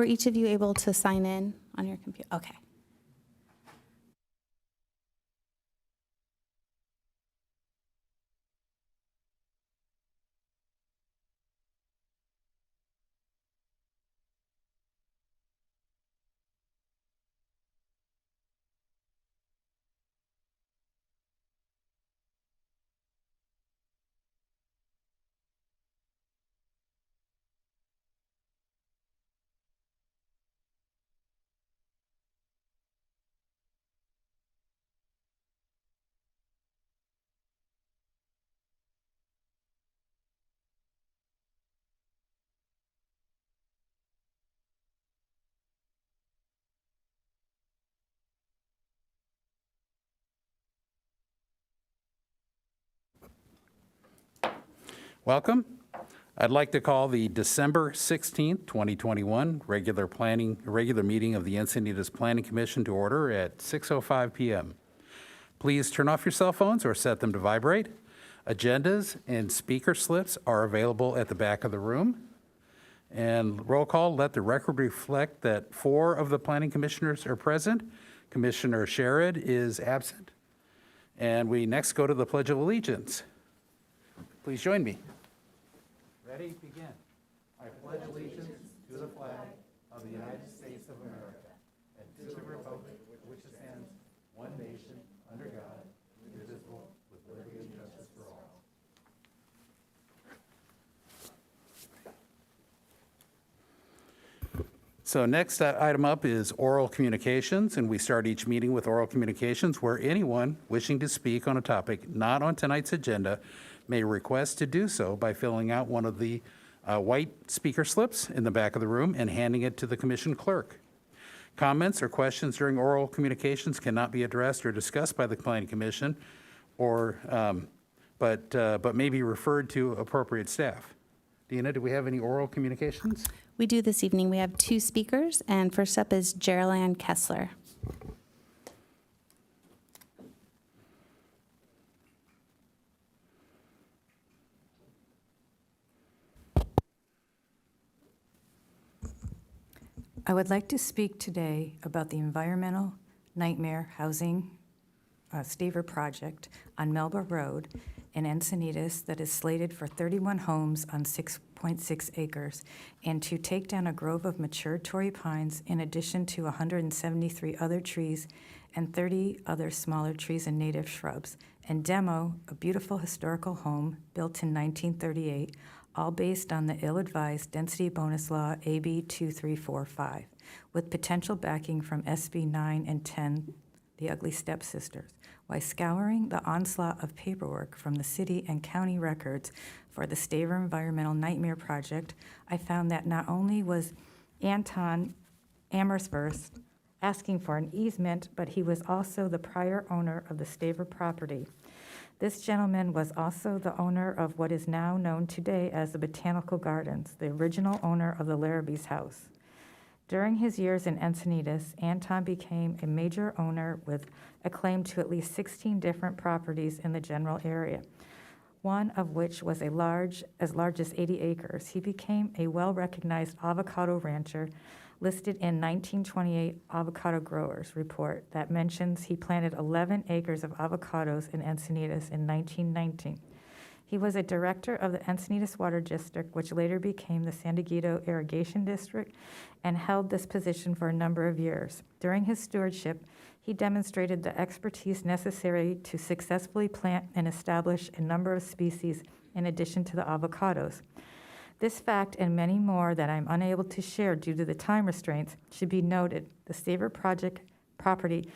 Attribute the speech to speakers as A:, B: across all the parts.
A: Were each of you able to sign in on your computer? Okay.
B: Welcome. I'd like to call the December 16th, 2021 regular meeting of the Encinitas Planning Commission to order at 6:05 p.m. Please turn off your cell phones or set them to vibrate. Agendas and speaker slips are available at the back of the room. And roll call, let the record reflect that 4 of the planning commissioners are present. Commissioner Sherrod is absent. And we next go to the Pledge of Allegiance. Please join me. Ready, begin. I pledge allegiance to the flag of the United States of America and to the republic which stands one nation under God, indivisible, with liberty and justice for all. So next item up is oral communications, and we start each meeting with oral communications where anyone wishing to speak on a topic not on tonight's agenda may request to do so by filling out one of the white speaker slips in the back of the room and handing it to the commission clerk. Comments or questions during oral communications cannot be addressed or discussed by the planning commission, but may be referred to appropriate staff. Dina, do we have any oral communications?
A: We do this evening. We have 2 speakers, and first up is Geraldine Kessler.
C: I would like to speak today about the environmental nightmare housing Staver project on Melba Road in Encinitas that is slated for 31 homes on 6.6 acres and to take down a grove of mature Torrey pines in addition to 173 other trees and 30 other smaller trees and native shrubs, and demo a beautiful historical home built in 1938, all based on the ill-advised density bonus law AB 2345, with potential backing from SB 9 and 10, the Ugly Stepsisters. While scouring the onslaught of paperwork from the city and county records for the Staver Environmental Nightmare Project, I found that not only was Anton Amersworth asking for an easement, but he was also the prior owner of the Staver property. This gentleman was also the owner of what is now known today as the Botanical Gardens, the original owner of the Larrabee's house. During his years in Encinitas, Anton became a major owner with a claim to at least 16 different properties in the general area, one of which was as large as 80 acres. He became a well-recognized avocado rancher listed in 1928 Avocado Growers Report that mentions he planted 11 acres of avocados in Encinitas in 1919. He was a director of the Encinitas Water District, which later became the San Diego Irrigation District, and held this position for a number of years. During his stewardship, he demonstrated the expertise necessary to successfully plant and establish a number of species in addition to the avocados. This fact and many more that I'm unable to share due to the time restraints should be noted. The Staver project property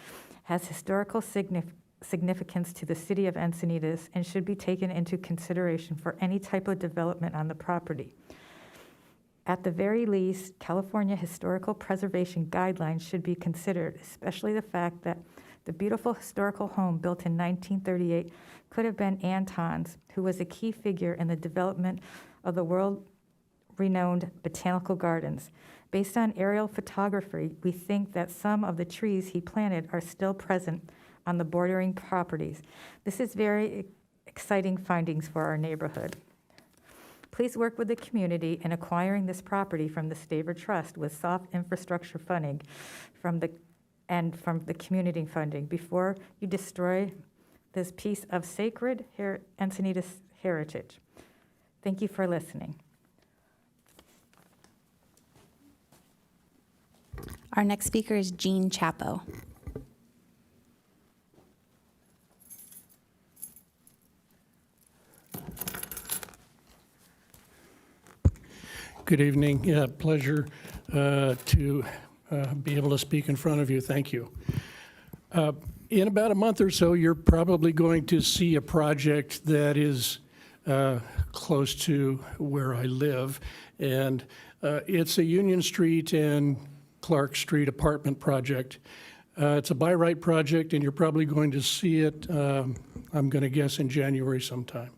C: has historical significance to the city of Encinitas and should be taken into consideration for any type of development on the property. At the very least, California historical preservation guidelines should be considered, especially the fact that the beautiful historical home built in 1938 could have been Anton's, who was a key figure in the development of the world-renowned botanical gardens. Based on aerial photography, we think that some of the trees he planted are still present on the bordering properties. This is very exciting findings for our neighborhood. Please work with the community in acquiring this property from the Staver Trust with soft infrastructure funding from the community funding before you destroy this piece of sacred Encinitas heritage. Thank you for listening.
A: Our next speaker is Jean Chapo.
D: Good evening. Yeah, pleasure to be able to speak in front of you. Thank you. In about a month or so, you're probably going to see a project that is close to where I live, and it's a Union Street and Clark Street apartment project. It's a by right project, and you're probably going to see it, I'm going to guess, in January sometime,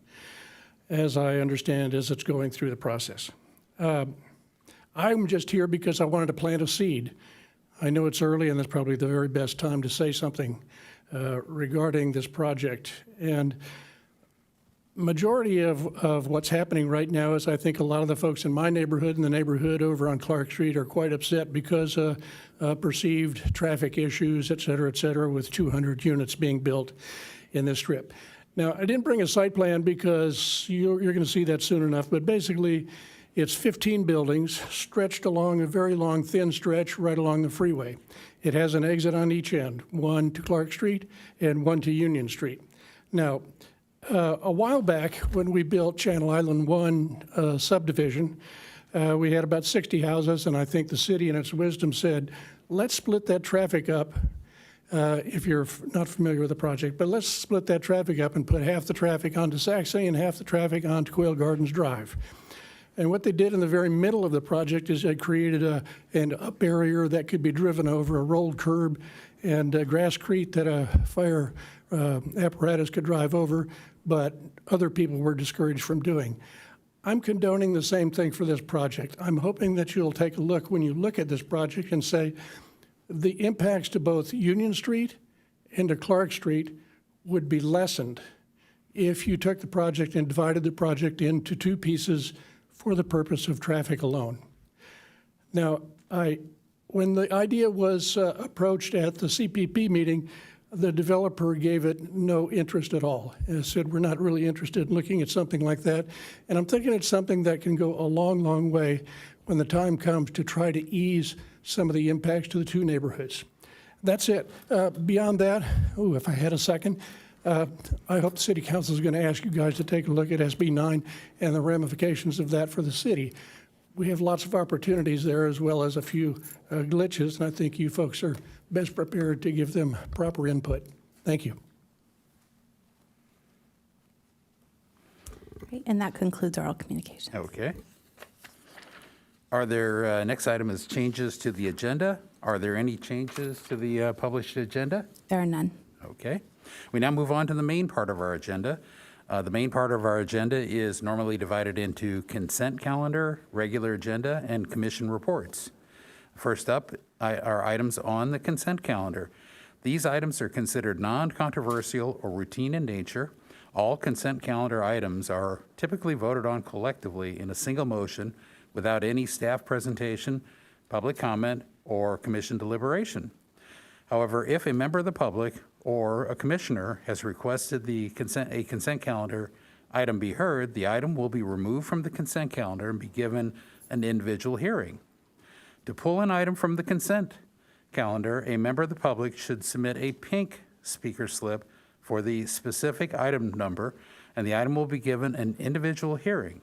D: as I understand, as it's going through the process. I'm just here because I wanted to plant a seed. I know it's early, and that's probably the very best time to say something regarding this project. And majority of what's happening right now is I think a lot of the folks in my neighborhood and the neighborhood over on Clark Street are quite upset because perceived traffic issues, et cetera, with 200 units being built in this strip. Now, I didn't bring a site plan because you're going to see that soon enough, but basically it's 15 buildings stretched along a very long, thin stretch right along the freeway. It has an exit on each end, one to Clark Street and one to Union Street. Now, a while back when we built Channel Island 1 subdivision, we had about 60 houses, and I think the city in its wisdom said, let's split that traffic up. If you're not familiar with the project, but let's split that traffic up and put half the traffic onto Saxony and half the traffic onto Quail Gardens Drive. And what they did in the very middle of the project is they created a barrier that could be driven over, a rolled curb and a grasscrete that a fire apparatus could drive over, but other people were discouraged from doing. I'm condoning the same thing for this project. I'm hoping that you'll take a look when you look at this project and say the impacts to both Union Street and to Clark Street would be lessened if you took the project and divided the project into two pieces for the purpose of traffic alone. Now, when the idea was approached at the CPP meeting, the developer gave it no interest at all and said, we're not really interested in looking at something like that. And I'm thinking it's something that can go a long, long way when the time comes to try to ease some of the impacts to the two neighborhoods. That's it. Beyond that, if I had a second, I hope the City Council is going to ask you guys to take a look at SB 9 and the ramifications of that for the city. We have lots of opportunities there as well as a few glitches, and I think you folks are best prepared to give them proper input. Thank you.
A: Great, and that concludes oral communication.
B: Okay. Are there, next item is changes to the agenda. Are there any changes to the published agenda?
A: There are none.
B: Okay. We now move on to the main part of our agenda. The main part of our agenda is normally divided into consent calendar, regular agenda, and commission reports. First up are items on the consent calendar. These items are considered non-controversial or routine in nature. All consent calendar items are typically voted on collectively in a single motion without any staff presentation, public comment, or commission deliberation. However, if a member of the public or a commissioner has requested a consent calendar item be heard, the item will be removed from the consent calendar and be given an individual hearing. To pull an item from the consent calendar, a member of the public should submit a pink speaker slip for the specific item number, and the item will be given an individual hearing.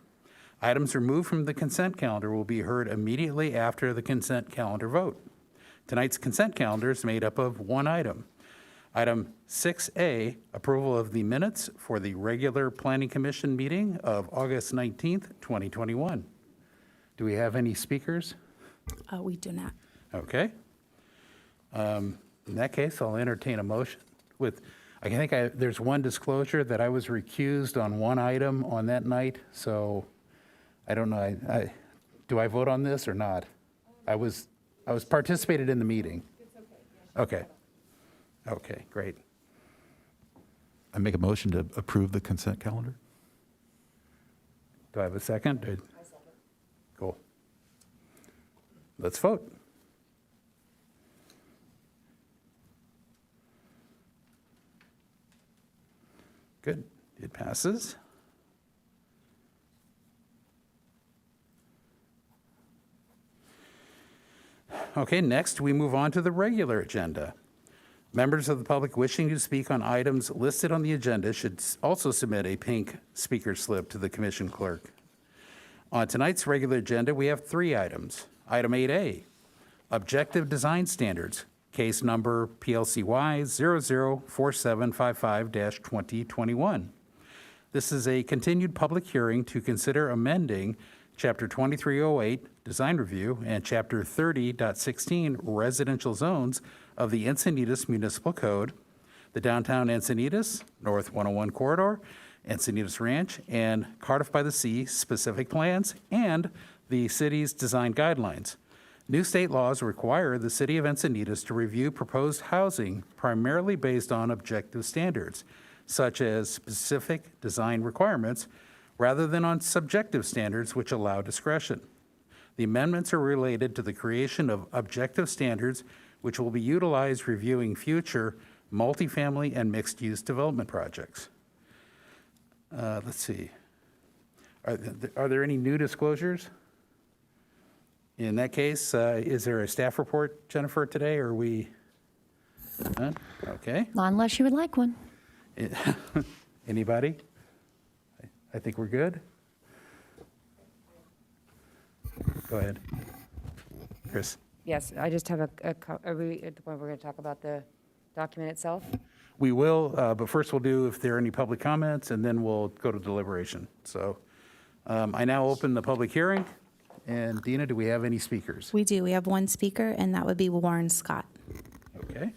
B: Items removed from the consent calendar will be heard immediately after the consent calendar vote. Tonight's consent calendar is made up of one item. Item 6A, approval of the minutes for the regular Planning Commission meeting of August 19th, 2021. Do we have any speakers?
A: We do not.
B: Okay. In that case, I'll entertain a motion with, there's one disclosure that I was recused on one item on that night, so I don't know, do I vote on this or not? I was participated in the meeting. It's okay. Okay. Okay, great.
E: I make a motion to approve the consent calendar.
B: Do I have a second? I second. Cool. Let's vote. Good. It passes. Okay, next we move on to the regular agenda. Members of the public wishing to speak on items listed on the agenda should also submit a pink speaker slip to the commission clerk. On tonight's regular agenda, we have 3 items. Item 8A, Objective Design Standards, case number PLCY 004755-2021. This is a continued public hearing to consider amending Chapter 2308, Design Review, and Chapter 30.16, Residential Zones of the Encinitas Municipal Code, the Downtown Encinitas, North 101 Corridor, Encinitas Ranch, and Cardiff by the Sea specific plans, and the city's design guidelines. New state laws require the city of Encinitas to review proposed housing primarily based on objective standards, such as specific design requirements, rather than on subjective standards which allow discretion. The amendments are related to the creation of objective standards which will be utilized reviewing future multifamily and mixed-use development projects. Let's see. Are there any new disclosures? In that case, is there a staff report, Jennifer, today, or are we? None? Okay.
E: Not unless you would like one.
B: Anybody? I think we're good. Go ahead. Chris?
F: Yes, I just have are we at the point we're going to talk about the document itself?
B: We will, but first we'll do if there are any public comments, and then we'll go to deliberation. So I now open the public hearing. And Dina, do we have any speakers?
A: We do. We have 1 speaker, and that would be Warren Scott.
B: Okay.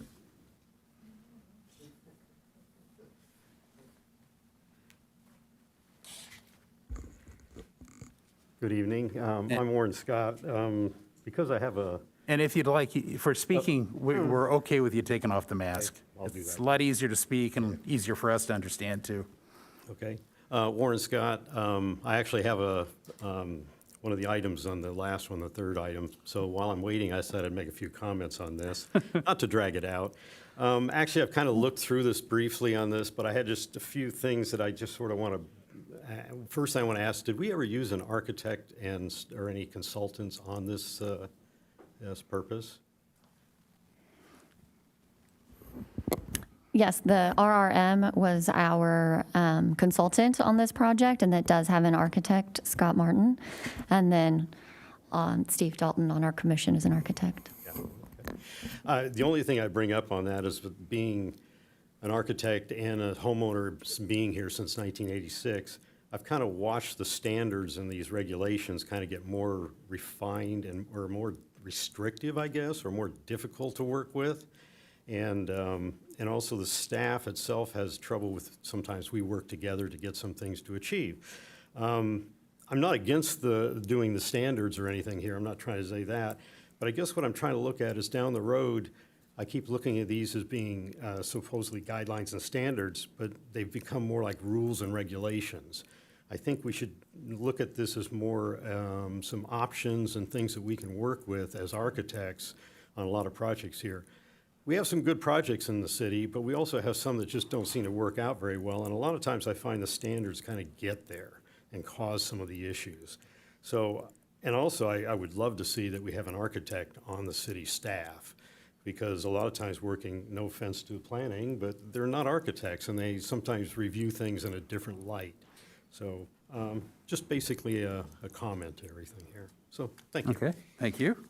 G: Good evening. I'm Warren Scott. Because I have a...
B: And if you'd like, for speaking, we're okay with you taking off the mask.
G: I'll do
B: It's
G: that.
B: a lot easier to speak and easier for us to understand, too.
G: Okay. Warren Scott, I actually have one of the items on the last one, the 3rd item. So while I'm waiting, I said I'd make a few comments on this, not to drag it out. Actually, I've kind of looked through this briefly on this, but I had just a few things that I just sort of want to... First, I want to ask, did we ever use an architect or any consultants on this purpose?
E: Yes, the RRM was our consultant on this project, and that does have an architect, Scott Martin. And then Steve Dalton on our commission is an architect.
G: Yeah, okay. The only thing I bring up on that is with being an architect and a homeowner being here since 1986, I've kind of watched the standards and these regulations kind of get more refined or more restrictive, I guess, or more difficult to work with. And also the staff itself has trouble with, sometimes we work together to get some things to achieve. I'm not against doing the standards or anything here, I'm not trying to say that, but I guess what I'm trying to look at is down the road, I keep looking at these as being supposedly guidelines and standards, but they've become more like rules and regulations. I think we should look at this as more some options and things that we can work with as architects on a lot of projects here. We have some good projects in the city, but we also have some that just don't seem to work out very well, and a lot of times I find the standards kind of get there and cause some of the issues. So, and also I would love to see that we have an architect on the city staff, because a lot of times working, no offense to planning, but they're not architects and they sometimes review things in a different light. So just basically a comment to everything here. So thank you.
B: Okay, thank you.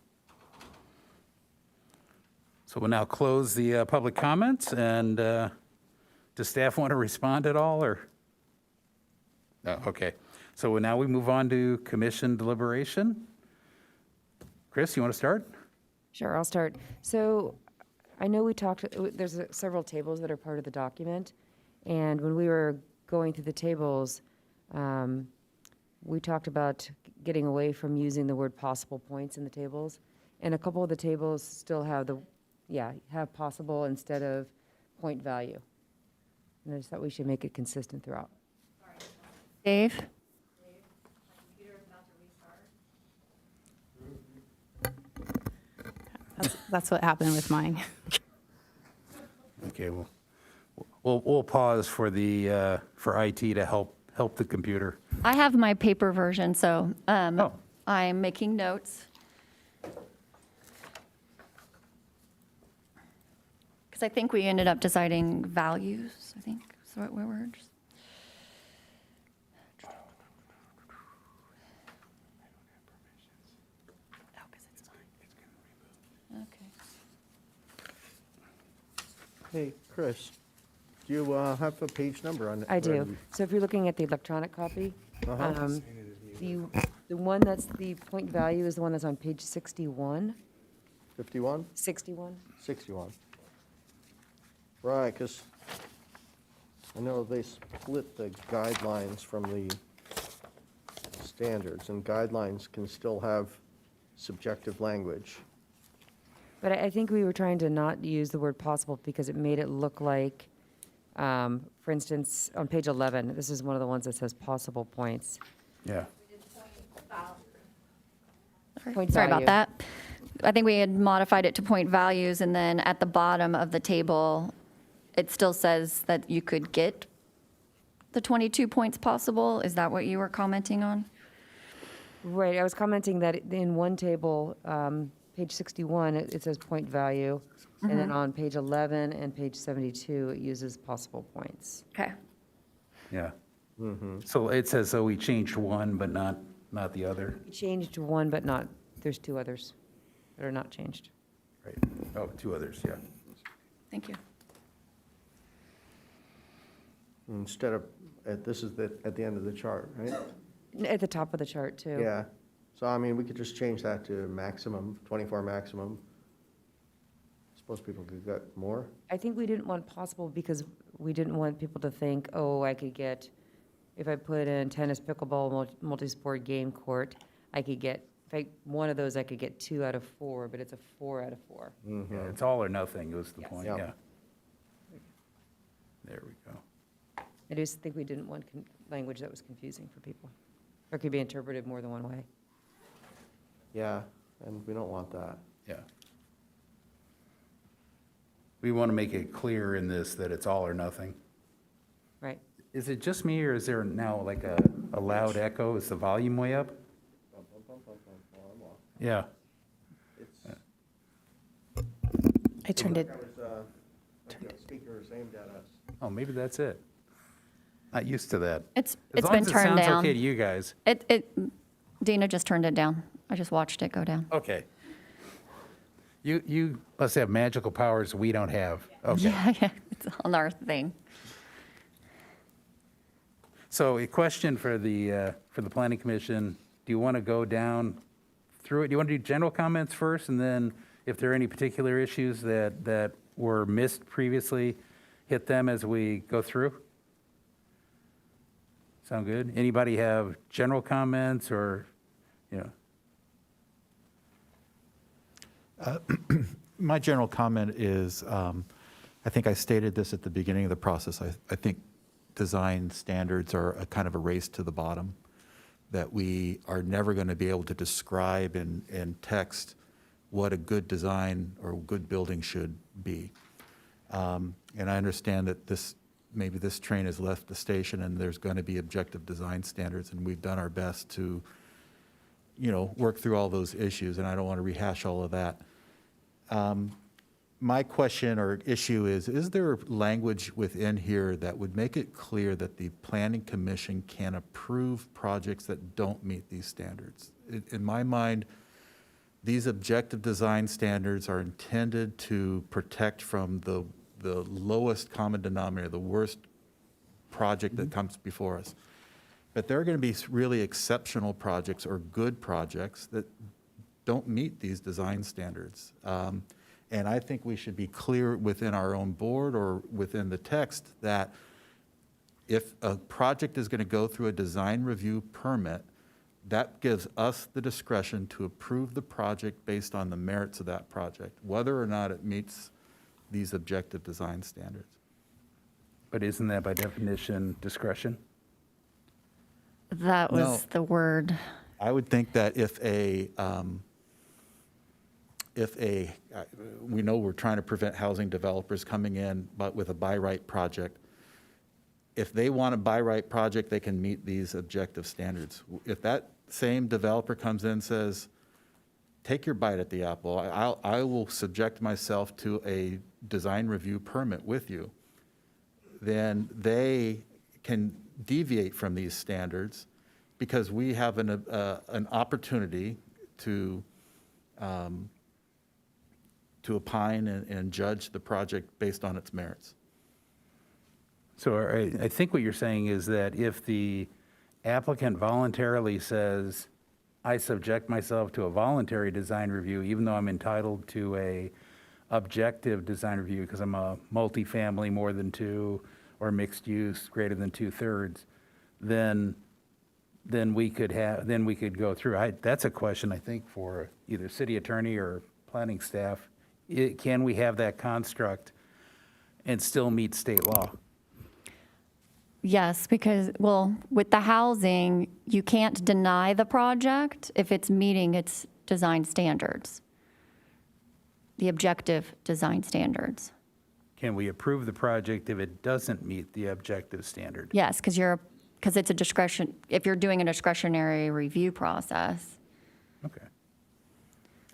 B: So we'll now close the public comments, and does staff want to respond at all, or? No, okay. So now we move on to commission deliberation. Chris, you want to start?
F: Sure, I'll start. So I know we talked, there's several tables that are part of the document, and when we were going through the tables, we talked about getting away from using the word possible points in the tables, and a couple of the tables still have have possible instead of point value. And I just thought we should make it consistent throughout.
E: Dave?
A: That's what happened with mine.
B: Okay, we'll pause for the, for IT to help the computer.
E: I have my paper version, so
B: Oh.
E: I'm making notes. Because I think we ended up deciding values, I think, is the right words. Oh, 'cause it's mine. Okay.
H: Hey, Chris, do you have a page number on it?
F: I do. So if you're looking at the electronic copy, the one that's the point value is the one that's on page 61.
H: 51?
F: 61?
H: 61. Right, because I know they split the guidelines from the standards, and guidelines can still have subjective language.
F: But I think we were trying to not use the word possible because it made it look like, for instance, on page 11, this is one of the ones that says possible points.
B: Yeah.
F: Point
E: Sorry
F: value.
E: about that. I think we had modified it to point values, and then at the bottom of the table, it still says that you could get the 22 points possible. Is that what you were commenting on?
F: Right, I was commenting that in one table, page 61, it says point value, and then on page 11 and page 72, it uses possible points.
E: Okay.
B: Yeah. So it says, so we changed one, but not the other.
F: We changed one, but not, there's two others that are not changed.
B: Right. Oh, two others, yeah.
E: Thank you.
H: Instead of, this is at the end of the chart, right?
F: At the top of the chart, too.
H: Yeah. So, I mean, we could just change that to maximum, 24 maximum. Suppose people could get more.
F: I think we didn't want possible because we didn't want people to think, oh, I could get, if I put in tennis, pickleball, multi-sport game court, I could get, one of those I could get 2 out of 4, but it's a 4 out of 4.
B: Yeah, it's all or nothing was the
F: Yes.
B: point,
H: Yep.
B: yeah. There we go.
F: I just think we didn't want language that was confusing for people, or could be interpreted more than one way.
H: Yeah, and we don't want that.
B: Yeah. We want to make it clear in this that it's all or nothing.
F: Right.
B: Is it just me, or is there now like a loud echo? Is the volume way up? Yeah.
A: I turned it,
H: Speakers aimed at us.
B: Oh, maybe that's it. Not used to that.
E: It's
B: As long
E: been
B: as it
E: turned
B: sounds
E: down.
B: okay to you guys.
E: Dina just turned it down. I just watched it go down.
B: Okay. You must have magical powers we don't have. Okay.
E: Yeah, it's on our thing.
B: So a question for the planning commission, do you want to go down through it? Do you want to do general comments first, and then if there are any particular issues that were missed previously, hit them as we go through? Sound good? Anybody have general comments or,
I: My general comment is, I think I stated this at the beginning of the process. I think design standards are a kind of a race to the bottom, that we are never going to be able to describe in text what a good design or good building should be. And I understand that maybe this train has left the station and there's going to be objective design standards, and we've done our best to, work through all those issues, and I don't want to rehash all of that. My question or issue is there language within here that would make it clear that the Planning Commission can approve projects that don't meet these standards? In my mind, these objective design standards are intended to protect from the lowest common denominator, the worst project that comes before us. But there are going to be really exceptional projects or good projects that don't meet these design standards. And I think we should be clear within our own board or within the text that if a project is going to go through a design review permit, that gives us the discretion to approve the project based on the merits of that project, whether or not it meets these objective design standards.
B: but isn't that by definition discretion?
E: That was
I: No.
E: the word.
I: I would think that if we know we're trying to prevent housing developers coming in, but with a by right project. If they want a by right project, they can meet these objective standards. If that same developer comes in and says, take your bite at the apple, I will subject myself to a design review permit with you, then they can deviate from these standards because we have an opportunity to opine and judge the project based on its merits.
B: So I think what you're saying is that if the applicant voluntarily says, I subject myself to a voluntary design review, even though I'm entitled to a objective design review because I'm a multifamily more than 2 or mixed use greater than 2/3, then we could go through. That's a question I think for either city attorney or planning staff. Can we have that construct and still meet state law?
E: Yes, because, well, with the housing, you can't deny the project if it's meeting its design standards, the objective design standards.
B: Can we approve the project if it doesn't meet the objective standard?
E: Yes, because it's a discretion, if you're doing a discretionary review process.
B: Okay.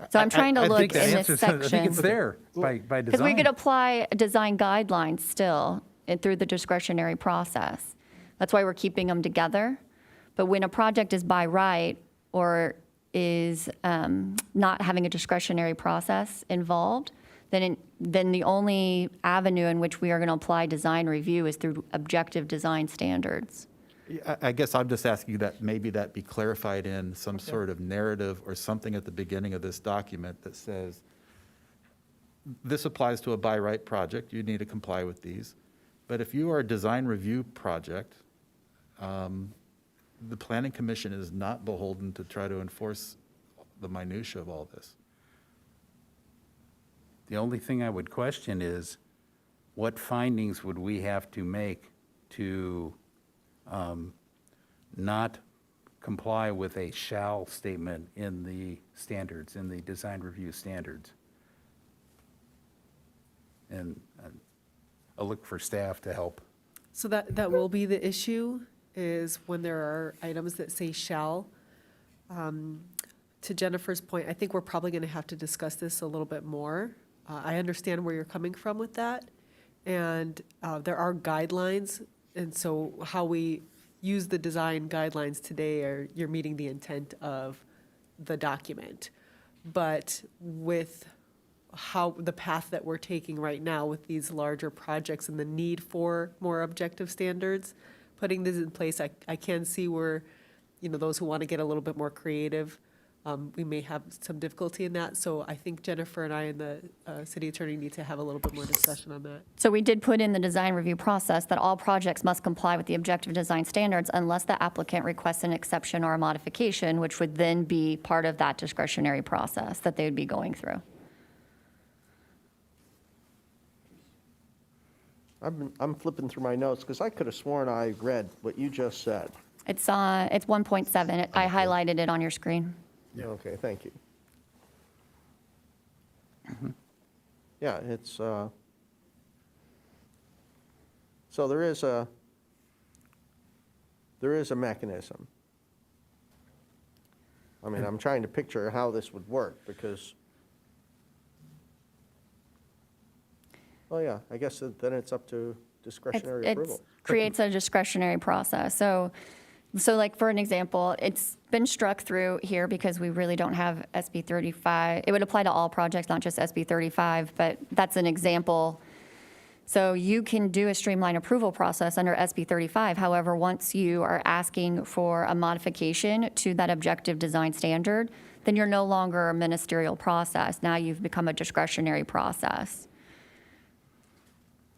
E: So I'm trying to
B: I
E: look
B: think that
E: in this
B: answers- I think
E: section.
B: it's there by design.
E: Because we could apply design guidelines still through the discretionary process. That's why we're keeping them together. But when a project is by right or is not having a discretionary process involved, then the only avenue in which we are going to apply design review is through objective design standards.
I: I guess I'm just asking that maybe that be clarified in some sort of narrative or something at the beginning of this document that says, this applies to a by right project, you need to comply with these. But if you are a design review project, the Planning Commission is not beholden to try to enforce the minutia of all this.
B: The only thing I would question is, what findings would we have to make to not comply with a shall statement in the standards, in the design review standards? And I'll look for staff to help.
J: So that will be the issue, is when there are items that say shall. To Jennifer's point, I think we're probably going to have to discuss this a little bit more. I understand where you're coming from with that, and there are guidelines, and so how we use the design guidelines today you're meeting the intent of the document. But with how the path that we're taking right now with these larger projects and the need for more objective standards, putting this in place, I can see where, those who want to get a little bit more creative, we may have some difficulty in that. So I think Jennifer and I and the city attorney need to have a little bit more discussion on that.
E: So we did put in the design review process that all projects must comply with the objective design standards unless the applicant requests an exception or a modification, which would then be part of that discretionary process that they would be going through.
H: I'm flipping through my notes because I could have sworn I read what you just said.
E: It's 1.7. I highlighted it on your screen.
H: Okay, thank you. Yeah, it's, so there is a mechanism. I mean, I'm trying to picture how this would work because, oh yeah, I guess then it's up to discretionary
E: It
H: approval.
E: creates a discretionary process. So like for an example, it's been struck through here because we really don't have SB 35. It would apply to all projects, not just SB 35, but that's an example. So you can do a streamlined approval process under SB 35. However, once you are asking for a modification to that objective design standard, then you're no longer a ministerial process. Now you've become a discretionary process.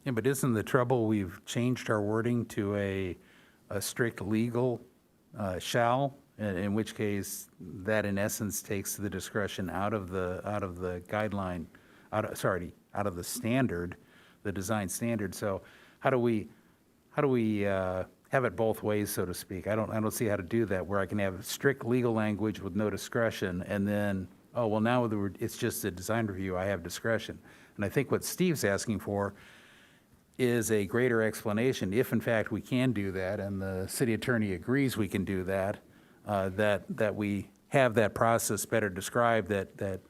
B: Yeah, but isn't the trouble we've changed our wording to a strict legal shall, in which case that in essence takes the discretion out of the guideline, out of the standard, the design standard. So how do we have it both ways, so to speak? I don't see how to do that, where I can have strict legal language with no discretion, and then oh, well, now it's just a design review, I have discretion. And I think what Steve's asking for is a greater explanation, if in fact we can do that, and the city attorney agrees we can do that, that we have that process better described that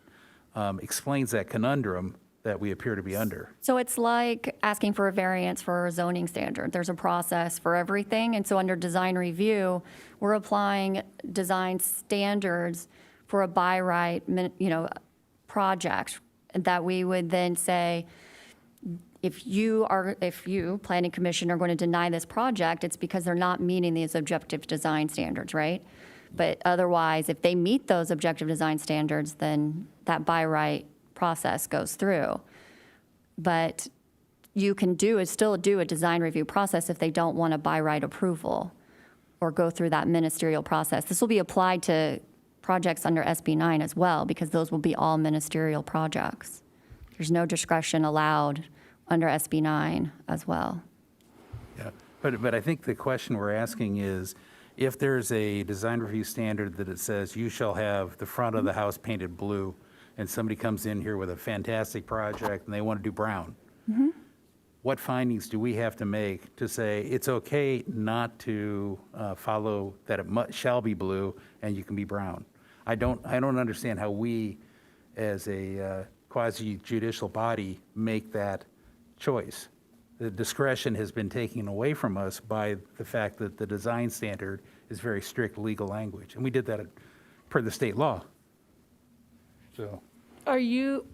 B: explains that conundrum that we appear to be under.
E: So it's like asking for a variance for a zoning standard. There's a process for everything. And so under design review, we're applying design standards for a by right, project that we would then say, if you, planning commission, are going to deny this project, it's because they're not meeting these objective design standards, right? But otherwise, if they meet those objective design standards, then that by right process goes through. But you can still do a design review process if they don't want a by right approval or go through that ministerial process. This will be applied to projects under SB 9 as well, because those will be all ministerial projects. There's no discretion allowed under SB 9 as well.
B: Yeah, but I think the question we're asking is, if there's a design review standard that it says you shall have the front of the house painted blue, and somebody comes in here with a fantastic project and they want to do brown, what findings do we have to make to say it's okay not to follow that it shall be blue and you can be brown? I don't understand how we, as a quasi-judicial body, make that choice. The discretion has been taken away from us by the fact that the design standard is very strict legal language, and we did that per the state law. So,
K: Are you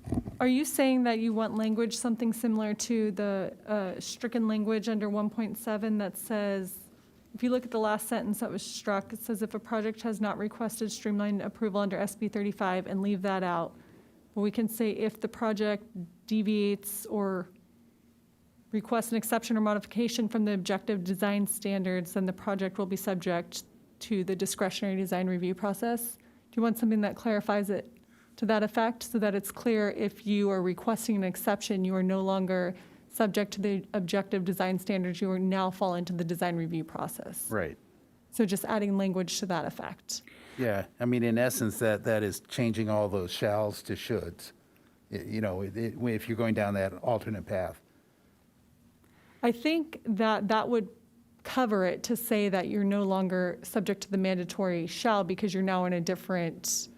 K: saying that you want language, something similar to the stricken language under 1.7 that says, if you look at the last sentence that was struck, it says if a project has not requested streamlined approval under SB 35 and leave that out, well, we can say if the project deviates or requests an exception or modification from the objective design standards, then the project will be subject to the discretionary design review process. Do you want something that clarifies it to that effect, so that it's clear if you are requesting an exception, you are no longer subject to the objective design standards, you are now fall into the design review process?
B: right.
K: So just adding language to that effect.
B: Yeah, I mean, in essence, that is changing all those shalls to shoulds, if you're going down that alternate path.
K: I think that would cover it to say that you're no longer subject to the mandatory shall, because you're now in a different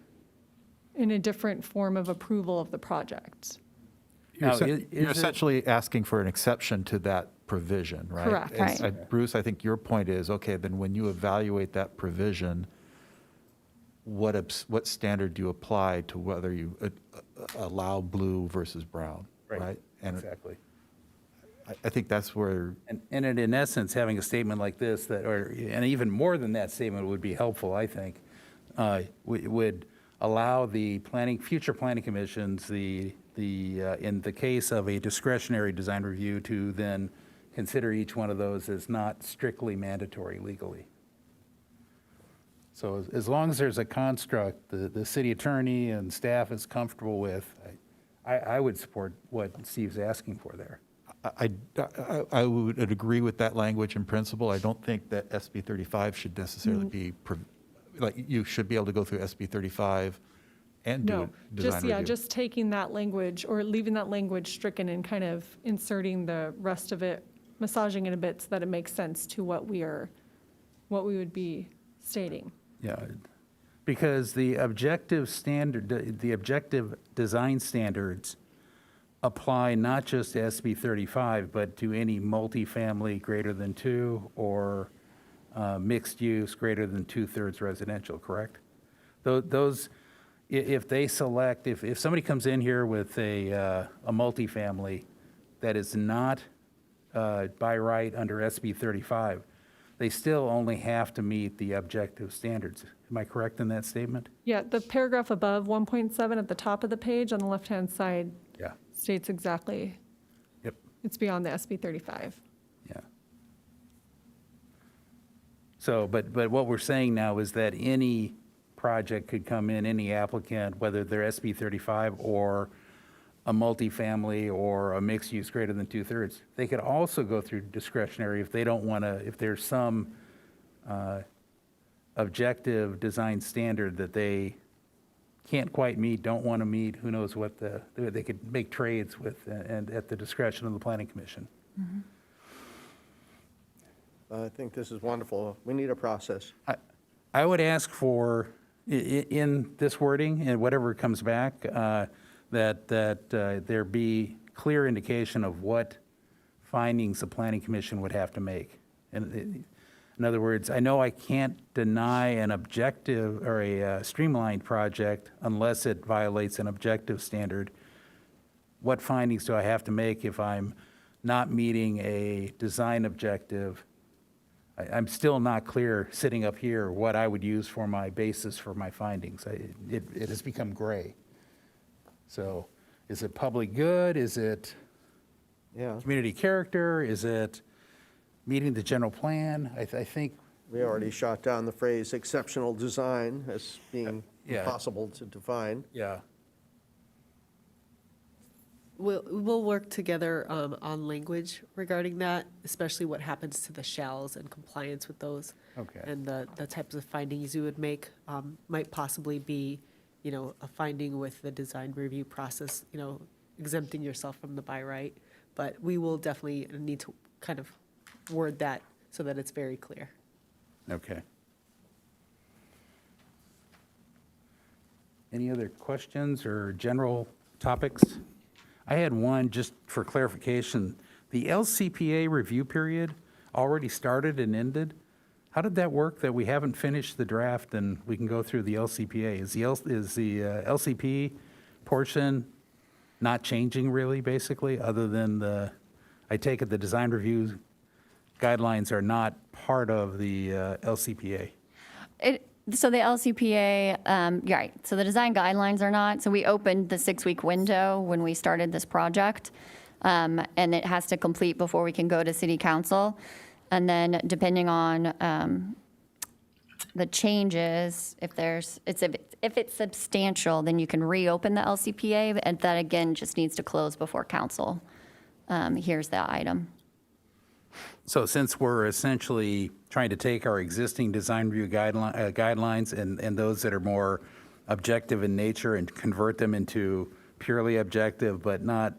K: form of approval of the project.
I: You're
B: Now,
I: essen-
B: is
I: you're
B: it-
I: essentially asking for an exception to that provision, right?
K: Correct.
I: And
E: Right.
I: Bruce, I think your point is, okay, then when you evaluate that provision, what standard do you apply to whether you allow blue versus brown, right? And
B: Exactly.
I: I think that's where,
B: And in essence, having a statement like this, and even more than that statement would be helpful, I think, would allow the future planning commissions, in the case of a discretionary design review, to then consider each one of those as not strictly mandatory legally. So as long as there's a construct the city attorney and staff is comfortable with, I would support what Steve's asking for there.
I: I would agree with that language in principle. I don't think that SB 35 should necessarily be, you should be able to go through SB 35 and do
K: No,
I: a design review.
K: just taking that language or leaving that language stricken and kind of inserting the rest of it, massaging it a bit so that it makes sense to what we would be stating.
B: Yeah, because the objective design standards apply not just to SB 35, but to any multifamily greater than 2 or mixed use greater than 2/3 residential, correct? Those, if they select, if somebody comes in here with a multifamily that is not by right under SB 35, they still only have to meet the objective standards. Am I correct in that statement?
K: Yeah, the paragraph above 1.7 at the top of the page on the left-hand side
B: Yeah.
K: states exactly,
B: Yep.
K: it's beyond the SB 35.
B: Yeah. So, but what we're saying now is that any project could come in, any applicant, whether they're SB 35 or a multifamily or a mixed use greater than 2/3, they could also go through discretionary if they don't want to, if there's some objective design standard that they can't quite meet, don't want to meet, who knows what they could make trades with, and at the discretion of the planning commission.
H: I think this is wonderful. We need a process.
B: I would ask for, in this wording, and whatever comes back, that there be clear indication of what findings the planning commission would have to make. And in other words, I know I can't deny an objective or a streamlined project unless it violates an objective standard. What findings do I have to make if I'm not meeting a design objective? I'm still not clear, sitting up here, what I would use for my basis for my findings. It has become gray. So is it public good? Is it
H: Yeah,
B: community character? Is it meeting the general plan? I think,
H: we already shot down the phrase exceptional design as being
B: Yeah.
H: impossible to define.
B: yeah.
J: We'll work together on language regarding that, especially what happens to the shalls and compliance with those.
B: Okay.
J: And the types of findings you would make might possibly be, a finding with the design review process, exempting yourself from the by right. But we will definitely need to kind of word that so that it's very clear.
B: Okay. Any other questions or general topics? I had one, just for clarification. The LCPA review period already started and ended. How did that work, that we haven't finished the draft and we can go through the LCPA? Is the LCP portion not changing really, basically, other than I take it the design review guidelines are not part of the LCPA?
E: So the LCPA, yeah, right, so the design guidelines are not. So we opened the 6-week window when we started this project, and it has to complete before we can go to city council. And then depending on the changes, if it's substantial, then you can reopen the LCPA, and that again just needs to close before council. Here's the item.
B: So since we're essentially trying to take our existing design review guidelines and those that are more objective in nature and convert them into purely objective, but not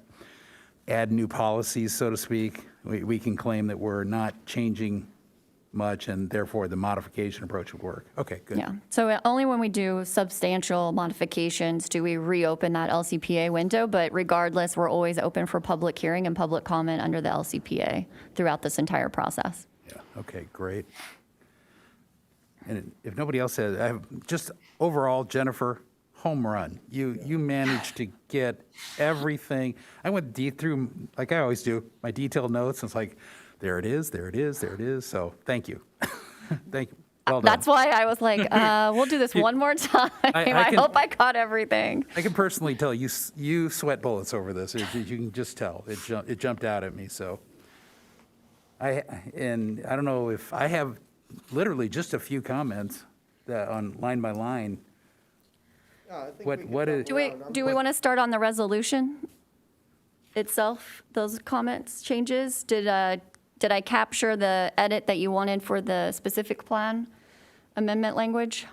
B: add new policies, so to speak, we can claim that we're not changing much, and therefore the modification approach would work. Okay, good.
E: Yeah, so only when we do substantial modifications do we reopen that LCPA window, but regardless, we're always open for public hearing and public comment under the LCPA throughout this entire process.
B: Yeah, okay, great. And if nobody else has, I have just overall, Jennifer, home run. You managed to get everything. I went through, like I always do, my detailed notes, and it's like, there it is, there it is, there it is. So thank you. Thank you. Well done.
E: That's why I was like, we'll do this one more time. I hope I caught everything.
B: I can personally tell you sweat bullets over this. You can just tell. It jumped out at me. So I don't know if I have literally just a few comments that on line by line. What is?
E: Do we want to start on the resolution itself, those comments, changes? Did I capture the edit that you wanted for the specific plan amendment language?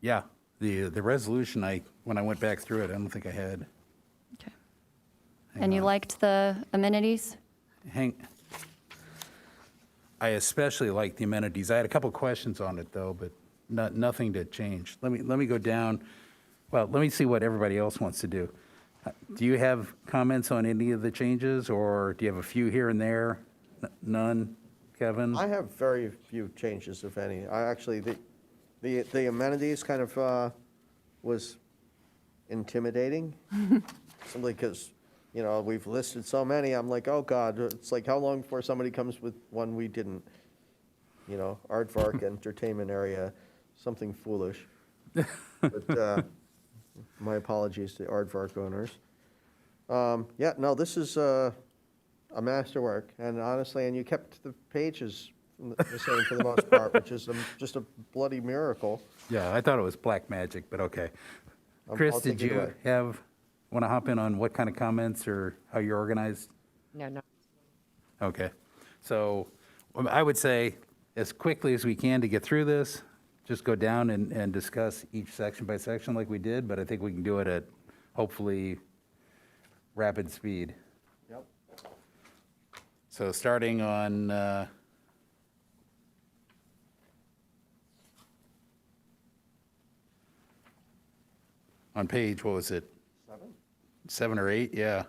B: Yeah, the resolution, when I went back through it, I don't think I had.
E: Okay. And you liked the amenities?
B: I especially like the amenities. I had a couple questions on it though, but nothing to change. Let me go down. Well, let me see what everybody else wants to do. Do you have comments on any of the changes, or do you have a few here and there? None, Kevin?
H: I have very few changes, if any. I actually, the amenities kind of was intimidating, simply because, we've listed so many. I'm like, oh, God, it's like, how long before somebody comes with one we didn't? Aardvark entertainment area, something foolish. But my apologies to Aardvark owners. Yeah, no, this is a masterwork, and honestly, and you kept the pages the same for the most part, which is just a bloody miracle.
B: Yeah, I thought it was black magic, but okay. Chris,
H: I'll
B: did
H: take it
B: you
H: away.
B: want to hop in on what kind of comments or how you're organized?
F: No.
B: Okay. So I would say as quickly as we can to get through this, just go down and discuss each section by section like we did, but I think we can do it at hopefully rapid speed.
H: Yep.
B: So starting on page, what was it? 7 or 8, yeah.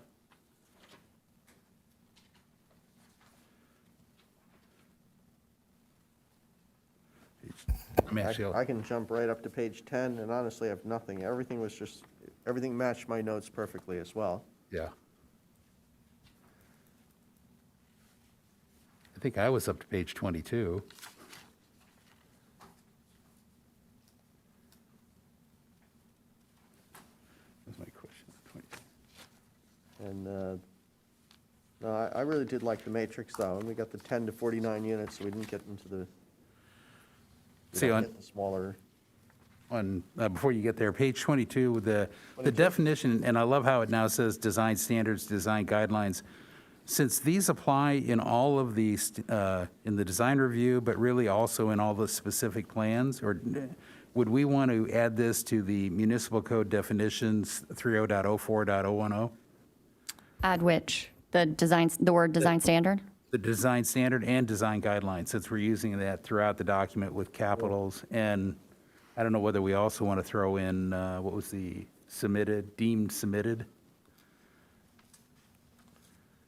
B: I mean, actually,
H: I can jump right up to page 10, and honestly, I have nothing. Everything matched my notes perfectly as well.
B: yeah. I think I was up to page 22. That's my question. 22.
H: And, no, I really did like the matrix, though, and we got the 10 to 49 units, so we didn't get into the, we
B: See,
H: don't
B: on-
H: get the smaller.
B: Before you get there, page 22, the definition, and I love how it now says design standards, design guidelines. Since these apply in all of these, in the design review, but really also in all the specific plans, or would we want to add this to the municipal code definitions 30.04.010?
E: Add which? The word design standard?
B: The design standard and design guidelines, since we're using that throughout the document with capitals. And I don't know whether we also want to throw in, what was the deemed submitted?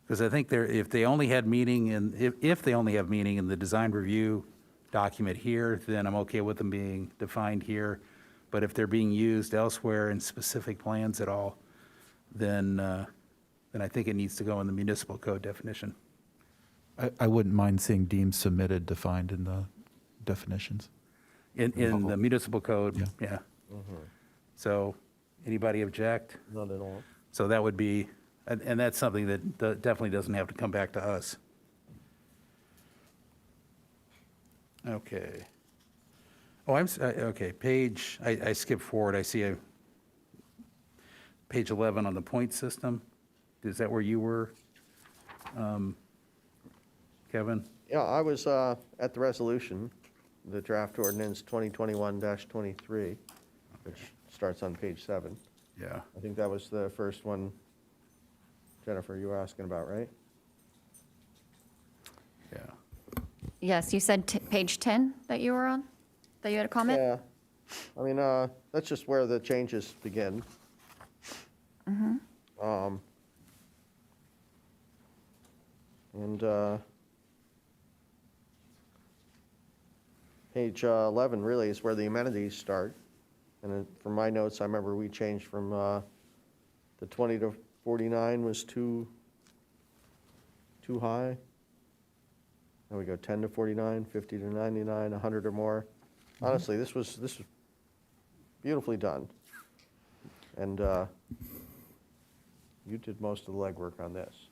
B: Because I think if they only had meaning if they only have meaning in the design review document here, then I'm okay with them being defined here. But if they're being used elsewhere in specific plans at all, then I think it needs to go in the municipal code definition.
I: I wouldn't mind seeing deemed submitted defined in the definitions.
B: In the municipal code,
I: Yeah.
B: yeah. So, anybody object?
H: Not at all.
B: So that would be, and that's something that definitely doesn't have to come back to us. Okay. Oh, okay, I skipped forward, I see page 11 on the point system. Is that where you were, Kevin?
H: Yeah, I was at the resolution, the draft ordinance 2021-23, which starts on page 7.
B: Yeah.
H: I think that was the first one, Jennifer, you were asking about, right?
B: Yeah.
E: Yes, you said page 10 that you were on, that you had a comment?
H: Yeah. I mean, that's just where the changes begin. And page 11 really is where the amenities start. And then from my notes, I remember we changed from the 20 to 49 was too high. Then we go 10 to 49, 50 to 99, 100 or more. Honestly, this was beautifully done. And you did most of the legwork on this.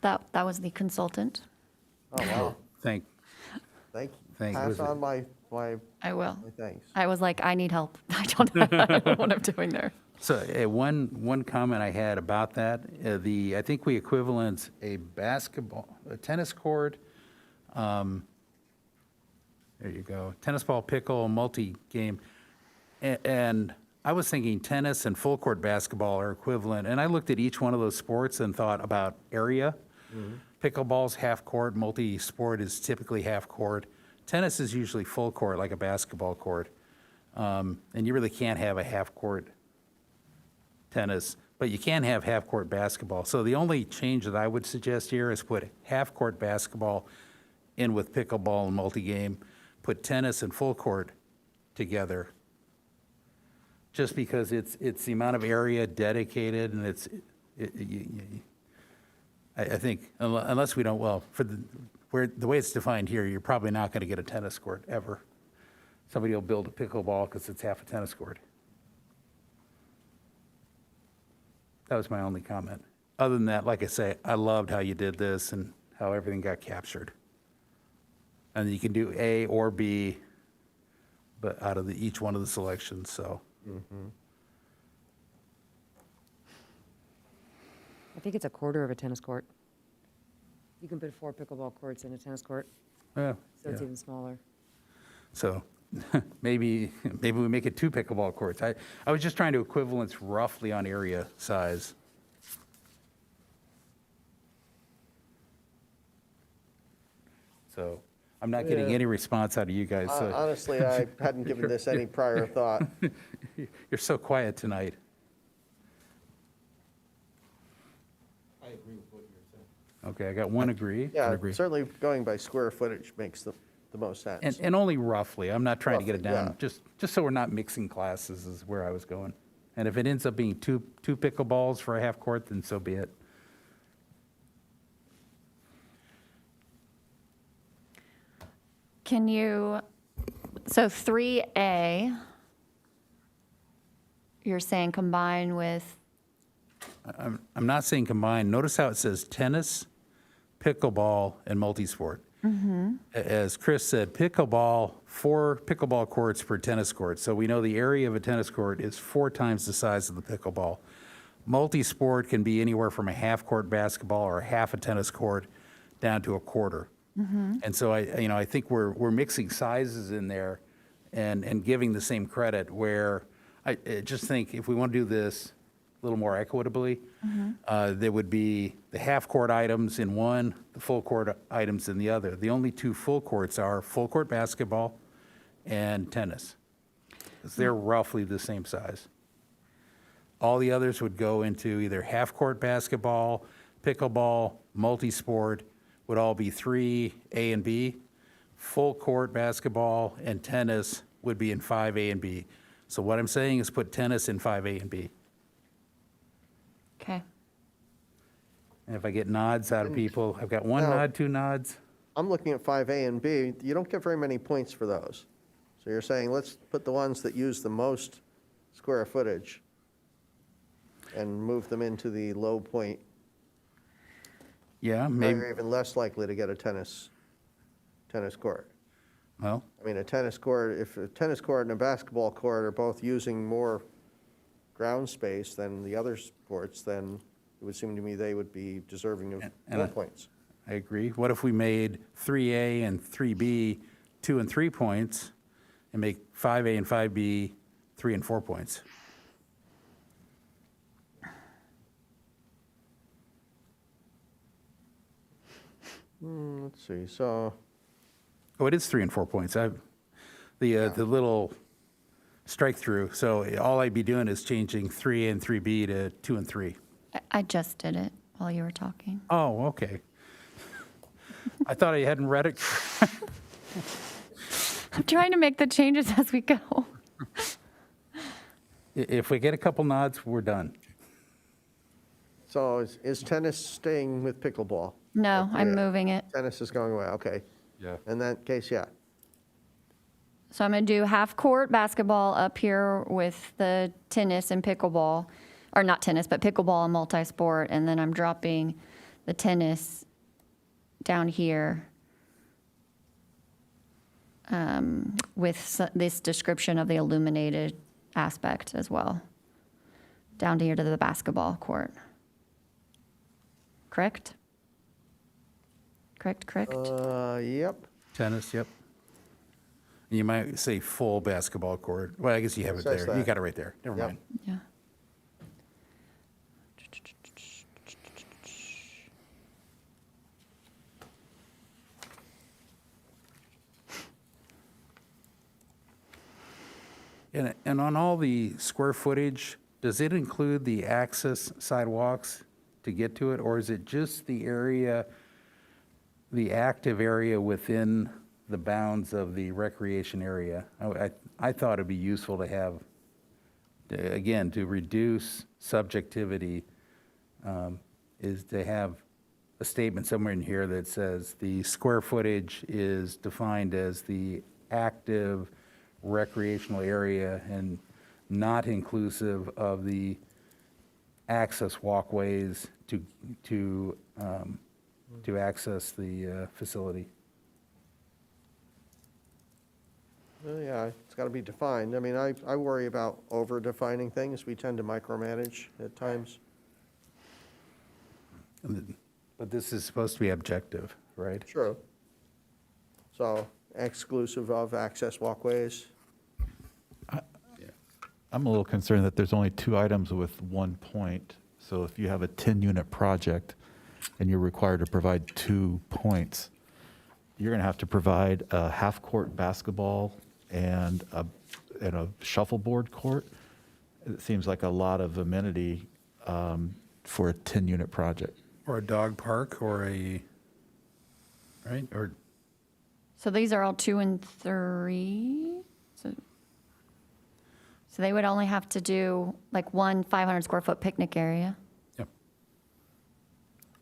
E: That was the consultant.
H: Oh, wow.
B: Thank
H: Thank you.
B: you.
H: Pass on my
E: I will.
H: thanks.
E: I was like, I need help. I don't know what I'm doing there.
B: So one comment I had about that, I think we equivalent a tennis court, there you go, tennis ball, pickle, multi-game, and I was thinking tennis and full court basketball are equivalent, and I looked at each one of those sports and thought about area. Pickleball's half court, multi-sport is typically half court. Tennis is usually full court, like a basketball court. And you really can't have a half court tennis, but you can have half court basketball. So the only change that I would suggest here is put half court basketball in with pickleball and multi-game, put tennis and full court together. Just because it's the amount of area dedicated and I think unless we don't, well, the way it's defined here, you're probably not going to get a tennis court ever. Somebody will build a pickleball because it's half a tennis court. That was my only comment. Other than that, like I say, I loved how you did this and how everything got captured. And you can do A or B, but out of each one of the selections, so.
F: I think it's a quarter of a tennis court. You can put 4 pickleball courts in a tennis court,
B: Yeah,
F: so it's
B: yeah.
F: even smaller.
B: So maybe we make it 2 pickleball courts. I was just trying to equivalence roughly on area size. So I'm not getting
H: Yeah.
B: any response out of you guys, so
H: Honestly, I hadn't given this any prior thought.
B: you're so quiet tonight. Okay, I got one agree.
H: Yeah, certainly going by square footage makes the most sense.
B: And only roughly. I'm not trying to get it
H: Roughly,
B: down. Just so we're not mixing classes is where I was going. And if it ends up being two pickleballs for a half court, then so be it.
E: Can you, so 3A, you're saying combine with,
B: I'm not saying combine. Notice how it says tennis, pickleball, and multisport. As Chris said, pickleball, 4 pickleball courts per tennis court. So we know the area of a tennis court is 4 times the size of the pickleball. Multisport can be anywhere from a half-court basketball or a half a tennis court down to a quarter. And so I think we're mixing sizes in there and giving the same credit, where I just think if we want to do this a little more equitably, there would be the half-court items in one, the full-court items in the other. The only 2 full courts are full-court basketball and tennis, 'cause they're roughly the same size. All the others would go into either half-court basketball, pickleball, multisport, would all be 3A and B. Full-court basketball and tennis would be in 5A and B. So what I'm saying is put tennis in 5A and B.
E: okay.
B: And if I get nods out of people, I've got 1
H: Now-
B: nod, 2 nods.
H: I'm looking at 5A and B. You don't get very many points for those. So you're saying, let's put the ones that use the most square footage and move them into the low point.
B: Yeah,
H: Now
B: maybe,
H: you're even less likely to get a tennis court.
B: well,
H: I mean, a tennis court, if a tennis court and a basketball court are both using more ground space than the other sports, then it would seem to me they would be deserving of
B: And
H: more
B: I-
H: points.
B: I agree. What if we made 3A and 3B 2 and 3 points, and make 5A and 5B 3 and 4 points?
H: Let's see, so,
B: Oh, it is 3 and 4 points. The little strike through, so all I'd be doing is changing 3A and 3B to 2 and 3.
E: I just did it while you were talking.
B: Oh, okay. I thought I hadn't read it.
E: I'm trying to make the changes as we go.
B: If we get a couple nods, we're done.
H: so is tennis staying with pickleball?
E: No, I'm
H: Yeah.
E: moving it.
H: Tennis is going away, okay.
I: Yeah.
H: In that case, yeah.
E: So I'm going to do half-court basketball up here with the tennis and pickleball, or not tennis, but pickleball and multi-sport, and then I'm dropping the tennis down here with this description of the illuminated aspect as well, down here to the basketball court. Correct? Correct?
H: Yep.
B: Tennis, yep. You might say full basketball court. Well, I guess you have
H: It
B: it
H: says
B: there. You
H: that.
B: got it right there. Never
H: Yep.
B: mind.
E: Yeah.
B: And on all the square footage, does it include the access sidewalks to get to it? Or is it just the area, the active area within the bounds of the recreation area? I thought it'd be useful to have, again, to reduce subjectivity, is to have a statement somewhere in here that says the square footage is defined as the active recreational area and not inclusive of the access walkways to access the facility.
H: Well, yeah, it's got to be defined. I mean, I worry about over-defining things. We tend to micromanage at times.
B: But this is supposed to be objective, right?
H: True. So exclusive of access walkways?
I: I'm a little concerned that there's only 2 items with 1 point. So if you have a 10-unit project and you're required to provide 2 points, you're going to have to provide a half-court basketball and a shuffleboard court. It seems like a lot of amenity for a 10-unit project.
B: Or a dog park or right? Or,
E: So these are all 2 and 3? So they would only have to do like one 500 square foot picnic area.
B: yep.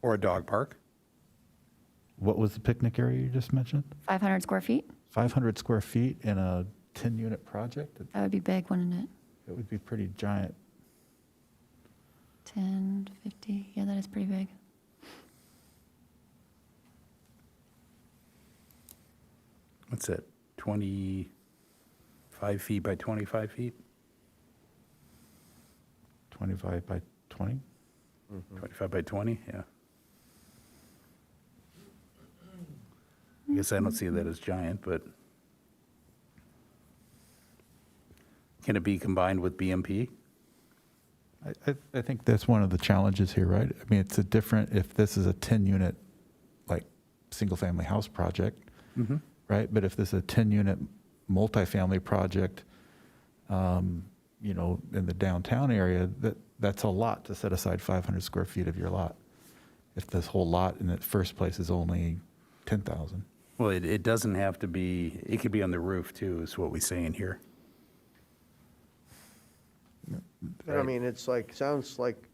B: Or a dog park.
I: What was the picnic area you just mentioned?
E: 500 square feet?
I: 500 square feet in a 10-unit project?
E: That would be big, wouldn't it?
I: It would be pretty giant.
E: 10, 50, yeah, that is pretty big.
B: What's that, 25 feet by 25 feet?
I: 25 by 20?
B: 25 by 20, yeah. I guess I don't see that as giant, but can it be combined with BMP?
I: I think that's one of the challenges here, right? I mean, it's a different, if this is a 10-unit, like, single-family house project, right? But if this is a 10-unit multifamily project, you know, in the downtown area, that's a lot to set aside 500 square feet of your lot. If this whole lot in the first place is only 10,000.
B: Well, it doesn't have to be, it could be on the roof too, is what we're saying here.
H: And I mean, it's like, sounds like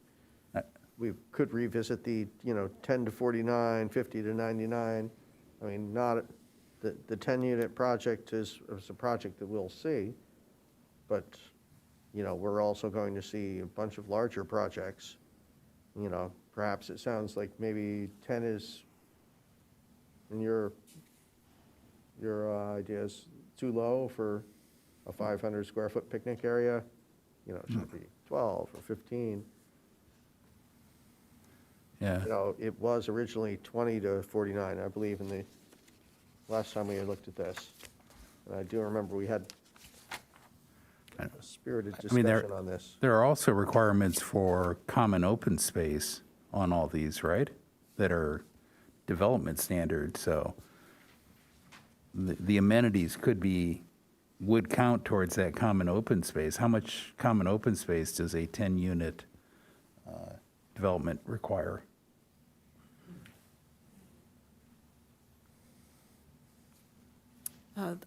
H: we could revisit the, 10 to 49, 50 to 99. I mean, not, the 10-unit project is a project that we'll see, but, we're also going to see a bunch of larger projects. Perhaps it sounds like maybe 10 is, in your ideas, too low for a 500 square foot picnic area. Should it be 12 or 15?
B: Yeah.
H: It was originally 20 to 49, I believe, in the last time we had looked at this. And I do remember we had a spirited
B: I mean,
H: discussion on this.
B: there are also requirements for common open space on all these, right? That are development standards, so the amenities would count towards that common open space. How much common open space does a 10-unit development require?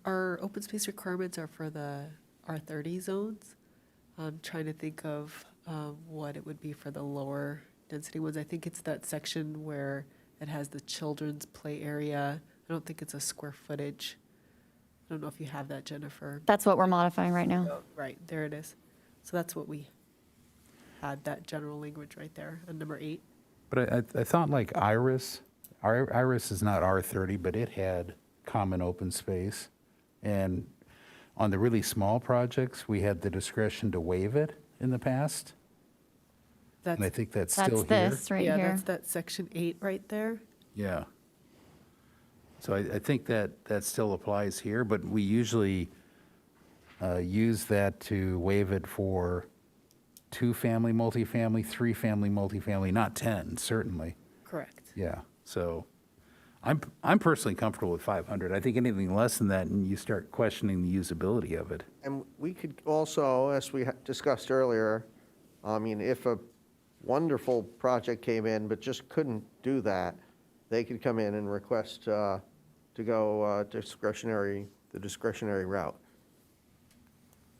J: Our open space requirements are for the R30 zones. I'm trying to think of what it would be for the lower density ones. I think it's that section where it has the children's play area. I don't think it's a square footage. I don't know if you have that, Jennifer.
E: That's what we're modifying right now.
J: Right, there it is. So that's what we had, that general language right there on number 8.
B: But I thought like Iris is not R30, but it had common open space. And on the really small projects, we had the discretion to waive it in the past. And I think that's still
E: That's
B: here.
E: this right
J: Yeah,
E: here.
J: that's that section 8 right there.
B: Yeah. So I think that still applies here, but we usually use that to waive it for 2-family multifamily, 3-family multifamily, not 10, certainly.
J: Correct.
B: Yeah, so I'm personally comfortable with 500. I think anything less than that, and you start questioning the usability of it.
H: And we could also, as we discussed earlier, I mean, if a wonderful project came in but just couldn't do that, they could come in and request to go the discretionary route.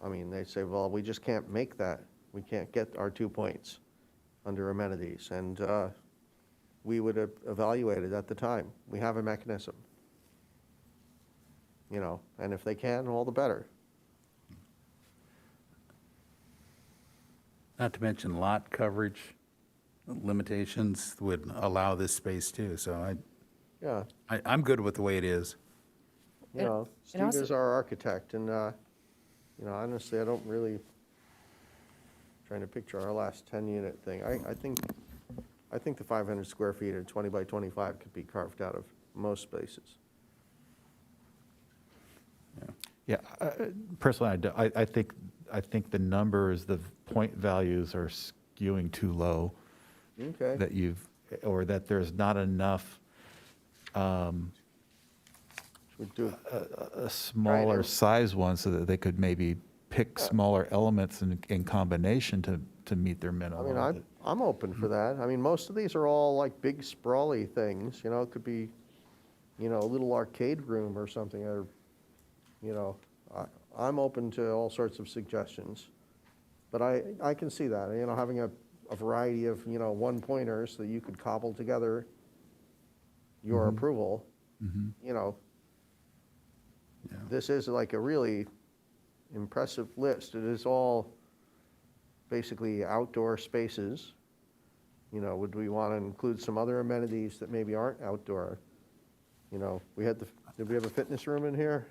H: I mean, they say, well, we just can't make that. We can't get our 2 points under amenities. And we would evaluate it at the time. We have a mechanism. And if they can, all the better.
B: Not to mention lot coverage limitations would allow this space too, so
H: Yeah.
B: I'm good with the way it is.
F: And
H: Steve
F: also-
H: is our architect, and, honestly, I don't really, trying to picture our last 10-unit thing. I think the 500 square feet or 20 by 25 could be carved out of most spaces.
I: Yeah, personally, I think the numbers, the point values are skewing too low.
H: Okay.
I: That or that there's not enough
H: We do,
I: a smaller size one so that they could maybe pick smaller elements in combination to meet their
H: I
I: minimum.
H: mean, I'm open for that. I mean, most of these are all like big sprawly things, you know, it could be, you know, a little arcade room or something, or, you know, I'm open to all sorts of suggestions. But I can see that, you know, having a variety of, you know, one-pointers that you could cobble together your approval, you know. This is like a really impressive list. It is all basically outdoor spaces. You know, would we want to include some other amenities that maybe aren't outdoor? You know, did we have a fitness room in here?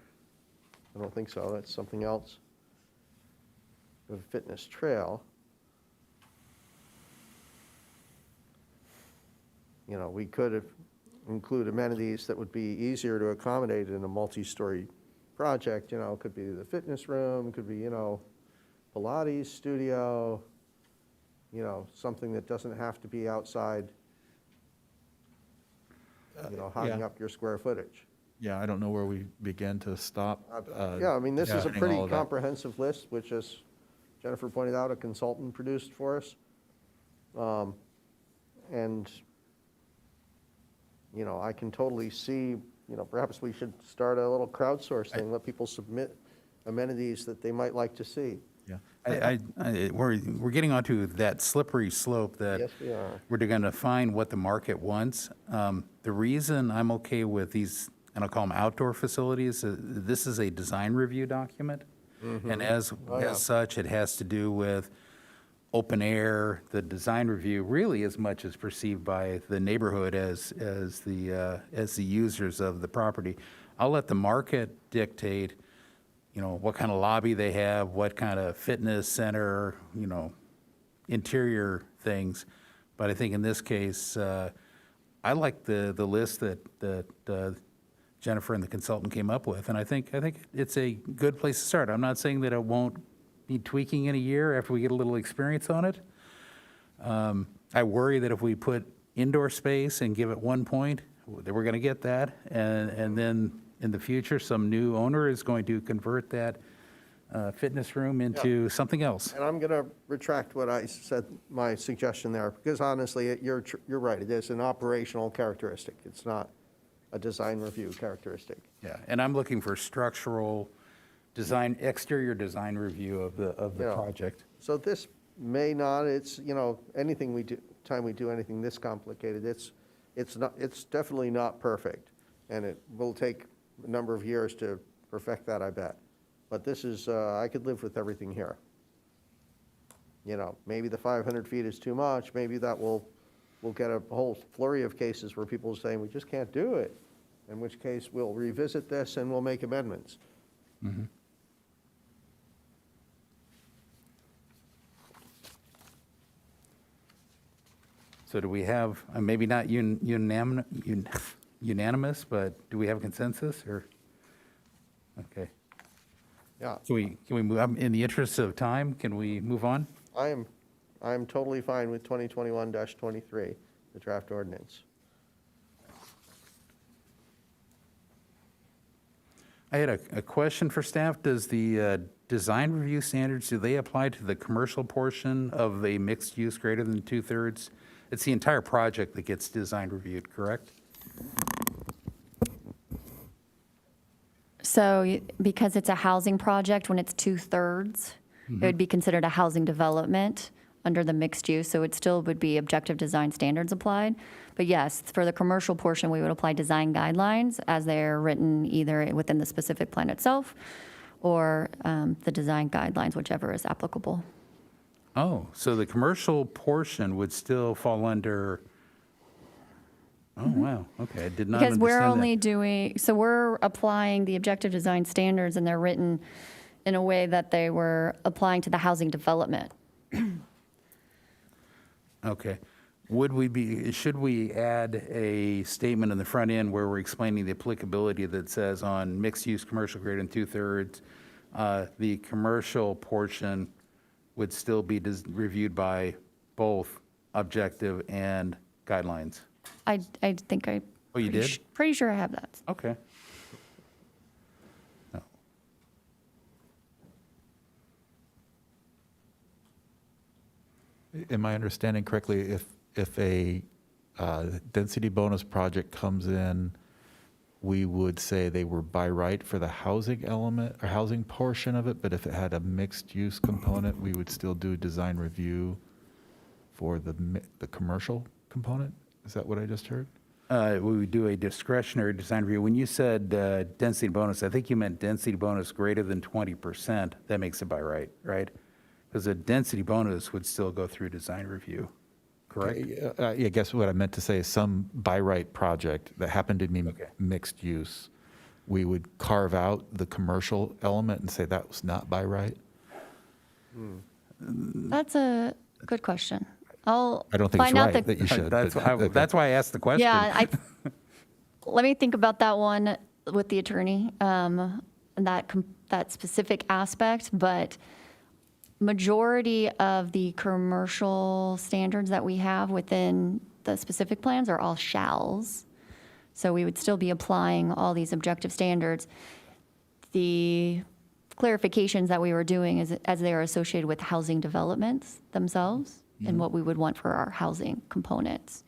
H: I don't think so, that's something else. We have a fitness trail. You know, we could include amenities that would be easier to accommodate in a multi-story project, you know, could be the fitness room, could be, you know, Pilates studio, you know, something that doesn't have to be outside, you know, hogging
I: yeah.
H: up your square footage.
I: Yeah, I don't know where we begin to stop.
H: Yeah, I mean, this is a
I: defining
H: pretty
I: all of that.
H: comprehensive list, which, as Jennifer pointed out, a consultant produced for us. And, you know, I can totally see, you know, perhaps we should start a little crowdsourcing, let people submit amenities that they might like to see.
I: Yeah.
B: We're getting onto that slippery slope that
H: Yes, we are.
B: we're going to find what the market wants. The reason I'm okay with these, and I'll call them outdoor facilities, this is a design review document. And as such, it has to do with open air, the design review, really as much as perceived by the neighborhood as the users of the property. I'll let the market dictate, you know, what kind of lobby they have, what kind of fitness center, you know, interior things. But I think in this case, I like the list that Jennifer and the consultant came up with, and I think it's a good place to start. I'm not saying that it won't need tweaking in a year after we get a little experience on it. I worry that if we put indoor space and give it 1 point, that we're going to get that, and then in the future, some new owner is going to convert that fitness room into something else.
H: And I'm going to retract what I said, my suggestion there, because honestly, you're right, it is an operational characteristic. It's not a design review characteristic.
B: Yeah, and I'm looking for structural design, exterior design review of the
H: Yeah.
B: project.
H: So this may not, it's, you know, anything we do, time we do anything this complicated, it's definitely not perfect. And it will take a number of years to perfect that, I bet. But this is, I could live with everything here. You know, maybe the 500 feet is too much, maybe that we'll get a whole flurry of cases where people are saying, we just can't do it. In which case, we'll revisit this and we'll make amendments.
B: So do we have, maybe not unanimous, but do we have consensus, or? Okay.
H: Yeah,
B: Can we move, in the interest of time, can we move on?
H: I am totally fine with 2021-23, the draft ordinance.
B: I had a question for staff. Does the design review standards, do they apply to the commercial portion of a mixed use greater than 2/3? It's the entire project that gets design reviewed, correct?
E: So because it's a housing project, when it's 2/3, it would be considered a housing development under the mixed use, so it still would be objective design standards applied. But yes, for the commercial portion, we would apply design guidelines as they're written either within the specific plan itself or the design guidelines, whichever is applicable.
B: Oh, so the commercial portion would still fall under, oh, wow, okay, I did not
E: Because we're
B: understand
E: only
B: that.
E: doing, so we're applying the objective design standards and they're written in a way that they were applying to the housing development.
B: Okay. Should we add a statement in the front end where we're explaining the applicability that says on mixed-use commercial greater than 2/3, the commercial portion would still be reviewed by both objective and guidelines?
E: I think I.
B: Oh, you did?
E: Pretty sure I have that.
B: Okay. No.
I: Am I understanding correctly, if a density bonus project comes in, we would say they were by right for the housing element, or housing portion of it, but if it had a mixed-use component, we would still do design review for the commercial component? Is that what I just heard?
B: We would do a discretionary design review. When you said density bonus, I think you meant density bonus greater than 20%. That makes it by right, right? Because a density bonus would still go through design review, correct?
I: Yeah, I guess what I meant to say is some by right project that happened to be
B: Okay.
I: mixed use, we would carve out the commercial element and say that was not by right?
E: That's a good question. I'll
I: I don't think it's
E: find out
I: right
E: the
I: that you should.
B: That's
I: but-
B: that's why I asked the question.
E: Yeah, let me think about that one with the attorney, that specific aspect, but majority of the commercial standards that we have within the specific plans are all shalls. So we would still be applying all these objective standards. The clarifications that we were doing is as they are associated with housing developments themselves and what we would want for our housing components.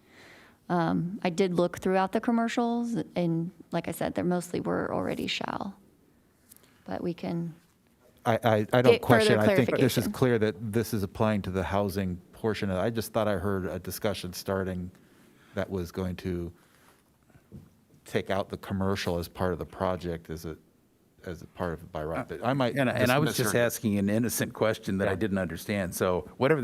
E: I did look throughout the commercials, and like I said, they mostly were already shall. But we can,
I: I
E: Get
I: don't question,
E: further
I: I think this is
E: clarification.
I: clear that this is applying to the housing portion. I just thought I heard a discussion starting that was going to take out the commercial as part of the project as a part of by right. But I might.
B: And I was just
I: misheard.
B: asking an innocent question that I didn't understand. So whatever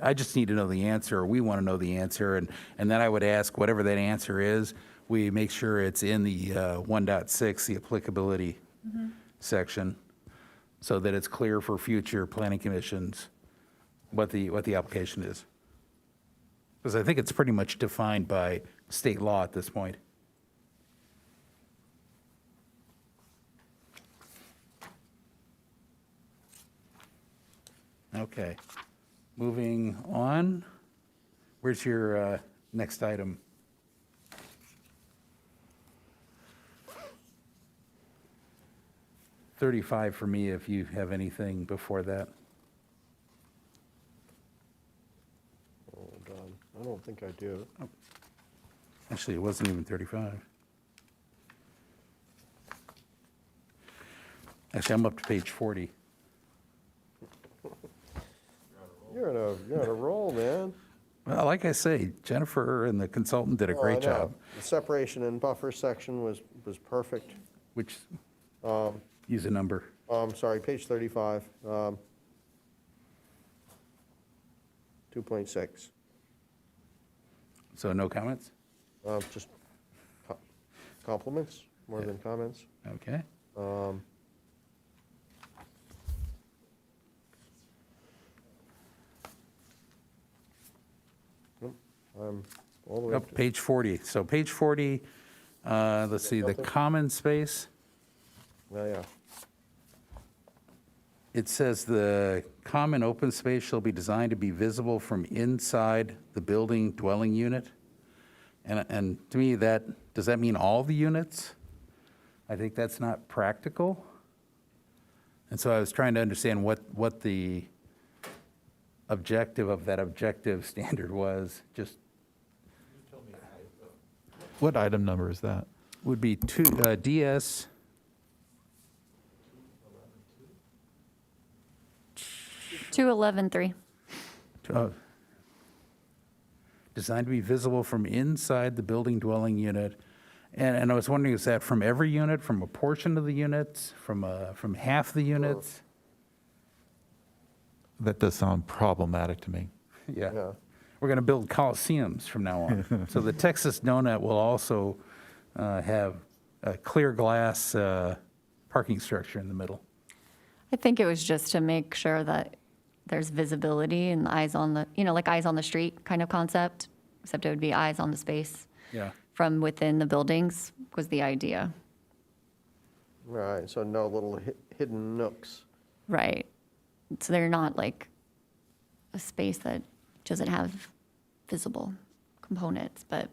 B: I just need to know the answer, or we want to know the answer, and then I would ask whatever that answer is, we make sure it's in the 1.6, the applicability section, so that it's clear for future planning commissions what the application is. Because I think it's pretty much defined by state law at this point. Okay, moving on. Where's your next item? $35 for me if you have anything before that.
H: Hold on. I don't think I do.
B: Actually, it wasn't even 35. Actually, I'm up to page 40.
H: You're on a roll, man.
B: Well, like I say, Jennifer and the consultant did a
H: Oh, I
B: great
H: know.
B: job,
H: The separation and buffer section was perfect.
B: which, use a number.
H: Sorry, page 35. 2.6.
B: So no comments?
H: Just compliments more than comments.
B: Okay.
H: Nope, I'm all the way
B: Oh,
H: up to.
B: page 40. So page 40, let's see, the
H: Nothing?
B: common space.
H: Oh, yeah.
B: It says the common open space shall be designed to be visible from inside the building dwelling unit. And to me, does that mean all the units? I think that's not practical. And so I was trying to understand what the objective of that objective standard was. Just
I: What item number is that?
B: would be DS
E: 211.3.
B: Designed to be visible from inside the building dwelling unit. And I was wondering, is that from every unit, from a portion of the units, from half the units?
I: That does sound problematic to me.
B: Yeah.
H: Yeah.
B: We're going to build coliseums from now on. So the Texas Donut will also have a clear glass parking structure in the middle.
E: I think it was just to make sure that there's visibility and eyes on the, like eyes on the street kind of concept. except it would be eyes on the space
B: Yeah.
E: from within the buildings was the idea.
H: Right, so no little hidden nooks.
E: Right. So they're not like a space that doesn't have visible components, but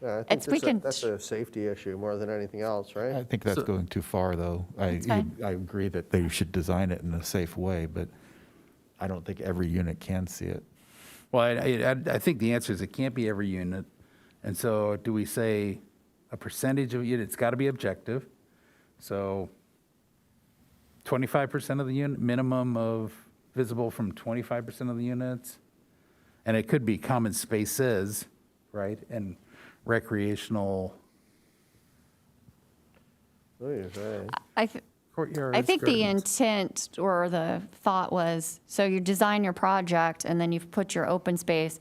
H: Yeah, I think
E: we can.
H: that's a safety issue more than anything else, right?
I: I think that's going too far, though.
E: fine.
I: I agree that they should design it in a safe way, but I don't think every unit can see it.
B: Well, I think the answer is it can't be every unit. And so do we say a percentage of units? It's got to be objective. So 25% of the unit, minimum of visible from 25% of the units. And it could be common spaces, right? And recreational
H: What do you say?
B: courtyards.
E: I think the
B: gardens.
E: intent or the thought was, so you design your project and then you've put your open space,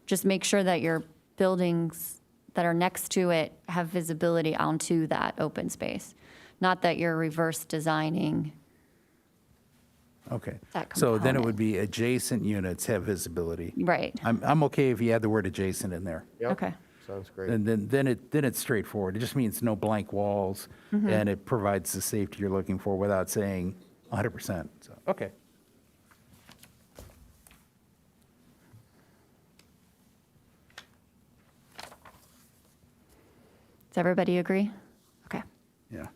E: just make sure that your buildings that are next to it have visibility onto that open space. Not that you're reverse designing.
B: Okay.
E: that
B: So then it
E: component.
B: would be adjacent units have visibility.
E: Right.
B: I'm okay if you add the word adjacent in there.
H: Yep,
E: Okay.
H: sounds great.
B: And then it's straightforward. It just means no blank walls, and it provides the safety you're looking for without saying 100%. So, okay.
E: Does everybody agree? Okay.
B: Yeah.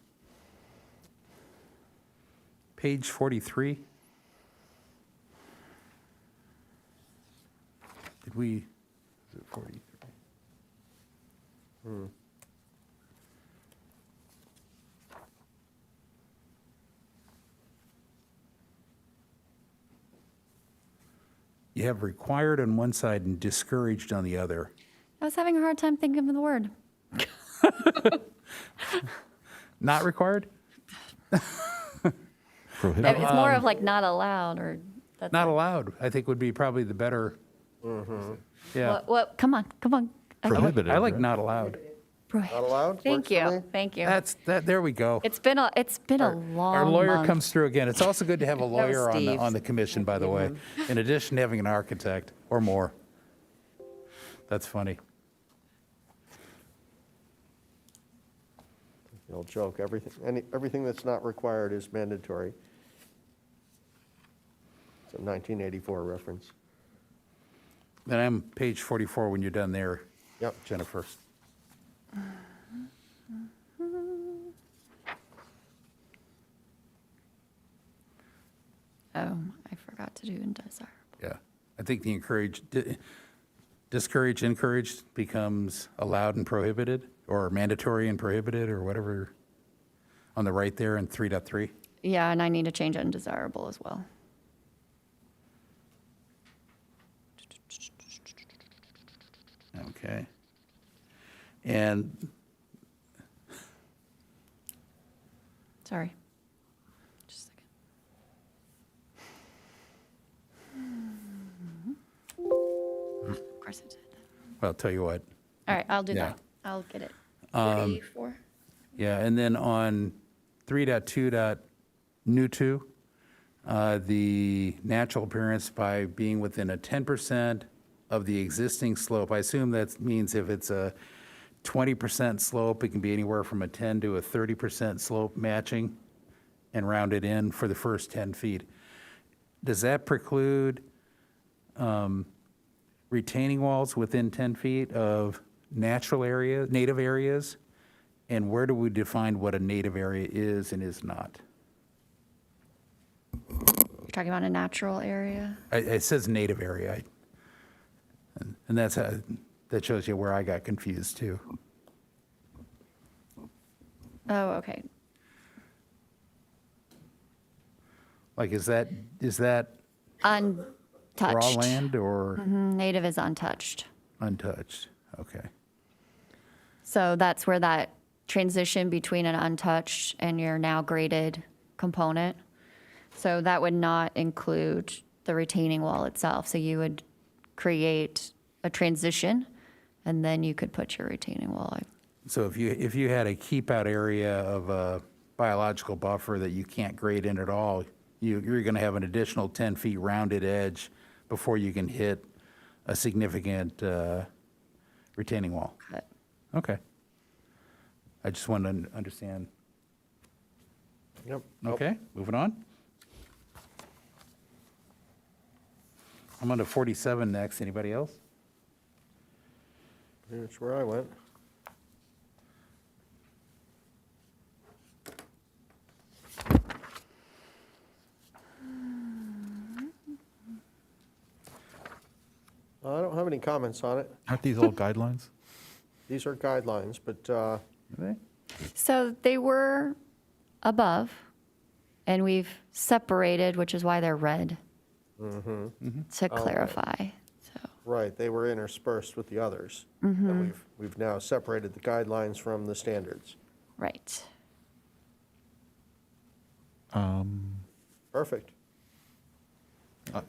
B: Page 43. Did we, is it 43? You have required on one side and discouraged on the other.
E: I was having a hard time thinking of the word.
B: Not required?
I: Prohibited.
E: It's more of like not allowed or that's.
B: Not allowed, I think would be probably the better. Yeah.
E: What, come on.
I: Prohibited.
B: I like
I: right?
B: not allowed.
H: Not allowed?
E: Thank
H: Works for me?
E: you. Thank you.
B: There we go.
E: It's been a long
B: Our lawyer
E: month.
B: comes through again. It's also good to have a
F: was
B: lawyer
F: Steve.
B: on the commission, by the way, in addition to having an architect or more. That's funny.
H: The old joke, everything that's not required is mandatory. It's a 1984 reference.
B: Then I'm page 44 when you're done there,
H: Yep.
B: Jennifer.
E: Oh, I forgot to do undesirable.
B: Yeah. I think the discouraged, encouraged becomes allowed and prohibited, or mandatory and prohibited, or whatever, on the right there in 3.3.
E: Yeah, and I need to change undesirable as well.
B: Okay. And
E: Sorry. Just a second. Of course I did.
B: well, I'll tell you what.
E: All right, I'll do
B: Yeah.
E: that. I'll get it. 84.
B: Yeah, and then on 3.2.new2, the natural appearance by being within a 10% of the existing slope. I assume that means if it's a 20% slope, it can be anywhere from a 10 to a 30% slope matching and rounded in for the first 10 feet. Does that preclude retaining walls within 10 feet of natural area, native areas? And where do we define what a native area is and is not?
E: You're talking about a natural area?
B: It says native area. And that's that shows you where I got confused too.
E: Oh, okay.
B: Like, is that
E: Untouched.
B: raw land or
E: Native is untouched.
B: untouched? Okay.
E: So that's where that transition between an untouched and your now graded component. So that would not include the retaining wall itself. So you would create a transition and then you could put your retaining wall.
B: So if you had a keep out area of a biological buffer that you can't grade in at all, you're going to have an additional 10 feet rounded edge before you can hit a significant retaining wall.
E: Cut.
B: Okay. I just wanted to understand.
H: Yep.
B: Okay, moving on. I'm on to 47 next. Anybody else?
H: That's where I went. I don't have any comments on it.
I: Aren't these all guidelines?
H: These are guidelines, but
B: Are they?
E: So they were above, and we've separated, which is why they're red. To clarify, so.
H: right, they were interspersed with the others. And we've now separated the guidelines from the standards.
E: Right.
H: Perfect.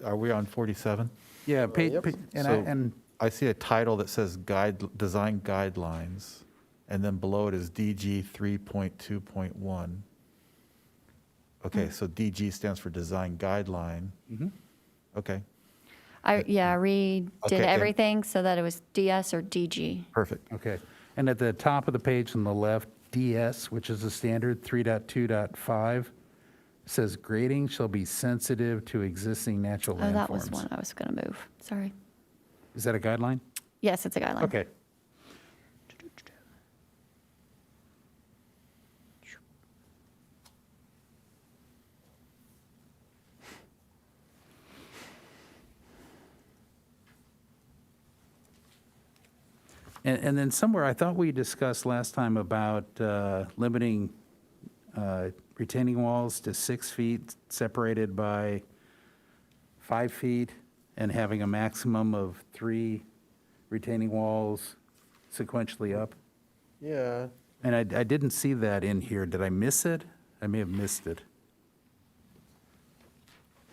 I: Are we on 47?
B: Yeah,
H: Yep.
B: and
I: I see a title that says design guidelines, and then below it is DG 3.2.1. Okay, so DG stands for design guideline. Okay,
E: I redid
I: Okay, and-
E: everything so that it was DS or DG.
I: perfect.
B: okay. And at the top of the page on the left, DS, which is the standard 3.2.5, says grading shall be sensitive to existing natural
E: Oh, that
B: landforms.
E: was one I was going to move. Sorry.
B: Is that a guideline?
E: Yes, it's a guideline.
B: Okay. And then somewhere, I thought we discussed last time about limiting retaining walls to 6 feet separated by 5 feet and having a maximum of 3 retaining walls sequentially up.
H: Yeah,
B: And I didn't see that in here. Did I miss it? I may have missed it.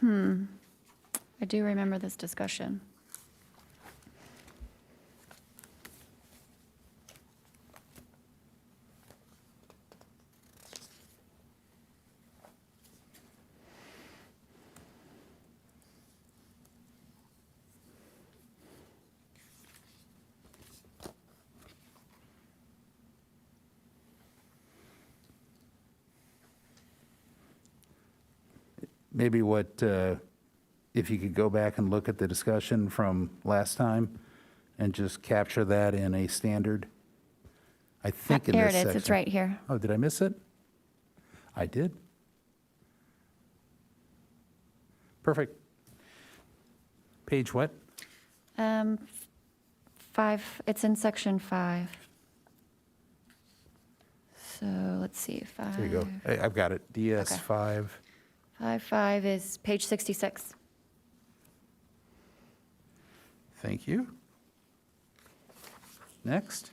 E: I do remember this discussion.
B: Maybe if you could go back and look at the discussion from last time and just capture that in a standard, I think in
E: Here
B: this
E: it is.
B: section.
E: It's right here.
B: Oh, did I miss it? I did. Perfect. Page what?
E: 5, it's in section 5. So let's see, 5.
B: There you go. I've got it. DS
E: Okay.
B: 5.
E: 5 is page 66.
B: Thank you. Next.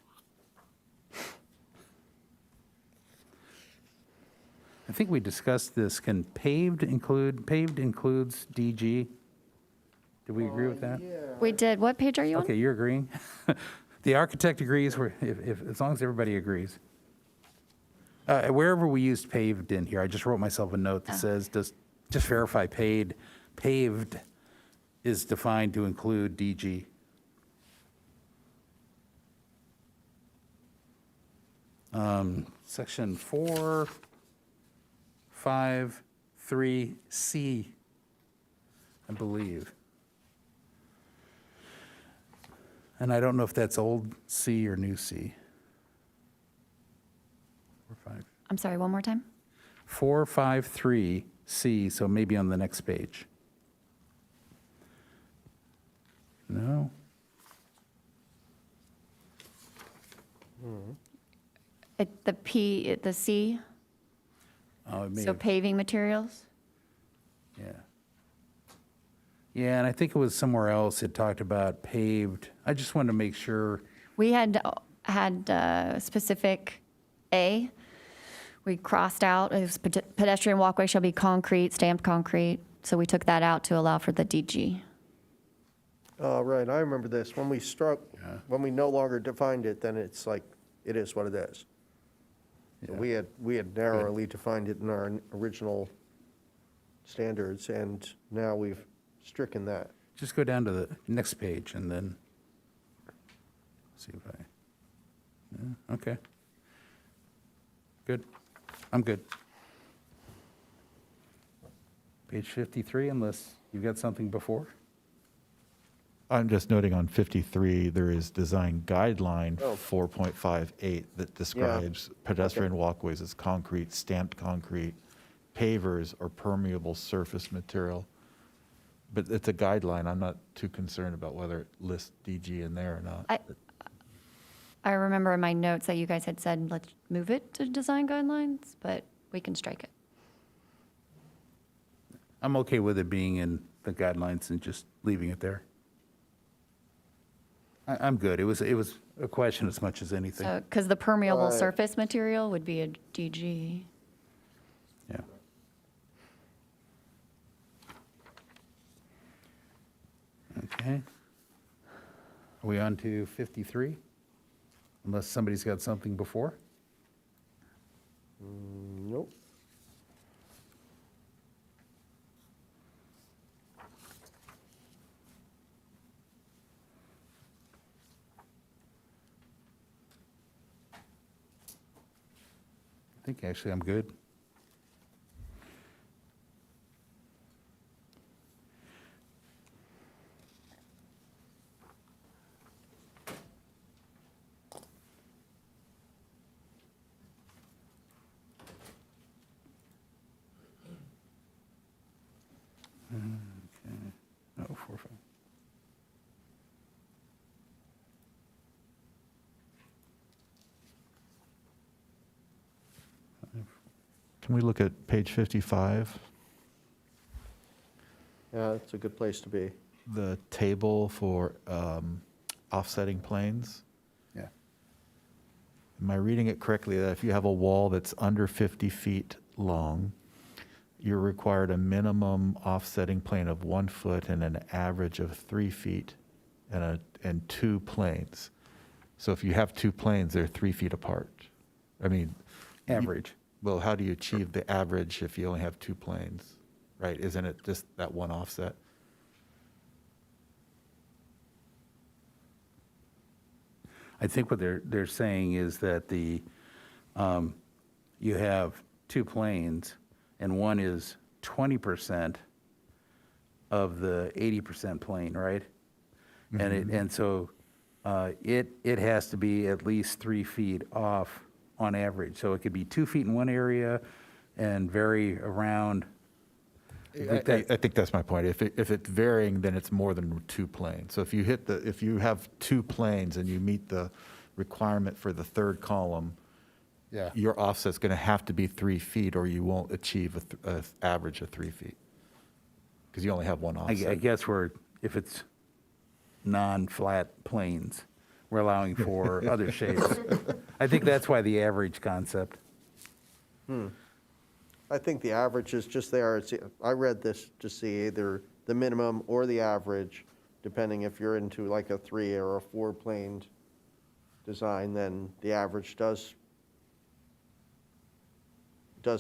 B: I think we discussed this. Can paved includes DG? Do we agree with that?
E: We did. What page are you on?
B: Okay, you're agreeing? The architect agrees, as long as everybody agrees. Wherever we used paved in here, I just wrote myself a note that says, just verify paved is defined to include DG. Section 4, 5, 3C, I believe. And I don't know if that's old C or new C. 4, 5.
E: I'm sorry, one more time?
B: 453C, so maybe on the next page. No?
E: The C,
B: Oh, it may
E: so
B: have,
E: paving materials?
B: yeah. Yeah, and I think it was somewhere else it talked about paved. I just wanted to make sure.
E: We had specific A. We crossed out, it was pedestrian walkway shall be concrete, stamped concrete. So we took that out to allow for the DG.
H: right, I remember this. When we struck, when we no longer defined it, then it's like, it is what it is. So
B: Yeah.
H: we had narrowly defined it in our original standards, and now we've stricken that.
B: Just go down to the next page and then, See if I, yeah, okay. Good. I'm good. Page 53, unless you've got something before?
I: I'm just noting on 53, there is design guideline
H: Oh.
I: 4.58 that describes pedestrian walkways as concrete, stamped concrete, pavers, or permeable surface material. But it's a guideline. I'm not too concerned about whether it lists DG in there or not.
E: I remember in my notes that you guys had said, let's move it to design guidelines, but we can strike it.
B: I'm okay with it being in the guidelines and just leaving it there. I'm good. It was a question as much as anything.
E: So, because the permeable
H: Right.
E: surface material would be a DG.
B: Yeah. Okay. Are we on to 53? Unless somebody's got something before?
H: Nope.
B: I think actually I'm good. Okay. No, 4, 5.
I: Can we look at page 55?
H: Yeah, it's a good place to be.
I: The table for offsetting planes?
B: Yeah.
I: Am I reading it correctly that if you have a wall that's under 50 feet long, you're required a minimum offsetting plane of 1 foot and an average of 3 feet and 2 planes? So if you have 2 planes, they're 3 feet apart. I mean,
B: Average.
I: well, how do you achieve the average if you only have 2 planes, right? Isn't it just that one offset?
B: I think what they're saying is that you have 2 planes, and one is 20% of the 80% plane, right? And so it has to be at least 3 feet off on average. So it could be 2 feet in one area and vary around.
I: I think that's my point. If it's varying, then it's more than 2 planes. So if you have 2 planes and you meet the requirement for the 3rd column,
B: Yeah.
I: your offset's going to have to be 3 feet, or you won't achieve a average of 3 feet because you only have one
B: I
I: offset.
B: guess if it's non-flat planes, we're allowing for other shapes. I think that's why the average concept.
H: I think the average is just there. I read this to see either the minimum or the average, depending if you're into like a 3 or a 4 planed design, then the average does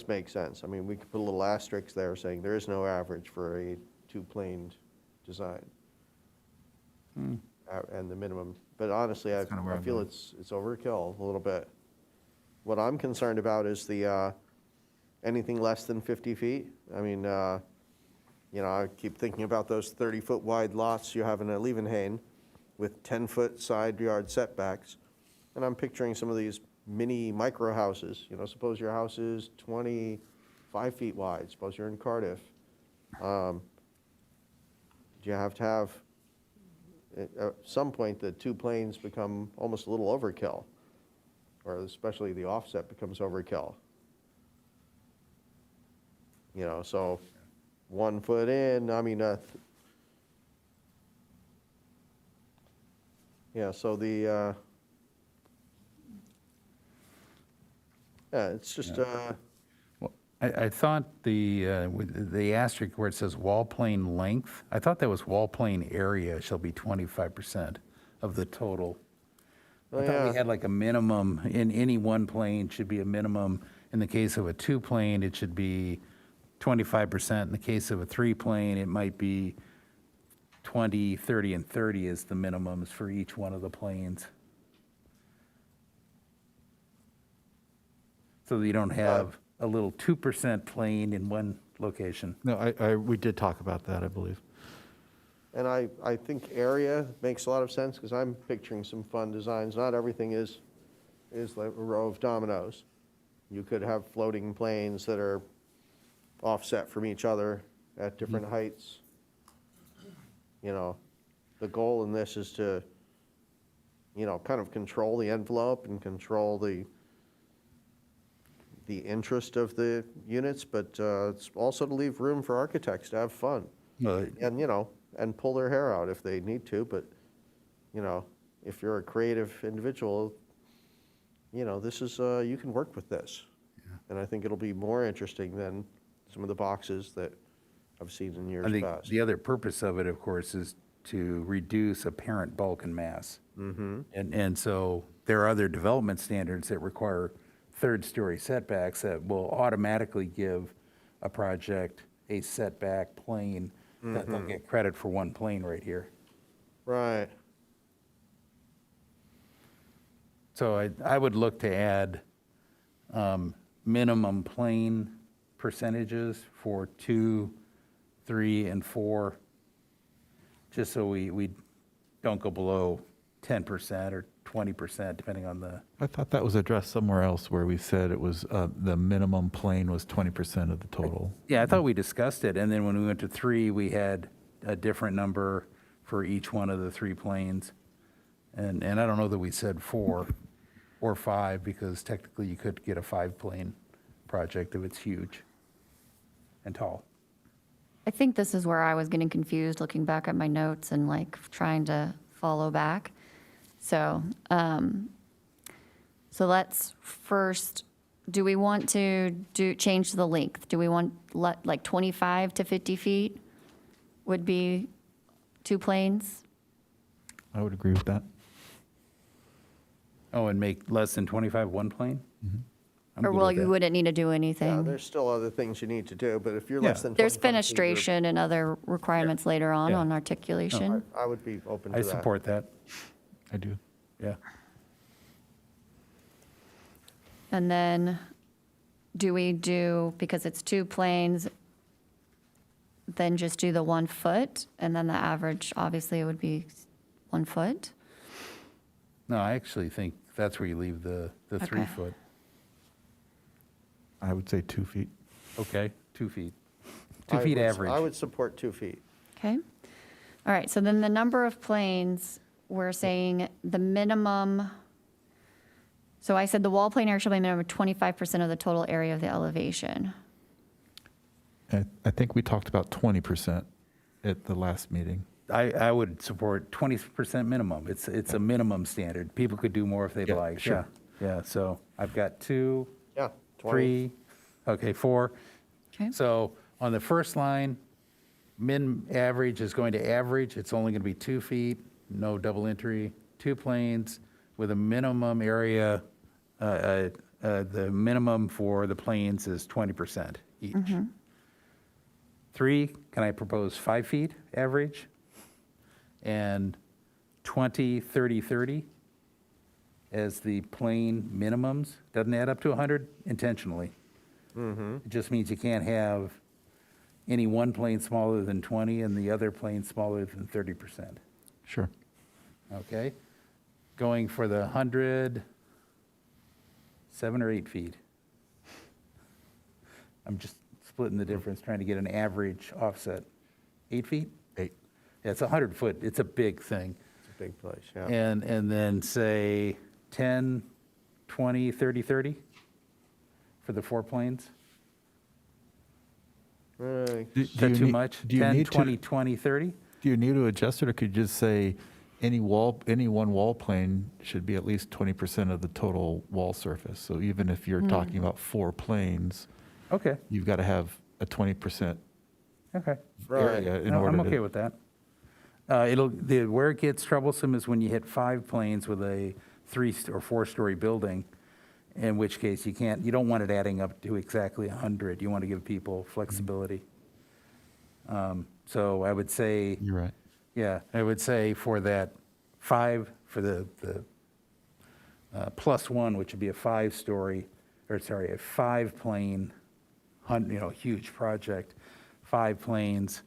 H: make sense. I mean, we could put a little asterisk there saying there is no average for a 2-planed design. And the minimum, but honestly, I
I: kinda where I'm
H: feel
I: going.
H: it's overkill a little bit. What I'm concerned about is anything less than 50 feet. I mean, I keep thinking about those 30-foot wide lots you have in a Liebenhain with 10-foot side yard setbacks. And I'm picturing some of these mini micro houses. Suppose your house is 25 feet wide. Suppose you're in Cardiff. Do you have to have, at some point, the 2 planes become almost a little overkill, or especially the offset becomes overkill. So 1 foot in, I mean, so it's just,
B: I thought with the asterisk where it says wall plane length, I thought that was wall plane area shall be 25% of the total. I thought we had like a minimum, in any one plane should be a minimum. In the case of a 2 plane, it should be 25%. In the case of a 3 plane, it might be 20, 30, and 30 is the minimums for each one of the planes. so that you don't have a little 2% plane in one location.
I: No, we did talk about that, I believe.
H: And I think area makes a lot of sense, because I'm picturing some fun designs. Not everything is like a row of dominoes. You could have floating planes that are offset from each other at different heights. You know, the goal in this is to, you know, kind of control the envelope and control the interest of the units, but it's also to leave room for architects to have fun. And, you know, and pull their hair out if they need to, but, you know, if you're a creative individual, you know, this is, you can work with this. And I think it'll be more interesting than some of the boxes that I've seen in years
B: I think
H: past.
B: the other purpose of it, of course, is to reduce apparent bulk and mass. And so there are other development standards that require third-story setbacks that will automatically give a project a setback plane that they'll get credit for one plane right here.
H: Right.
B: So I would look to add minimum plane percentages for 2, 3, and 4, just so we don't go below 10% or 20%, depending on the,
I: I thought that was addressed somewhere else where we said it was, the minimum plane was 20% of the total.
B: yeah, I thought we discussed it, and then when we went to 3, we had a different number for each one of the 3 planes. And I don't know that we said 4 or 5, because technically you could get a 5-plane project if it's huge and tall.
E: I think this is where I was getting confused, looking back at my notes and like trying to follow back. So, so let's first, do we want to change the length? Do we want like 25 to 50 feet would be 2 planes?
I: I would agree with that.
B: Oh, and make less than 25 one plane? I'm
E: Or
B: good
E: well,
B: with
E: you
B: that.
E: wouldn't need to do
H: Yeah,
E: anything?
H: there's still other things you need to do, but if you're
B: Yeah.
H: less than
E: There's
H: 25 feet, you're-
E: fenestration and other requirements later on
B: Yeah.
E: articulation.
H: I would be open to
B: I
H: that.
B: support that,
I: I do.
B: yeah.
E: And then do we do, because it's 2 planes, then just do the 1 foot? And then the average, obviously, it would be 1 foot?
B: No, I actually think that's where you leave the 3 foot.
I: I would say 2 feet.
B: Okay, 2 feet. 2
H: I
B: feet
H: would-
B: average.
H: I would support 2 feet.
E: Okay. All right, so then the number of planes, we're saying the minimum, so I said the wall plane area shall be a minimum of 25% of the total area of the elevation.
I: I think we talked about 20% at the last meeting.
B: I would support 20% minimum. It's a minimum standard. People could do more if they'd
I: Yeah,
B: like.
I: sure.
B: Yeah, so I've got 2,
H: Yeah, 20.
B: 3, okay, 4.
E: Okay.
B: So on the first line, min average is going to average. It's only going to be 2 feet, no double entry, 2 planes with a minimum area. The minimum for the planes is 20% each. 3, can I propose 5 feet average? And 20, 30, 30 as the plane minimums. Doesn't add up to 100 intentionally. It just means you can't have any one plane smaller than 20 and the other plane smaller than 30%.
I: Sure.
B: Okay? Going for the 100, 7 or 8 feet. I'm just splitting the difference, trying to get an average offset. 8 feet?
I: 8.
B: Yeah, it's 100 foot. It's a big thing.
H: It's a big place, yeah.
B: And then say 10, 20, 30, 30 for the 4 planes? Is that too much? 10, 20, 20, 30?
I: Do you need to adjust it, or could you just say any one wall plane should be at least 20% of the total wall surface? So even if you're talking about 4 planes,
B: Okay,
I: you've got to have a 20%
B: okay.
I: area in
B: No,
I: order
B: I'm
I: to.
B: okay with that. Where it gets troublesome is when you hit 5 planes with a 3 or 4-story building, in which case you don't want it adding up to exactly 100. You want to give people flexibility. So I would say,
I: You're right.
B: yeah, I would say for that 5, for the +1, which would be a 5-story, a 5-plane, huge project, 5 planes,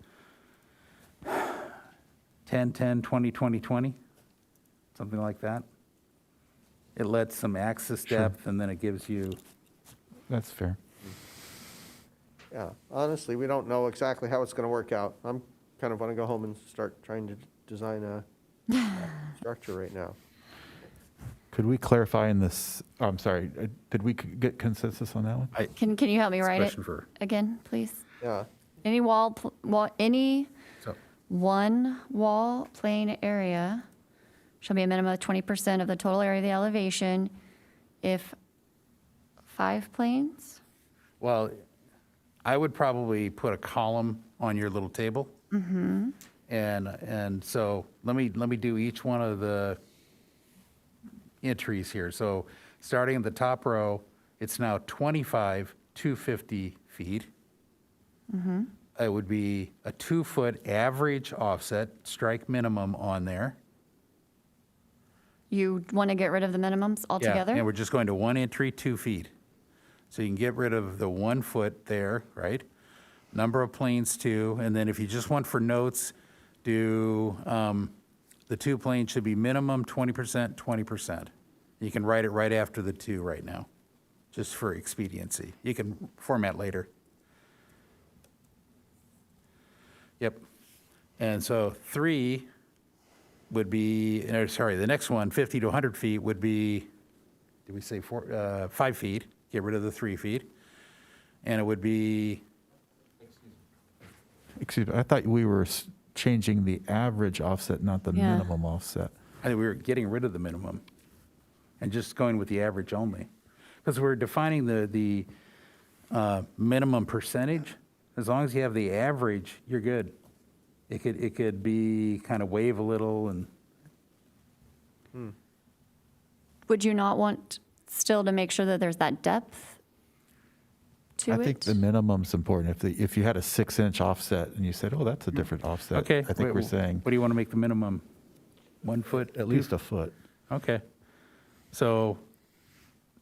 B: 10, 10, 20, 20, 20, something like that. It lets some axis depth, and then it gives you,
I: That's fair.
H: Yeah, honestly, we don't know exactly how it's going to work out. I'm kind of want to go home and start trying to design a structure right now.
I: Could we clarify in this, I'm sorry, did we get consensus on that one?
E: Can you help me write it
B: question for-
E: again, please?
H: Yeah,
E: Any any
B: so,
E: one wall plane area shall be a minimum of 20% of the total area of the elevation if 5 planes?
B: well, I would probably put a column on your little table. Mm-hmm. And so let me do each one of the entries here. So starting at the top row, it's now 25 250 feet.
E: Mm-hmm.
B: It would be a 2-foot average offset, strike minimum on there.
E: You want to get rid of the minimums altogether?
B: Yeah, and we're just going to one entry, 2 feet. So you can get rid of the 1 foot there, right? Number of planes 2, and then if you just want for notes, do the 2 planes should be minimum 20%, 20%. You can write it right after the 2 right now, just for expediency. You can format later. Yep. And so 3 would be, the next one, 50 to 100 feet would be, did we say 5 feet? Get rid of the 3 feet. And it would be,
I: Excuse me, I thought we were changing the average offset, not the
E: Yeah.
I: minimum offset.
B: I think we were getting rid of the minimum and just going with the average only. Because we're defining the minimum percentage. As long as you have the average, you're good. It could be kind of wave a little and,
E: Would you not want still to make sure that there's that depth to it?
I: I think the minimum's important. If you had a 6-inch offset and you said, oh, that's a different offset.
B: okay.
I: I think we're saying
B: What do you want to make the minimum? 1 foot?
I: at least a foot.
B: Okay. So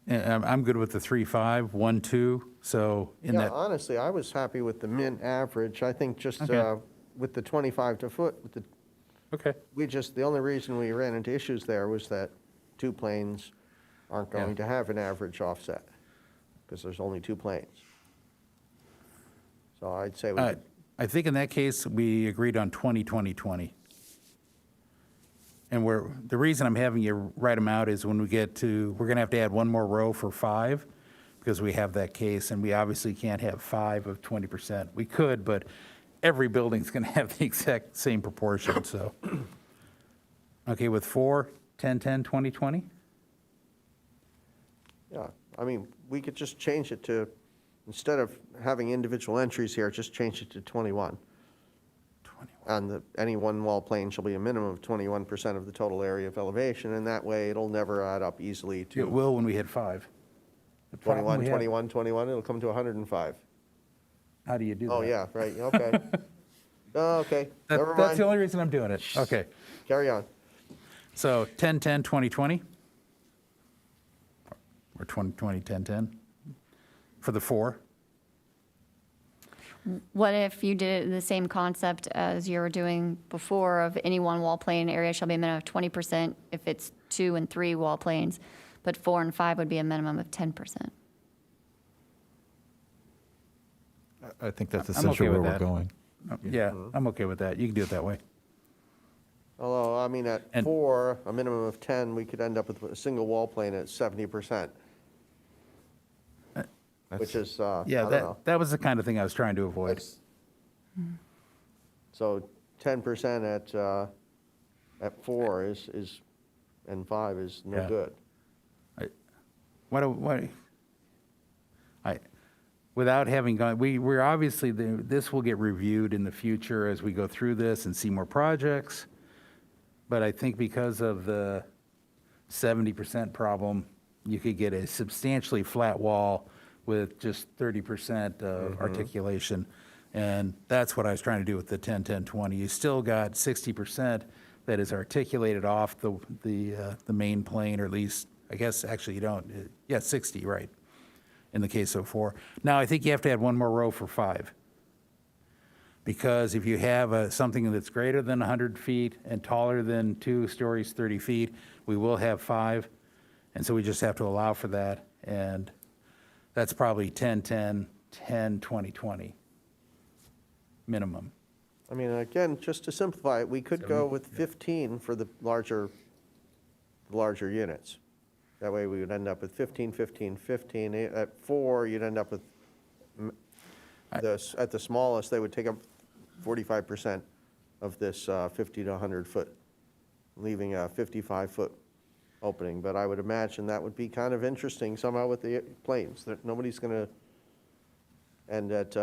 B: I'm good with the 3.5, 1, 2. So in
H: yeah,
B: that,
H: honestly, I was happy with the min average. I think just
B: Okay.
H: with the 25 to foot, with the,
B: okay.
H: the only reason we ran into issues there was that 2 planes aren't
B: Yeah.
H: going to have an average offset, because there's only 2 planes. So I'd say we could,
B: I think in that case, we agreed on 20, 20, 20. And the reason I'm having you write them out is when we get to, we're going to have to add 1 more row for 5, because we have that case, and we obviously can't have 5 of 20%. We could, but every building's going to have the exact same proportion, so. Okay, with 4, 10, 10, 20, 20?
H: yeah, I mean, we could just change it to, instead of having individual entries here, just change it to 21.
B: 21.
H: And any one wall plane shall be a minimum of 21% of the total area of elevation, and that way it'll never add up easily
B: It
H: to
B: will when we hit 5. The problem
H: 21,
B: we have-
H: 21, 21, it'll come to 105.
B: How do you do that?
H: Oh, yeah, right, okay. Oh, okay, never
B: That's the
H: mind,
B: only reason I'm doing it. Okay.
H: carry on.
B: So 10, 10, 20, 20? Or 20, 20, 10, 10? For the 4?
E: What if you did the same concept as you were doing before of any one wall plane area shall be a minimum of 20% if it's 2 and 3 wall planes, but 4 and 5 would be a minimum of 10%?
I: I think that's
B: I'm
I: essentially
B: okay
I: where
B: with
I: we're
B: that.
I: going.
B: Yeah, I'm okay with that. You can do it that way.
H: Although, I mean, at
B: And-
H: 4, a minimum of 10, we could end up with a single wall plane at 70%, which is, I
B: Yeah,
H: don't know.
B: that was the kind of thing I was trying to avoid.
H: That's- So 10% at 4 is, and 5 is no
B: Yeah.
H: good.
B: Without having gone, we're obviously, this will get reviewed in the future as we go through this and see more projects. But I think because of the 70% problem, you could get a substantially flat wall with just 30% of articulation. And that's what I was trying to do with the 10, 10, 20. You still got 60% that is articulated off the main plane, or at least, I guess, actually you don't. Yeah, 60, right. in the case of 4. Now, I think you have to add one more row for 5. Because if you have something that's greater than 100 feet and taller than 2 stories, 30 feet, we will have 5. And so we just have to allow for that. And that's probably 10, 10, 10, 20, 20 minimum.
H: I mean, again, just to simplify it, we could go with 15 for the larger units. That way we would end up with 15, 15, 15. At 4, you'd end up with, at the smallest, they would take up 45% of this 50 to 100 foot, leaving a 55-foot opening. But I would imagine that would be kind of interesting somehow with the planes, that nobody's going to, and at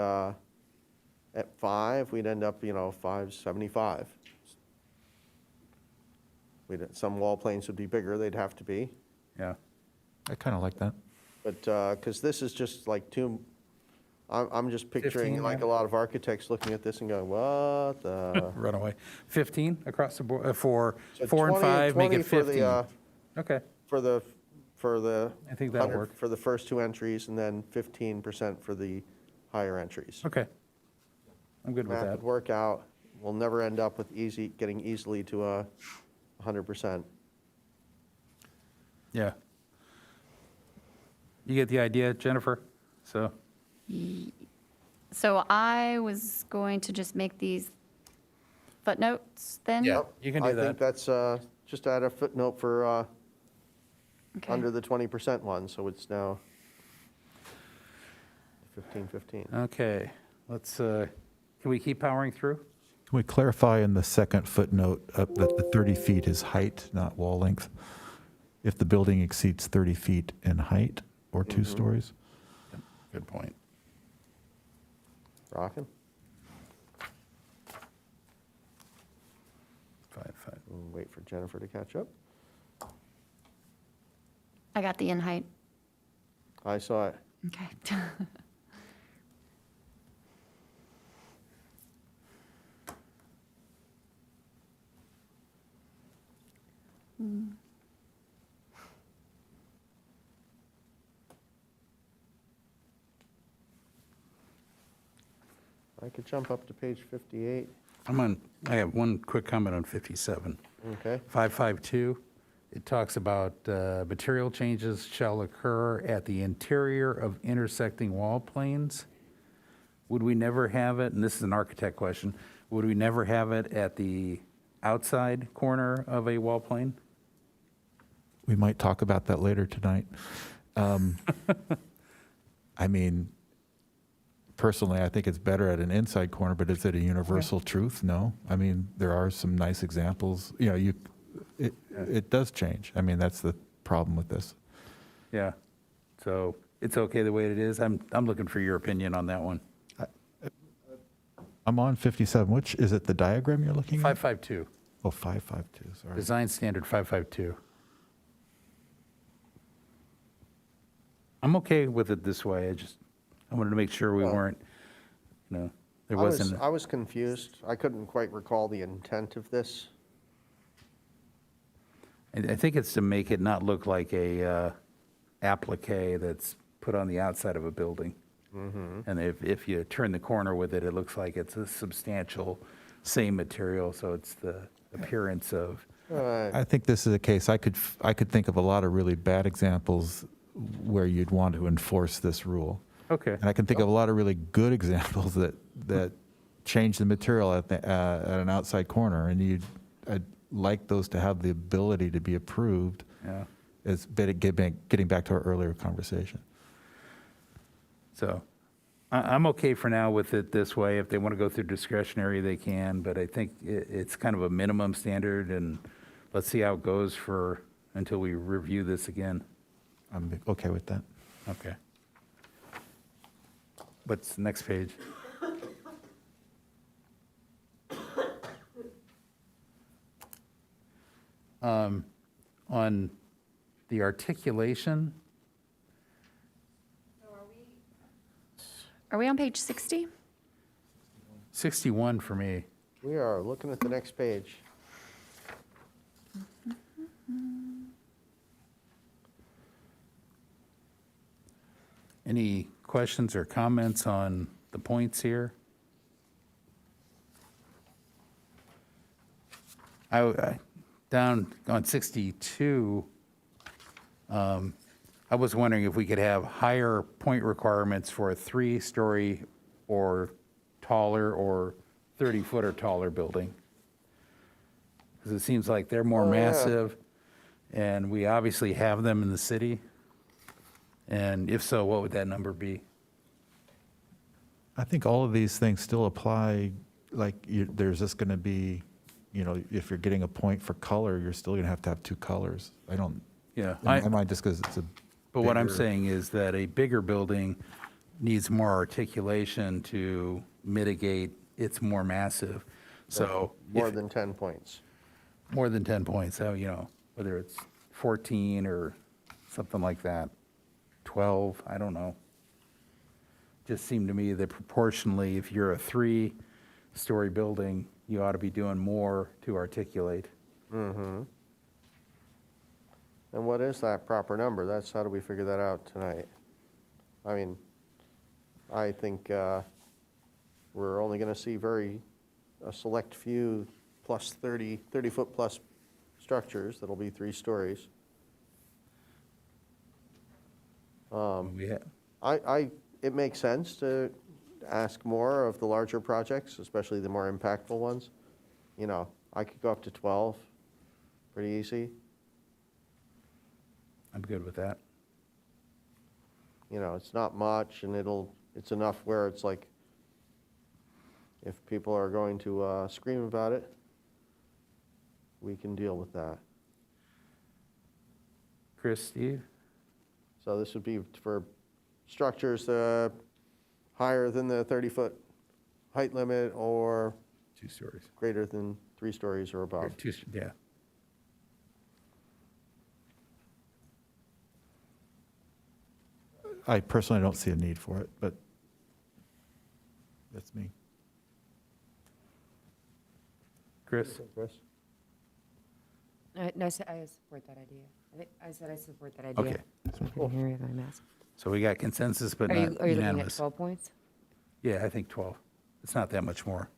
H: 5, we'd end up, 575. Some wall planes would be bigger, they'd have to be.
B: Yeah.
I: I kind of like that.
H: But, because this is just like too, I'm just picturing
B: 15,
H: like
B: yeah.
H: a lot of architects looking at this and going, what the?
B: Runaway. 15 across the board, for
H: So
B: 4 and 5, make
H: 20
B: it
H: for
B: 15.
H: the,
B: Okay,
H: For the.
B: I think that'll
H: 100
B: work.
H: For the first 2 entries, and then 15% for the higher entries.
B: Okay. I'm good with
H: Math
B: that.
H: would work out. We'll never end up with getting easily to 100%.
B: Yeah. You get the idea, Jennifer? So,
E: So I was going to just make these footnotes then?
B: yeah, you can do
H: I think
B: that.
H: that's, just add a footnote for
E: Okay.
H: under the 20% one, so it's now 15.
B: Okay, let's, can we keep powering through?
I: Can we clarify in the second footnote that the 30 feet is height, not wall length? If the building exceeds 30 feet in height or 2 stories?
B: Good point.
H: Rockin'?
B: 5.
H: We'll wait for Jennifer to catch up.
E: I got the in height.
H: I saw it.
E: Okay.
H: I could jump up to page 58.
B: I have one quick comment on 57.
H: Okay.
B: 552, it talks about material changes shall occur at the interior of intersecting wall planes. Would we never have it, and this is an architect question, would we never have it at the outside corner of a wall plane?
I: We might talk about that later tonight. I mean, personally, I think it's better at an inside corner, but is it a universal truth? No. I mean, there are some nice examples. It does change. I mean, that's the problem with this.
B: Yeah, so it's okay the way it is? I'm looking for your opinion on that one.
I: I'm on 57. Which, is it the diagram you're looking at?
B: 552,
I: Oh, 552, sorry.
B: design standard 552. I'm okay with it this way, I wanted to make sure we weren't, there wasn't.
H: I was confused. I couldn't quite recall the intent of this.
B: I think it's to make it not look like a applique that's put on the outside of a building. And if you turn the corner with it, it looks like it's a substantial same material, so it's the appearance of,
I: I think this is a case, I could think of a lot of really bad examples where you'd want to enforce this rule.
B: okay,
I: And I can think of a lot of really good examples that change the material at an outside corner, and I'd like those to have the ability to be approved,
B: yeah.
I: as getting back to our earlier conversation.
B: So I'm okay for now with it this way. If they want to go through discretionary, they can, but I think it's kind of a minimum standard, and let's see how it goes until we review this again.
I: I'm okay with that.
B: Okay. What's the next page? On the articulation,
E: Are we on page 60?
B: 61 for me.
H: We are looking at the next page.
B: Any questions or comments on the points here? Down on 62, I was wondering if we could have higher point requirements for a 3-story or taller or 30-foot or taller building. Because it seems like they're more massive, and we obviously have them in the city. And if so, what would that number be?
I: I think all of these things still apply, like, there's just going to be, if you're getting a point for color, you're still going to have 2 colors. I don't,
B: Yeah.
I: in my mind, just because it's a
B: But what I'm
I: bigger-
B: saying is that a bigger building needs more articulation to mitigate it's more massive. So
H: More
B: if-
H: than 10 points.
B: more than 10 points, so, whether it's 14 or something like that, 12, I don't know. Just seemed to me that proportionally, if you're a 3-story building, you ought to be doing more to articulate.
H: And what is that proper number? How do we figure that out tonight? I mean, I think we're only going to see a select few plus 30-foot plus structures that'll be 3 stories. It makes sense to ask more of the larger projects, especially the more impactful ones. I could go up to 12, pretty easy.
B: I'm good with that.
H: It's not much, and it's enough where it's like, if people are going to scream about it, we can deal with that.
B: Chris, Steve?
H: So this would be for structures higher than the 30-foot height limit or
B: 2 stories.
H: greater than 3 stories or above.
B: Yeah.
I: I personally don't see a need for it, but that's me.
B: Chris?
F: No, I support that idea. I said I support that idea.
B: Okay.
F: I couldn't hear you, my mask.
B: So we got consensus, but
F: Are you
B: not
F: looking at
B: unanimous.
F: 12 points?
B: Yeah, I think 12. It's not that much more.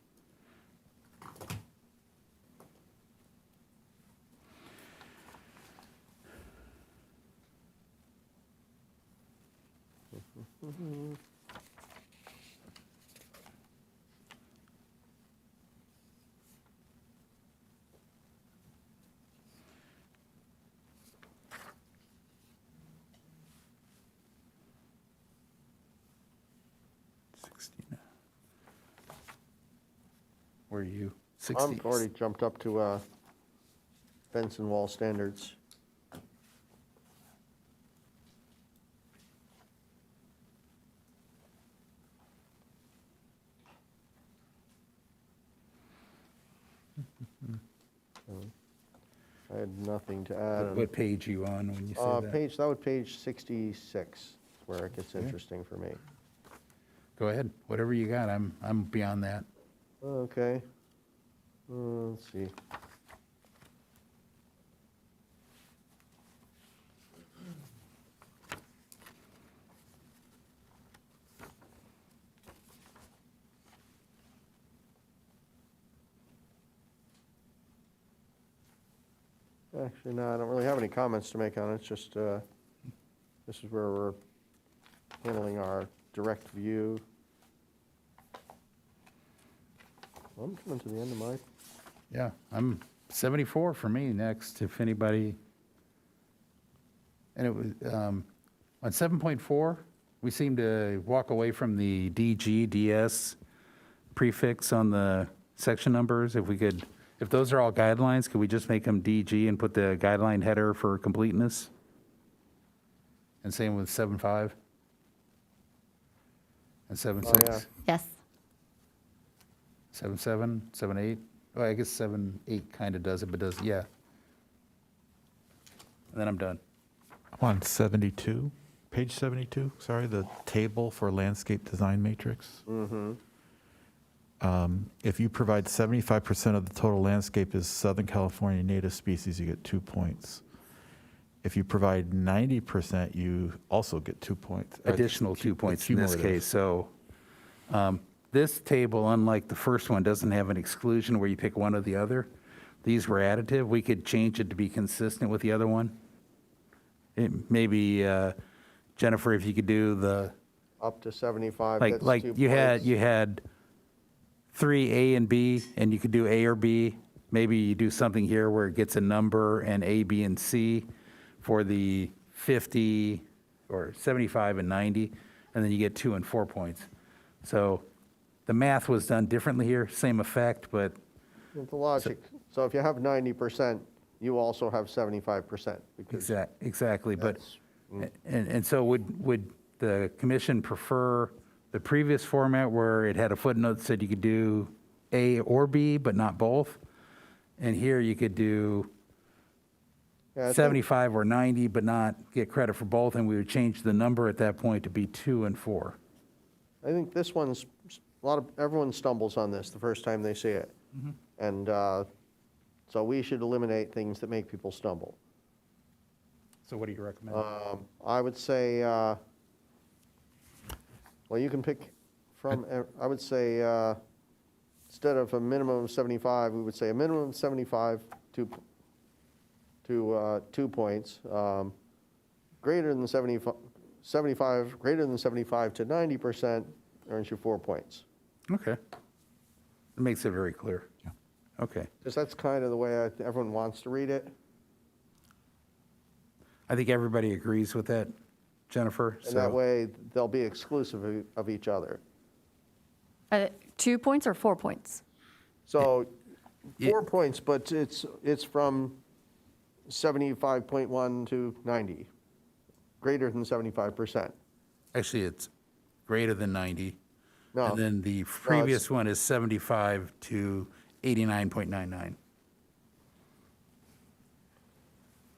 B: Where are you? 60.
H: I'm already jumped up to fence and wall standards. I had nothing to add.
B: What page are you on when you say that?
H: That would page 66, where it gets interesting for me.
B: Go ahead, whatever you got, I'm beyond that.
H: Okay. Let's see. Actually, no, I don't really have any comments to make on it. It's just, this is where we're handling our direct view. I'm coming to the end of my,
B: Yeah, I'm 74 for me next, if anybody. And it was, on 7.4, we seem to walk away from the DG, DS prefix on the section numbers. If we could, if those are all guidelines, could we just make them DG and put the guideline header for completeness? And same with 7.5? And 7.6?
H: yeah.
A: Yes.
B: 7.7, 7.8? Well, I guess 7.8 kind of does it, but does, yeah. And then I'm done.
I: I'm on 72, page 72, sorry, the table for landscape design matrix. If you provide 75% of the total landscape is Southern California native species, you get 2 points. if you provide 90%, you also get 2 points.
B: Additional 2 points in this
I: Cumulative.
B: case. So this table, unlike the first one, doesn't have an exclusion where you pick one or the other. These were additive. We could change it to be consistent with the other one. Maybe, Jennifer, if you could do the,
H: Up to 75,
B: like,
H: that's
B: like
H: 2
B: you
H: points.
B: had 3 A and B, and you could do A or B. Maybe you do something here where it gets a number and A, B, and C for the 50 or 75 and 90, and then you get 2 and 4 points. So the math was done differently here, same effect, but
H: With the logic, so if you have 90%, you also have 75%. Because
B: exactly. But,
H: that's-
B: and so would the commission prefer the previous format where it had a footnote that said you could do A or B, but not both? And here you could do
H: Yeah, I think-
B: 75 or 90, but not get credit for both, and we would change the number at that point to be 2 and 4.
H: I think this one's, everyone stumbles on this the first time they see it. And so we should eliminate things that make people stumble.
B: So what do you recommend?
H: I would say, well, you can pick from, I would say, instead of a minimum of 75, we would say a minimum of 75 to 2 points. Greater than 75, greater than 75 to 90% earns you 4 points.
B: Okay. It makes it very clear. Okay.
H: Because that's kind of the way everyone wants to read it.
B: I think everybody agrees with that, Jennifer.
H: And that way, they'll be exclusive of each other.
E: 2 points or 4 points?
H: So,
B: Yeah.
H: 4 points, but it's from 75.1 to 90, greater than 75%.
B: Actually, it's greater than 90.
H: No.
B: And then the previous one is 75 to 89.99.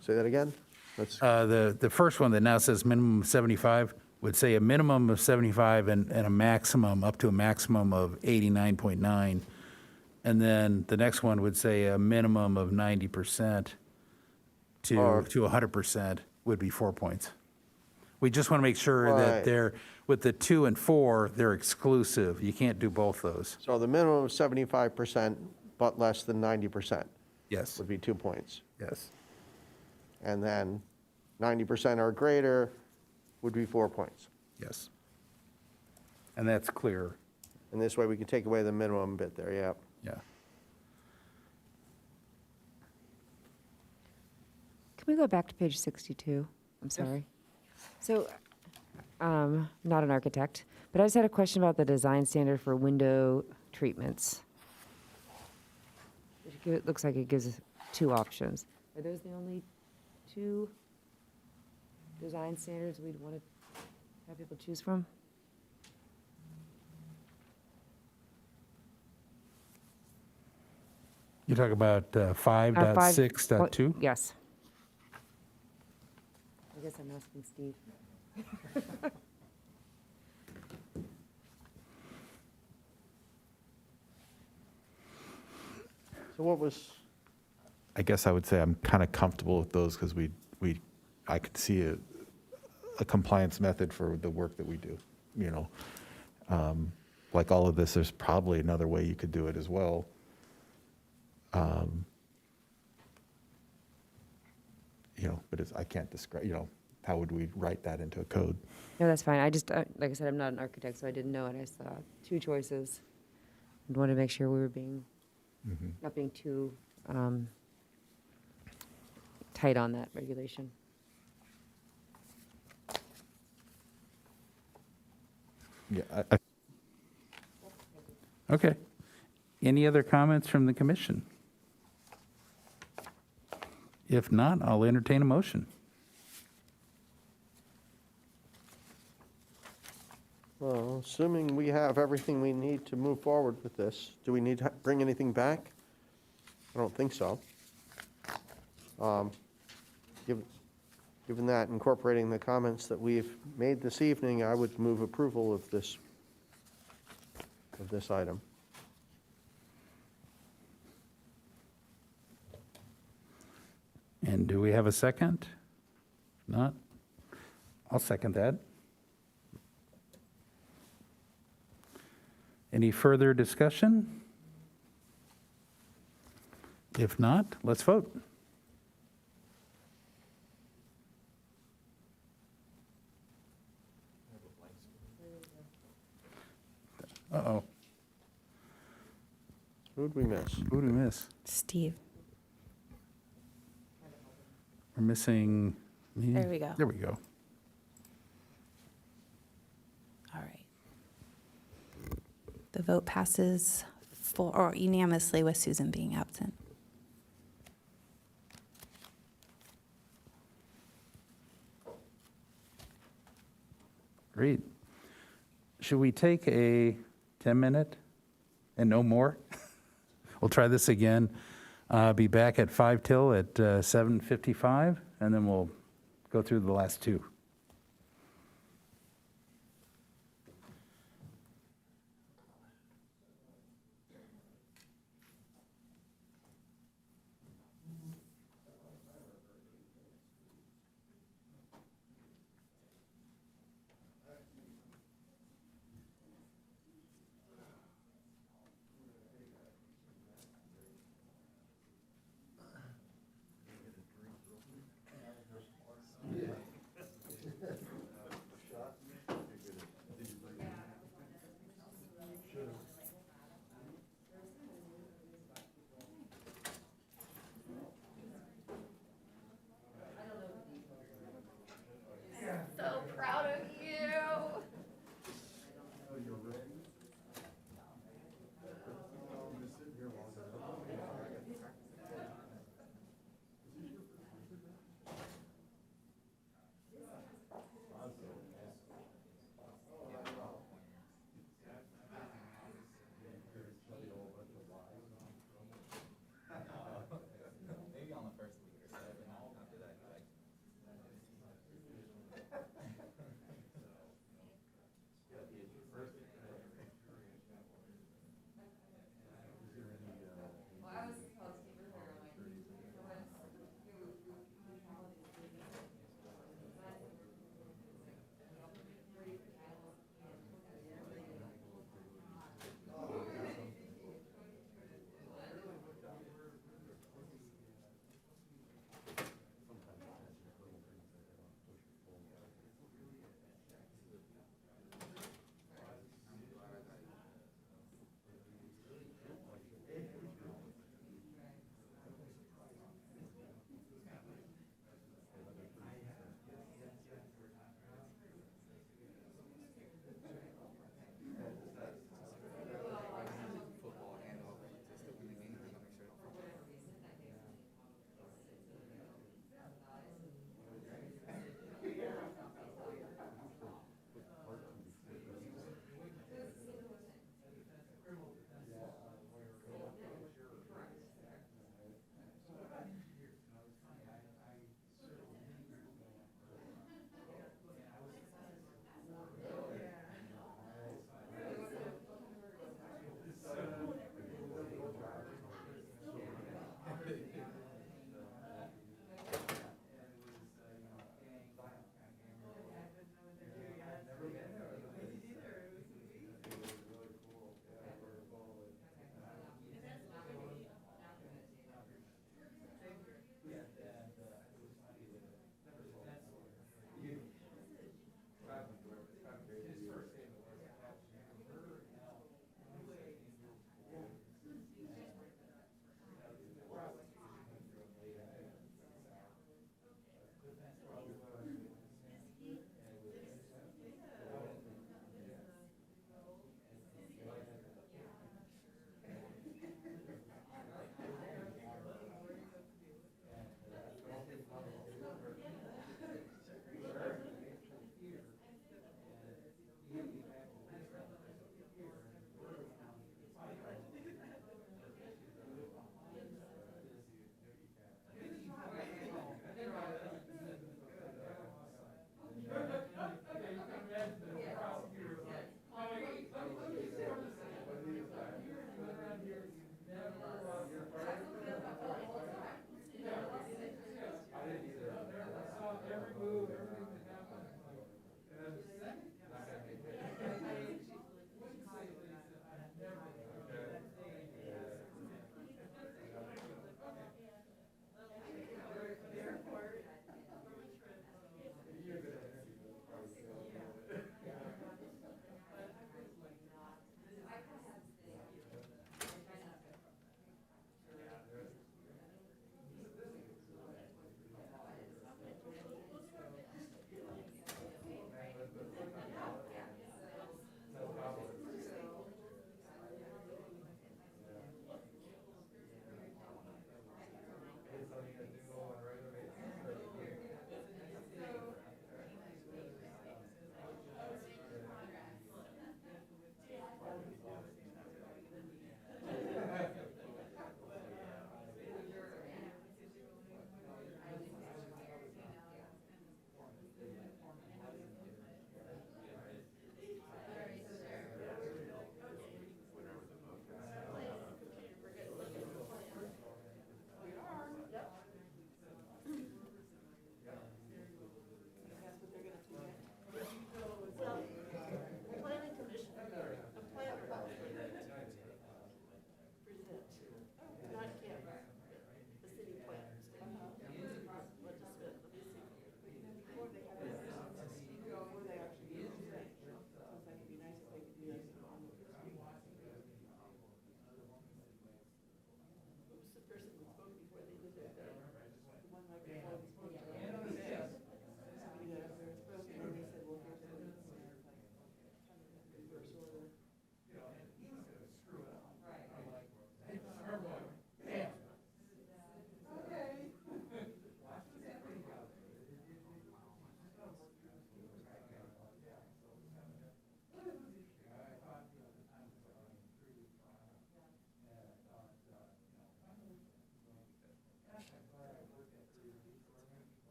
H: Say that again? That's,
B: The first one that now says minimum of 75 would say a minimum of 75 and a maximum, up to a maximum of 89.9. And then the next one would say a minimum of 90% to 100% would be 4 points. We just want to make sure that
H: Right.
B: they're, with the 2 and 4, they're exclusive. You can't do both those.
H: so the minimum of 75%, but less than 90%
B: Yes,
H: would be 2 points.
B: yes.
H: And then 90% or greater would be 4 points.
B: Yes. And that's clear,
H: And this way, we can take away the minimum bit there, yeah.
B: yeah.
F: Can we go back to page 62? I'm sorry. So, not an architect, but I just had a question about the design standard for window treatments. It looks like it gives us 2 options. Are those the only 2 design standards we'd want to have people choose from?
B: You talk about 5.6.2?
F: Yes. I guess I'm asking Steve.
H: So what was,
I: I guess I would say I'm kind of comfortable with those because I could see a compliance method for the work that we do, you know. Like all of this, there's probably another way you could do it as well. You know, but I can't describe, you know, how would we write that into a code?
F: No, that's fine. I just, like I said, I'm not an architect, so I didn't know, and I saw 2 choices. I wanted to make sure we were being, not being too tight on that regulation.
I: Yeah,
B: Okay. Any other comments from the commission? If not, I'll entertain a motion.
H: well, assuming we have everything we need to move forward with this, do we need to bring anything back? I don't think so. Given that, incorporating the comments that we've made this evening, I would move approval of this item.
B: And do we have a second? not, I'll second that. Any further discussion? If not, let's vote. Uh-oh,
H: Who'd we miss?
B: who did we miss?
A: Steve.
B: We're missing me.
A: There we go.
B: There we go.
A: All right. The vote passes or unanimously with Susan being absent.
B: Great. Should we take a 10-minute and no more? We'll try this again. Be back at 5 till at 7:55, and then we'll go through the last two.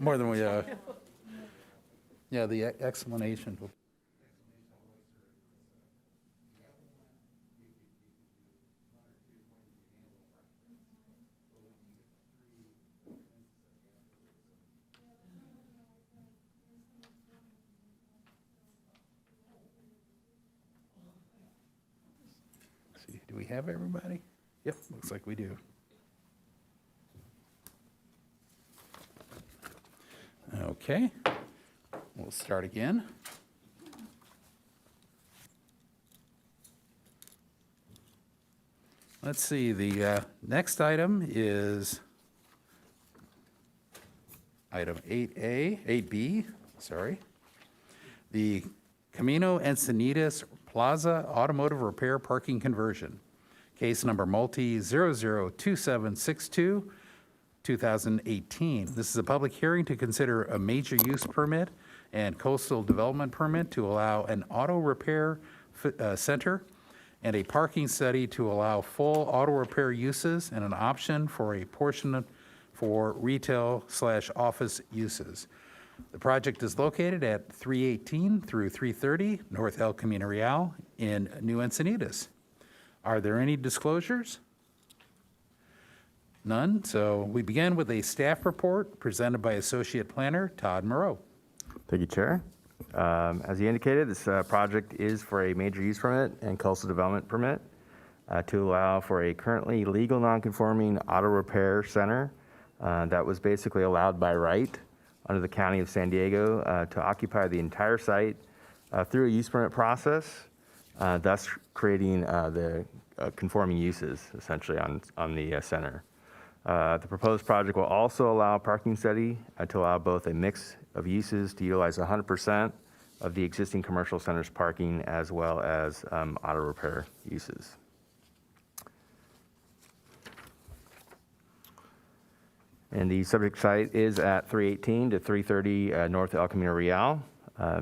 B: More than we, yeah, the explanation. See, do we have everybody? Yep, looks like we do. Okay, we'll start again. Let's see, the next item is item 8B, sorry. The Camino Encinitas Plaza Automotive Repair Parking Conversion. Case number multi 002762, 2018. This is a public hearing to consider a major use permit and coastal development permit to allow an auto repair center and a parking study to allow full auto repair uses and an option for a portion for retail/office uses. The project is located at 318 through 330 North El Camino Real in New Encinitas. Are there any disclosures? None. So we begin with a staff report presented by Associate Planner Todd Moreau.
L: Thank you, Chair. As you indicated, this project is for a major use permit and coastal development permit to allow for a currently legal non-conforming auto repair center that was basically allowed by right under the County of San Diego to occupy the entire site through a use permit process, thus creating the conforming uses essentially on the center. The proposed project will also allow a parking study to allow both a mix of uses to utilize 100% of the existing commercial center's parking as well as auto repair uses. And the subject site is at 318 to 330 North El Camino Real,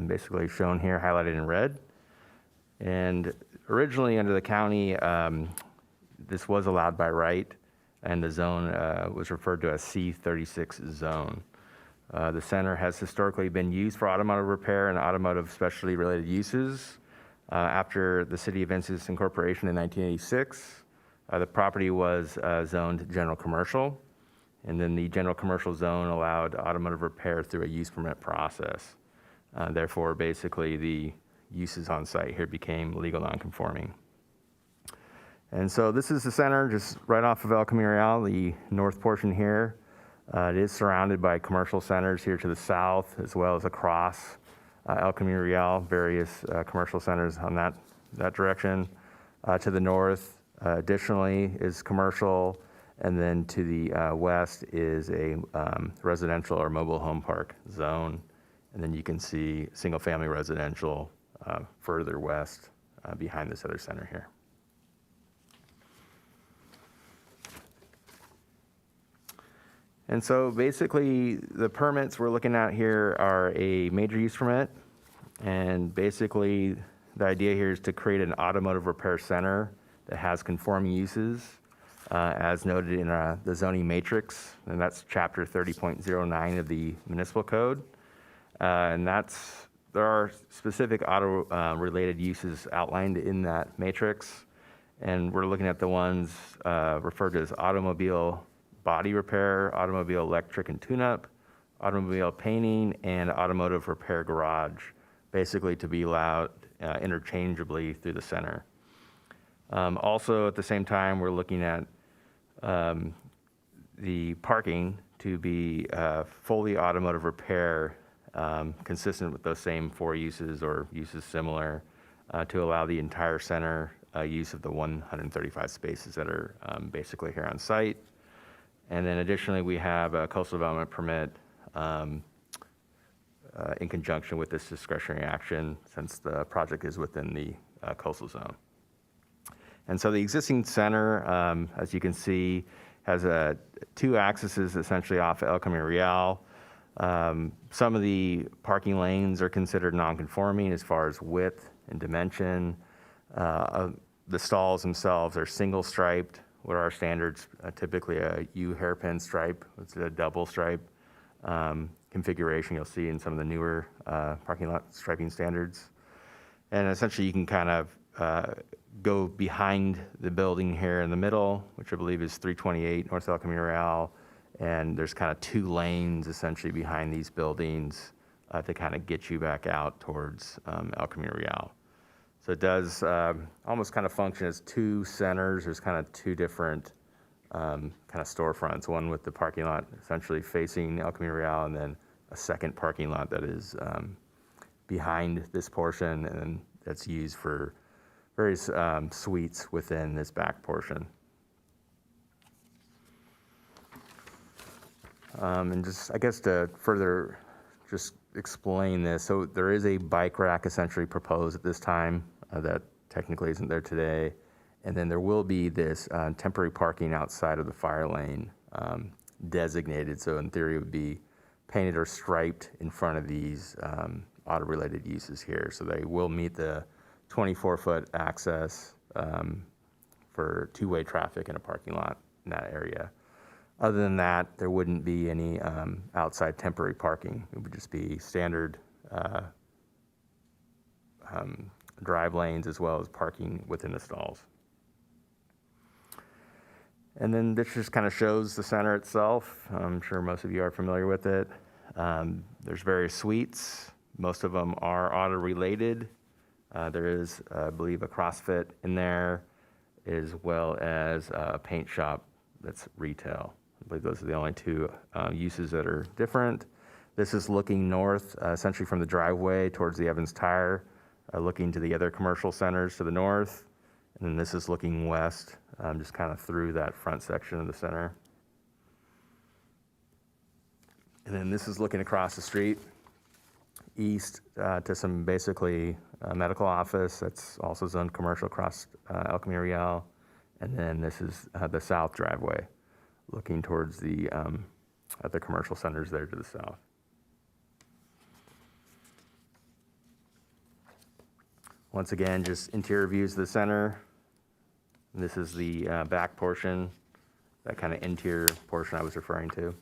L: basically shown here highlighted in red. And originally under the county, this was allowed by right, and the zone was referred to as C36 zone. The center has historically been used for automotive repair and automotive specialty related uses. After the City of Encinitas incorporation in 1986, the property was zoned general commercial, and then the general commercial zone allowed automotive repair through a use permit process. Therefore, basically the uses on site here became legal non-conforming. And so this is the center just right off of El Camino Real, the north portion here. It is surrounded by commercial centers here to the south, as well as across El Camino Real, various commercial centers on that direction. To the north, additionally, is commercial, and then to the west is a residential or mobile home park zone. And then you can see single-family residential further west behind this other center here. And so basically the permits we're looking at here are a major use permit, and basically the idea here is to create an automotive repair center that has conforming uses as noted in the zoning matrix, and that's chapter 30.09 of the municipal code. And there are specific auto related uses outlined in that matrix, and we're looking at the ones referred to as automobile body repair, automobile electric and tune-up, automobile painting, and automotive repair garage, basically to be allowed interchangeably through the center. Also, at the same time, we're looking at the parking to be fully automotive repair, consistent with those same four uses or uses similar, to allow the entire center use of the 135 spaces that are basically here on site. And then additionally, we have a coastal development permit in conjunction with this discretionary action, since the project is within the coastal zone. And so the existing center, as you can see, has two axes essentially off El Camino Real. Some of the parking lanes are considered non-conforming as far as width and dimension. The stalls themselves are single striped. What are our standards? Typically a U hairpin stripe, it's a double stripe. configuration you'll see in some of the newer parking lot striping standards. And essentially, you can kind of go behind the building here in the middle, which I believe is 328 North El Camino Real, and there's kind of 2 lanes essentially behind these buildings to kind of get you back out towards El Camino Real. So it does almost kind of function as 2 centers. There's kind of 2 different kind of storefronts, one with the parking lot essentially facing El Camino Real, and then a second parking lot that is behind this portion, and that's used for various suites within this back portion. And just, I guess, to further just explain this, so there is a bike rack essentially proposed at this time that technically isn't there today. And then there will be this temporary parking outside of the fire lane designated. So in theory, it would be painted or striped in front of these auto-related uses here. So they will meet the 24-foot access for 2-way traffic in a parking lot in that area. Other than that, there wouldn't be any outside temporary parking. It would just be standard drive lanes as well as parking within the stalls. And then this just kind of shows the center itself. I'm sure most of you are familiar with it. There's various suites. Most of them are auto-related. There is, I believe, a CrossFit in there, as well as a paint shop that's retail. I believe those are the only 2 uses that are different. This is looking north, essentially from the driveway towards the Evans Tire, looking to the other commercial centers to the north. And then this is looking west, just kind of through that front section of the center. And then this is looking across the street, east to some basically medical office that's also zoned commercial across El Camino Real. And then this is the south driveway, looking towards the other commercial centers there to the south. Once again, just interior views of the center. And this is the back portion, that kind of interior portion I was referring to.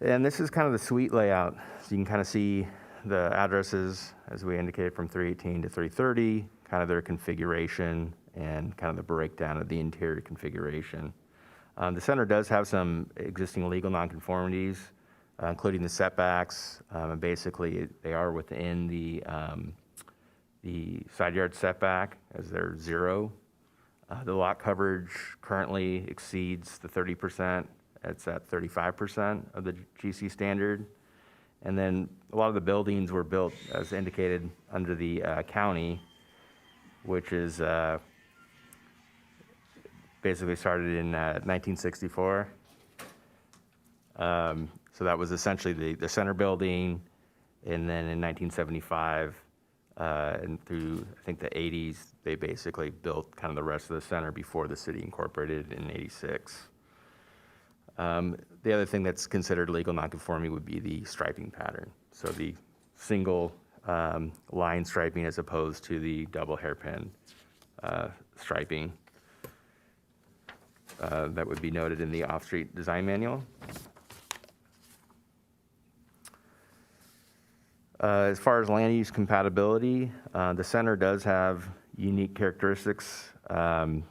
L: And this is kind of the suite layout. So you can kind of see the addresses, as we indicated, from 318 to 330, kind of their configuration and kind of the breakdown of the interior configuration. The center does have some existing legal nonconformities, including the setbacks. And basically, they are within the side yard setback, as they're 0. The lot coverage currently exceeds the 30%. It's at 35% of the GC standard. And then a lot of the buildings were built, as indicated, under the county, which is basically started in 1964. So that was essentially the center building. And then in 1975 and through, I think, the 80s, they basically built kind of the rest of the center before the city incorporated in 86. The other thing that's considered legal nonconforming would be the striping pattern. So the single line striping as opposed to the double hairpin striping. That would be noted in the off-street design manual. As far as land use compatibility, the center does have unique characteristics, and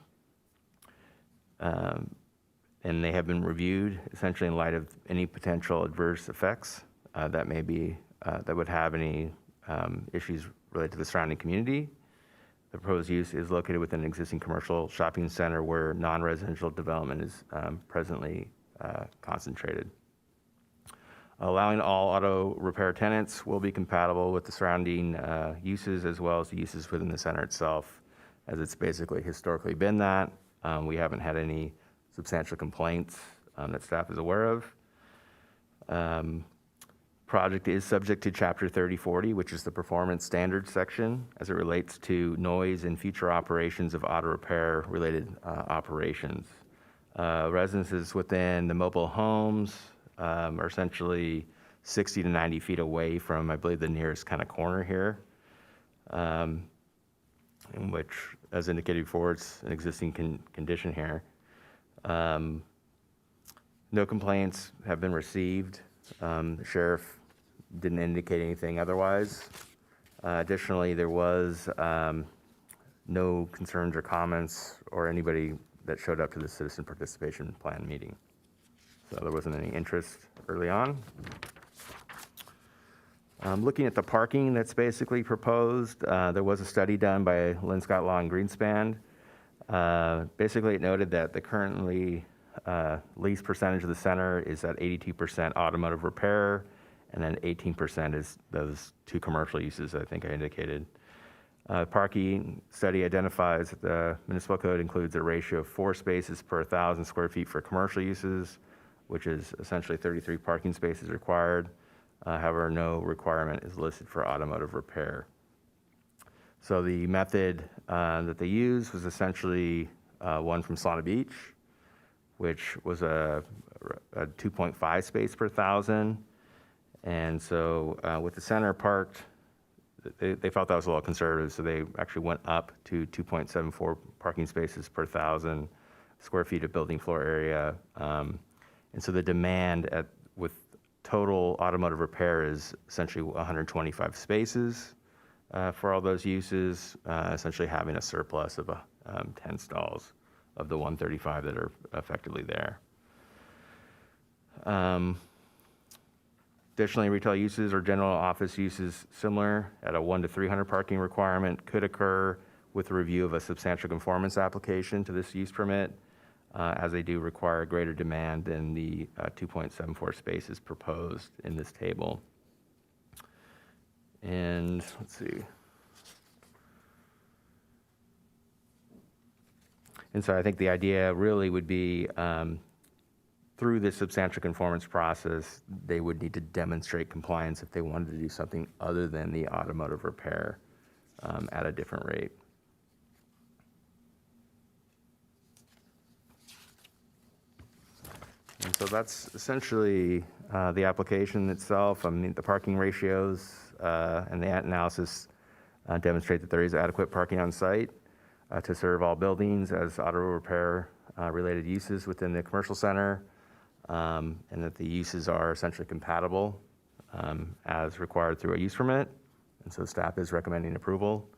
L: they have been reviewed essentially in light of any potential adverse effects that may be that would have any issues related to the surrounding community. The proposed use is located within an existing commercial shopping center where non-residential development is presently concentrated. Allowing all auto repair tenants will be compatible with the surrounding uses as well as the uses within the center itself, as it's basically historically been that. We haven't had any substantial complaints that staff is aware of. Project is subject to Chapter 3040, which is the performance standards section as it relates to noise and future operations of auto repair related operations. Residences within the mobile homes are essentially 60 to 90 feet away from, I believe, the nearest kind of corner here, in which, as indicated before, it's an existing condition here. And No complaints have been received. The sheriff didn't indicate anything otherwise. Additionally, there was no concerns or comments or anybody that showed up to the citizen participation plan meeting. So there wasn't any interest early on. Looking at the parking that's basically proposed, there was a study done by Lynn Law and Greenspan. Basically, it noted that the currently leased percentage of the center is at 82% automotive repair, and then 18% is those two commercial uses I think I indicated. Parking study identifies that the municipal code includes a ratio of 4 spaces per 1,000 square feet for commercial uses, which is essentially 33 parking spaces required. However, no requirement is listed for automotive repair. So the method that they used was essentially one from Solana Beach, which was a 2.5 space per 1,000. And so with the center parked, they felt that was a little conservative, so they actually went up to 2.74 parking spaces per 1,000 square feet of building floor area. And so the demand with total automotive repair is essentially 125 spaces for all those uses, essentially having a surplus of 10 stalls of the 135 that are effectively there. Additionally, retail uses or general office uses similar at a 1 to 300 parking requirement could occur with a review of a substantial conformance application to this use permit, as they do require greater demand than the 2.74 spaces proposed in this table. And let's see. And so I think the idea really would be through this substantial conformance process, they would need to demonstrate compliance if they wanted to do something other than the automotive repair at a different rate. And so that's essentially the application itself. I mean, the parking ratios and the analysis demonstrate that there is adequate parking on site to serve all buildings as auto repair related uses within the commercial center, and that the uses are essentially compatible as required through a use permit. And so staff is recommending approval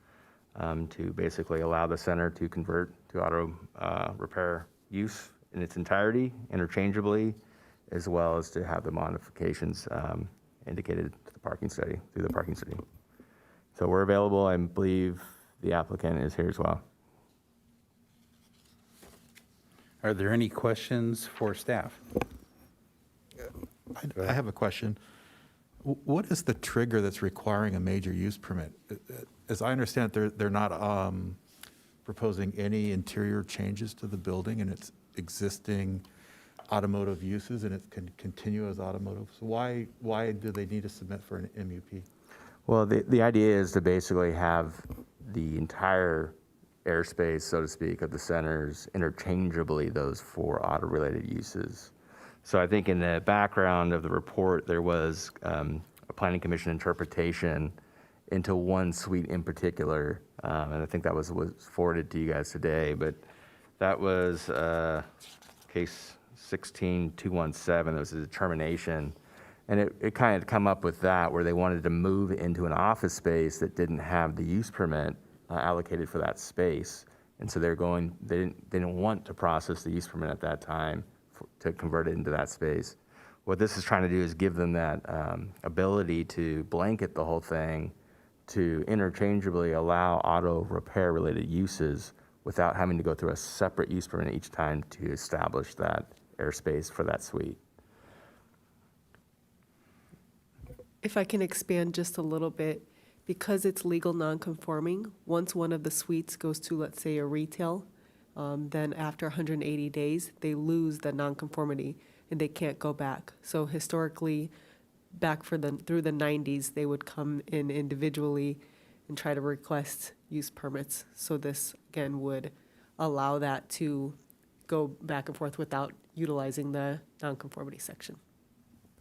L: to basically allow the center to convert to auto repair use in its entirety, interchangeably, as well as to have the modifications indicated to the parking study, through the parking study. So we're available. I believe the applicant is here as well.
B: Are there any questions for staff?
I: I have a question. What is the trigger that's requiring a major use permit? As I understand it, they're not proposing any interior changes to the building and its existing automotive uses, and it can continue as automotive. So why do they need to submit for an MUP?
L: Well, the idea is to basically have the entire airspace, so to speak, of the centers interchangeably those for auto-related uses. So I think in the background of the report, there was a planning commission interpretation into one suite in particular, and I think that was forwarded to you guys today, but that was case 16217. There was a determination, and it kind of come up with that where they wanted to move into an office space that didn't have the use permit allocated for that space, and so they didn't want to process the use permit at that time to convert it into that space. What this is trying to do is give them that ability to blanket the whole thing to interchangeably allow auto repair related uses without having to go through a separate use permit each time to establish that airspace for that suite.
J: If I can expand just a little bit, because it's legal non-conforming, once one of the suites goes to, let's say, a retail, then after 180 days, they lose the non-conformity and they can't go back. So historically, back through the 90s, they would come in individually and try to request use permits. So this, again, would allow that to go back and forth without utilizing the non-conformity section.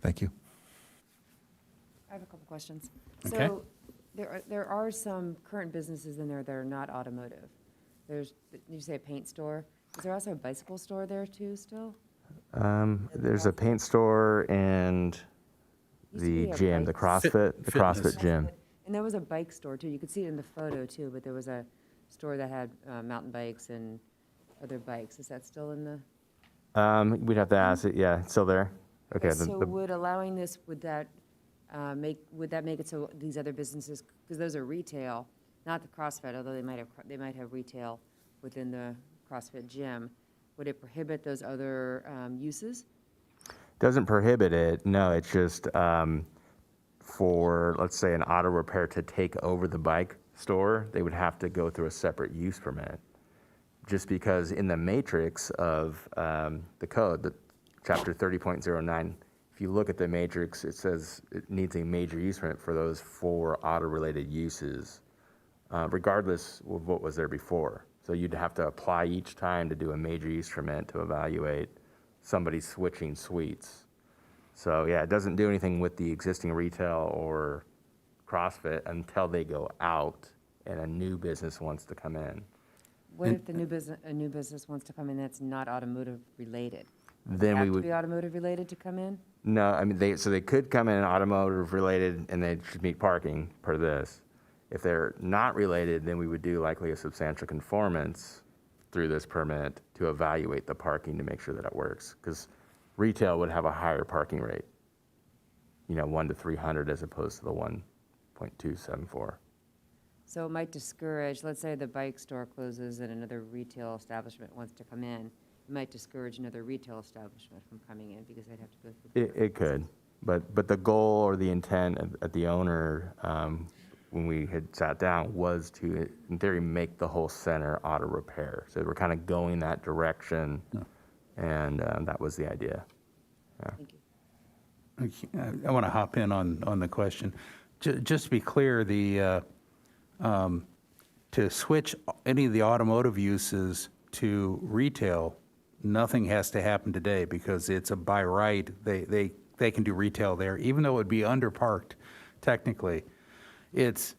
I: Thank you.
F: I have a couple questions.
B: Okay.
F: So there are some current businesses in there that are not automotive. There's, did you say a paint store? Is there also a bicycle store there too still?
L: There's a paint store and
F: Used to
L: the
F: be a
L: gym, the
F: bike-
L: CrossFit, the
B: Fitness.
L: CrossFit gym.
F: And there was a bike store too. You could see it in the photo too, but there was a store that had mountain bikes and other bikes. Is that still in the?
L: We'd have to ask it, yeah, it's still there? Okay.
F: So would allowing this, would that make it so these other businesses, because those are retail, not the CrossFit, although they might have retail within the CrossFit gym, would it prohibit those other uses?
L: Doesn't prohibit it, no, it's just for, let's say, an auto repair to take over the bike store, they would have to go through a separate use permit. Just because in the matrix of the code, the chapter 30.09, if you look at the matrix, it says it needs a major use permit for those 4 auto-related uses, regardless of what was there before. So you'd have to apply each time to do a major use permit to evaluate somebody switching suites. So yeah, it doesn't do anything with the existing retail or CrossFit until they go out and a new business wants to come in.
F: What if a new business wants to come in that's not automotive related?
L: Then we
F: Have to
L: would,
F: be automotive related to come in?
L: no, I mean, they could come in automotive related and they should meet parking per this. If they're not related, then we would do likely a substantial conformance through this permit to evaluate the parking to make sure that it works. Because retail would have a higher parking rate, 1 to 300 as opposed to the 1.274.
F: So it might discourage, let's say the bike store closes and another retail establishment wants to come in, it might discourage another retail establishment from coming in because they'd have to go through.
L: It could, but the goal or the intent at the owner, when we had sat down, was to, in theory, make the whole center auto repair. So we're kind of going that direction, and that was the idea.
F: Thank you.
B: I want to hop in on the question. Just to be clear, to switch any of the automotive uses to retail, nothing has to happen today because it's a by right. They can do retail there, even though it would be underparked technically. It's,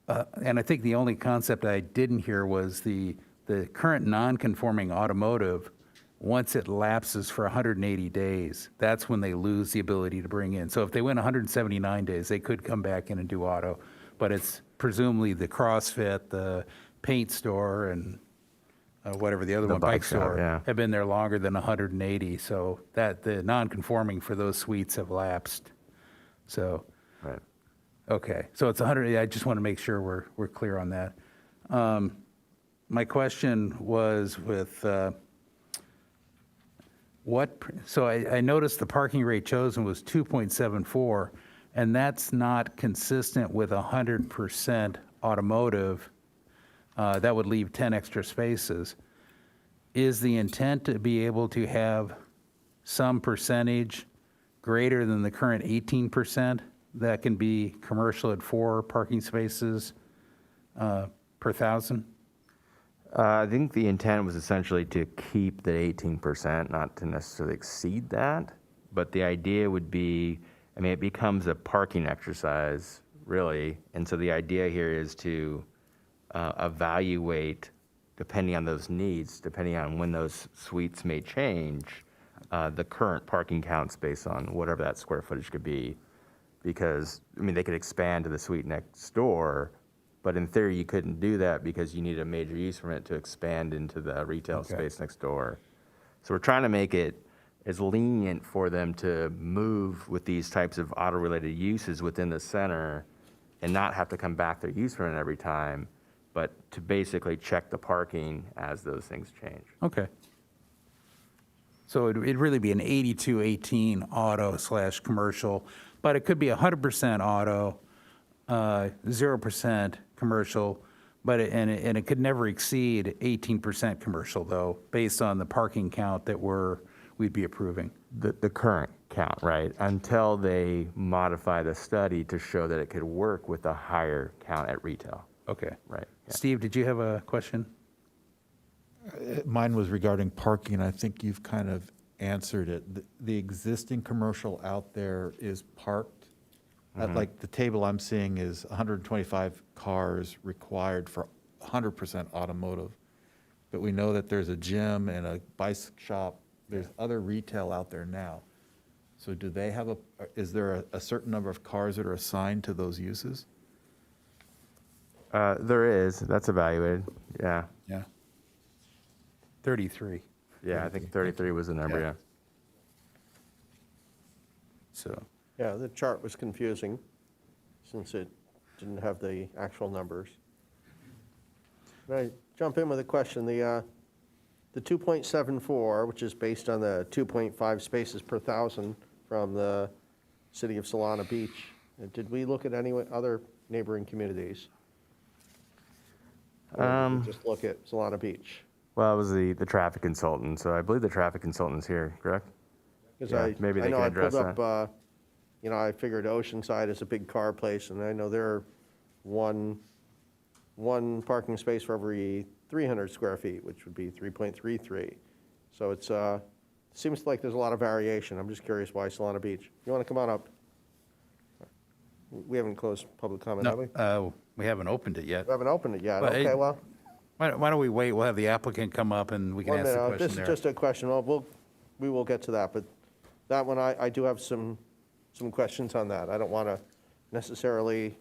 B: and I think the only concept I didn't hear was the current non-conforming automotive, once it lapses for 180 days, that's when they lose the ability to bring in. So if they went 179 days, they could come back in and do auto, but it's presumably the CrossFit, the paint store, and whatever the other
L: The
B: one,
L: bike
B: bike
L: shop,
B: store,
L: yeah.
B: have been there longer than 180, so that the non-conforming for those suites have lapsed. So,
L: Right.
B: okay, so it's 100, I just want to make sure we're clear on that. My question was with so I noticed the parking rate chosen was 2.74, and that's not consistent with 100% automotive. That would leave 10 extra spaces. Is the intent to be able to have some percentage greater than the current 18% that can be commercial at 4 parking spaces per 1,000?
L: I think the intent was essentially to keep the 18%, not to necessarily exceed that. But the idea would be, I mean, it becomes a parking exercise, really. And so the idea here is to evaluate, depending on those needs, depending on when those suites may change, the current parking counts based on whatever that square footage could be. Because, I mean, they could expand to the suite next door, but in theory, you couldn't do that because you need a major use permit to expand into the retail space next door. So we're trying to make it as lenient for them to move with these types of auto-related uses within the center and not have to come back their use permit every time, but to basically check the parking as those things change.
B: Okay. So it'd really be an 82-18 auto/commercial, but it could be 100% auto, 0% commercial, but it could never exceed 18% commercial, though, based on the parking count that we'd be approving.
L: The current count, right? Until they modify the study to show that it could work with a higher count at retail.
B: Okay.
L: Right. Yeah.
B: Steve, did you have a question?
I: Mine was regarding parking. I think you've kind of answered it. The existing commercial out there is parked. Like the table I'm seeing is 125 cars required for 100% automotive. But we know that there's a gym and a bike shop There's other retail out there now. So do they have is there a certain number of cars that are assigned to those uses?
L: There is, that's evaluated, yeah.
B: Yeah. 33.
L: Yeah, I think 33 was the number,
B: Yeah.
L: yeah.
B: So,
H: Yeah, the chart was confusing since it didn't have the actual numbers. Can I jump in with a question? The 2.74, which is based on the 2.5 spaces per thousand from the city of Solana Beach, did we look at any other neighboring communities? Or did we just look at Solana Beach?
L: Well, it was the traffic consultant, so I believe the traffic consultant's here, correct?
H: Because
L: Yeah, maybe they
H: I know
L: can
H: I
L: address
H: pulled up, I figured Oceanside is a big car place, and I know they're one parking space for every 300 square feet, which would be 3.33. So it's, seems like there's a lot of variation. I'm just curious why Solana Beach. You want to come on up? We haven't closed public comment, have we?
B: no, we haven't opened it yet.
H: We haven't opened it yet.
B: But,
H: Okay, well,
B: Why don't we wait? We'll have the applicant come up and we can
H: one
B: ask the
H: minute.
B: question
H: This
B: there.
H: is just a question. Well, we will get to that, but that one, I do have some questions on that. I don't want to necessarily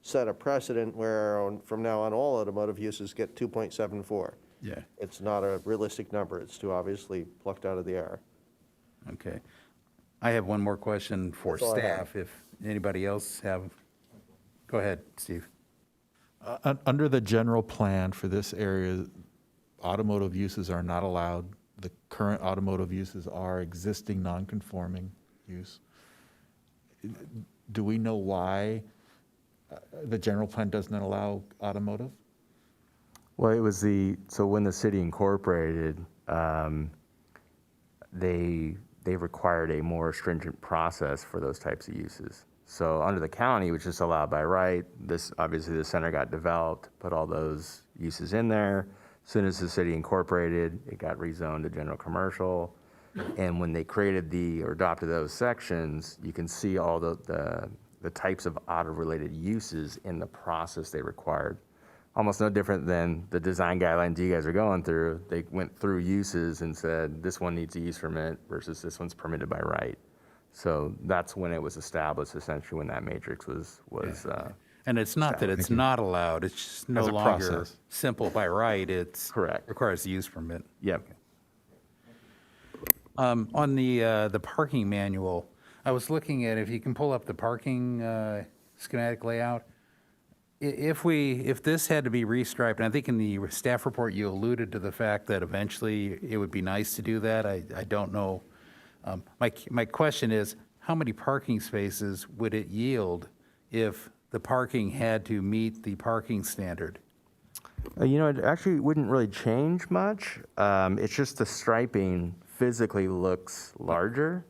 H: set a precedent where from now on, all automotive uses get 2.74.
B: Yeah,
H: It's not a realistic number. It's too obviously plucked out of the air.
B: okay. I have one more question for
H: That's all I have.
B: staff. If anybody else have, go ahead, Steve.
I: Under the general plan for this area, automotive uses are not allowed. The current automotive uses are existing non-conforming use. Do we know why the general plan doesn't allow automotive?
L: Well, it was so when the city incorporated, they required a more stringent process for those types of uses. So under the county, which is allowed by right, obviously the center got developed, put all those uses in there. As soon as the city incorporated, it got rezoned to general commercial. And when they created or adopted those sections, you can see all the types of auto-related uses in the process they required. Almost no different than the design guidelines you guys are going through. They went through uses and said, this one needs a use permit versus this one's permitted by right. So that's when it was established, essentially, when that matrix was.
B: And it's not that it's not allowed, it's just no
L: As a
B: longer
L: process.
B: simple by right, it's.
L: Correct.
B: Requires a use permit.
L: Yep.
B: On the parking manual, I was looking at, if you can pull up the parking schematic layout, if this had to be restriped, and I think in the staff report you alluded to the fact that eventually it would be nice to do that, I don't know. My question is, how many parking spaces would it yield if the parking had to meet the parking standard?
L: It actually wouldn't really change much. It's just the striping physically looks larger.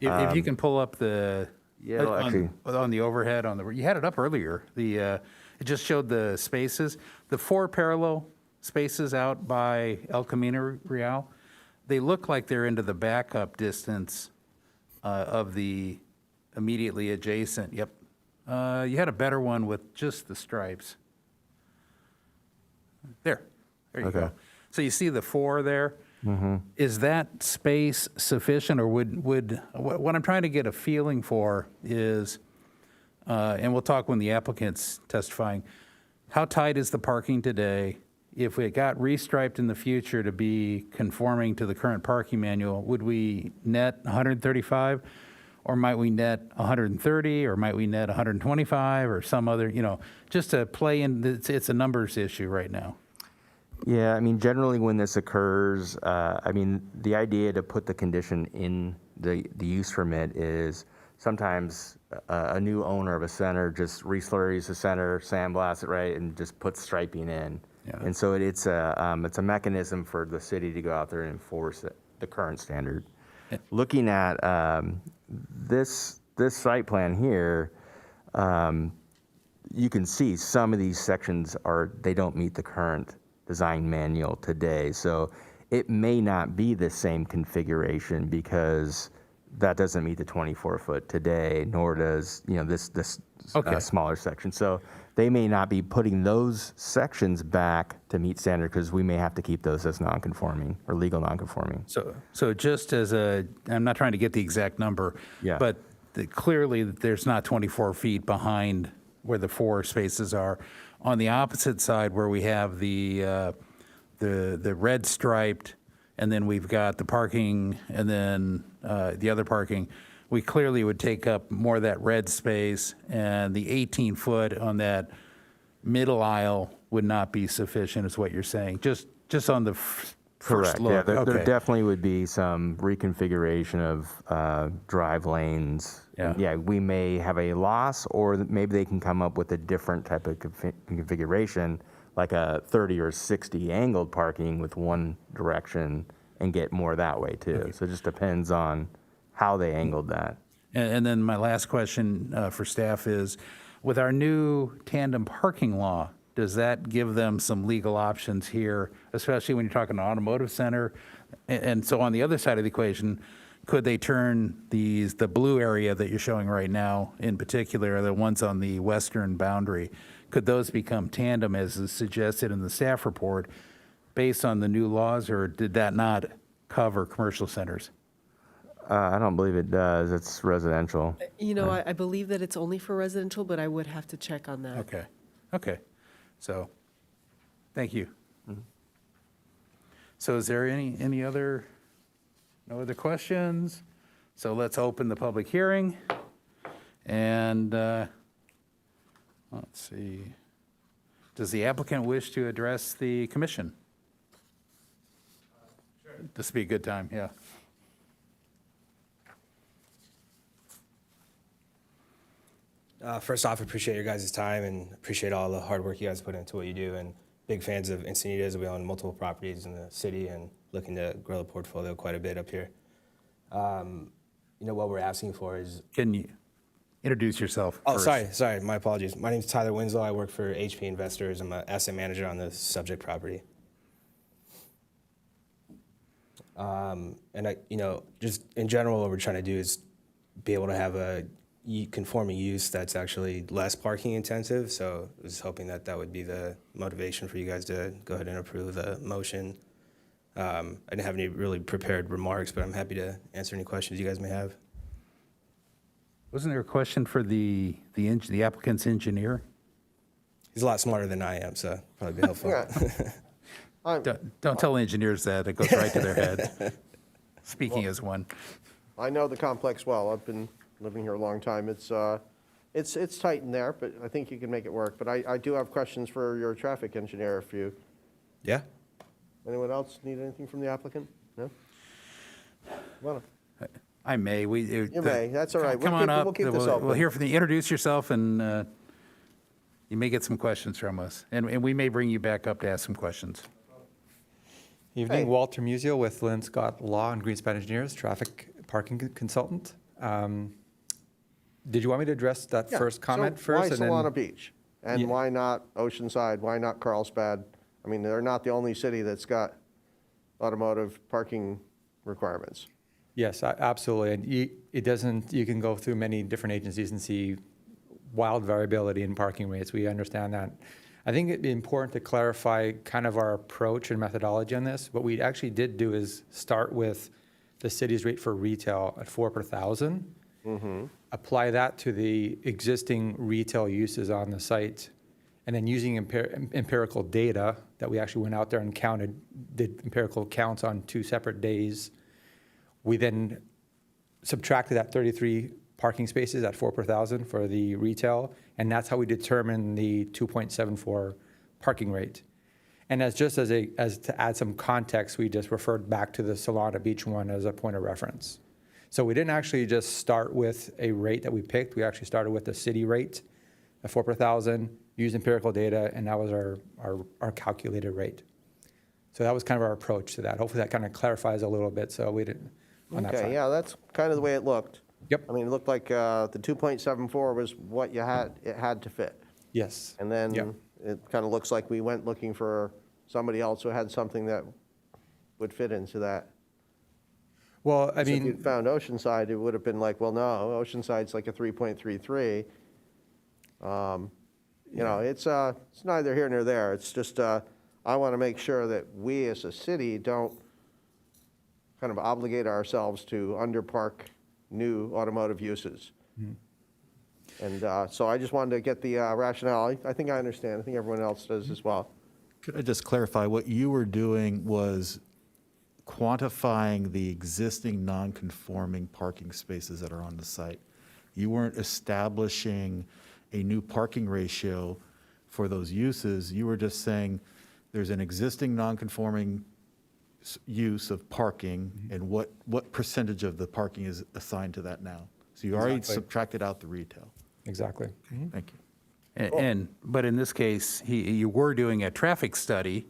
B: If you can pull up the,
L: Yeah, it'll actually-
B: on the overhead, you had it up earlier, it just showed the spaces. The 4 parallel spaces out by El Camino Real, they look like they're into the backup distance of the immediately adjacent, yep. You had a better one with just the stripes. There you
L: Okay.
B: go. So you see the 4 there? Is that space sufficient, or would what I'm trying to get a feeling for is, and we'll talk when the applicant's testifying, how tight is the parking today? If it got restriped in the future to be conforming to the current parking manual, would we net 135? Or might we net 130, or might we net 125, or some other, just to play in, it's a numbers issue right now.
L: Yeah, generally when this occurs, the idea to put the condition in the use permit is sometimes a new owner of a center just reslurries the center, sandblasts it, right, and just puts striping in.
B: Yeah.
L: And so it's a mechanism for the city to go out there and enforce the current standard. Looking at this site plan here, you can see some of these sections they don't meet the current design manual today. So it may not be the same configuration because that doesn't meet the 24-foot today, nor does, this
B: Okay.
L: smaller section. So they may not be putting those sections back to meet standard because we may have to keep those as non-conforming or legal non-conforming.
B: So just as I'm not trying to get the exact number,
L: Yeah.
B: but clearly there's not 24 feet behind where the 4 spaces are. On the opposite side where we have the red striped, and then we've got the parking, and then the other parking, we clearly would take up more of that red space, and the 18-foot on that middle aisle would not be sufficient, is what you're saying, just on the first
L: Correct.
B: look.
L: Yeah, there
B: Okay.
L: definitely would be some reconfiguration of drive lanes.
B: Yeah.
L: Yeah, we may have a loss, or maybe they can come up with a different type of configuration, like a 30 or 60 angled parking with one direction, and get more that way too. So it just depends on how they angled that.
B: And then my last question for staff is, with our new tandem parking law, does that give them some legal options here, especially when you're talking automotive center? And so on the other side of the equation, could they turn the blue area that you're showing right now, in particular, the ones on the western boundary, could those become tandem as is suggested in the staff report based on the new laws, or did that not cover commercial centers?
L: I don't believe it does. It's residential.
J: I believe that it's only for residential, but I would have to check on that.
B: Okay. So, thank you. So is there any other, no other questions? So let's open the public hearing. And let's see. Does the applicant wish to address the commission? Sure. This would be a good time, yeah.
M: First off, appreciate your guys' time and appreciate all the hard work you guys put into what you do. And big fans of Encinitas. We own multiple properties in the city and looking to grow the portfolio quite a bit up here. What we're asking for is...
B: Can you introduce yourself
M: Oh,
B: first?
M: sorry, my apologies. My name is Tyler Winslow. I work for HP Investors. I'm an asset manager on the subject property. Just in general, what we're trying to do is be able to have a conforming use that's actually less parking intensive. So I was hoping that would be the motivation for you guys to go ahead and approve the motion. I didn't have any really prepared remarks, but I'm happy to answer any questions you guys may have.
B: Wasn't there a question for the applicant's engineer?
M: He's a lot smarter than I am, so probably be helpful.
B: Don't tell engineers that. It goes right to their head. Speaking as one.
H: I know the complex well. I've been living here a long time. It's tight in there, but I think you can make it work. But I do have questions for your traffic engineer if you...
M: Yeah?
H: Anyone else need anything from the applicant? No? Well,
B: I may.
H: you may. That's all right.
B: Come on up.
H: We'll keep this open.
B: We'll hear from you. Introduce yourself, and you may get some questions from us. And we may bring you back up to ask some questions.
N: Evening,
H: Hey.
N: Walter Musio with Lynn Scott Law and Greenspan Engineers, traffic parking consultant. Did you want me to address that
H: Yeah.
N: first comment
H: So
N: first?
H: why Solana Beach? And
N: Yeah.
H: why not Oceanside? Why not Carlsbad? I mean, they're not the only city that's got automotive parking requirements.
N: Yes, absolutely. And you can go through many different agencies and see wild variability in parking rates. We understand that. I think it'd be important to clarify kind of our approach and methodology on this. What we actually did do is start with the city's rate for retail at 4 per thousand. Apply that to the existing retail uses on the site, and then using empirical data that we actually went out there and did empirical counts on 2 separate days. We then subtracted that 33 parking spaces at 4 per thousand for the retail, and that's how we determined the 2.74 parking rate. And as to add some context, we just referred back to the Solana Beach one as a point of reference. So we didn't actually just start with a rate that we picked. We actually started with the city rate at 4 per thousand, used empirical data, and that was our calculated rate. So that was kind of our approach to that. Hopefully that kind of clarifies a little bit, so we didn't on that
H: Okay,
N: front.
H: yeah, that's kind of the way it looked.
N: Yep.
H: I mean, it looked like the 2.74 was what it had to fit.
N: Yes.
H: And then
N: Yep.
H: it kind of looks like we went looking for somebody else who had something that would fit into that.
N: Well, I
H: So if
N: mean,
H: you'd found Oceanside, it would have been like, well, no, Oceanside's like a 3.33. You know, it's neither here nor there. It's just, I want to make sure that we as a city don't kind of obligate ourselves to underpark new automotive uses. And so I just wanted to get the rationale. I think I understand. I think everyone else does as well.
I: Could I just clarify, what you were doing was quantifying the existing non-conforming parking spaces that are on the site. You weren't establishing a new parking ratio for those uses. You were just saying there's an existing non-conforming use of parking, and what percentage of the parking is assigned to that now? So you already
N: Exactly.
I: subtracted out the retail.
N: exactly.
I: Thank you.
B: But in this case, you were doing a traffic study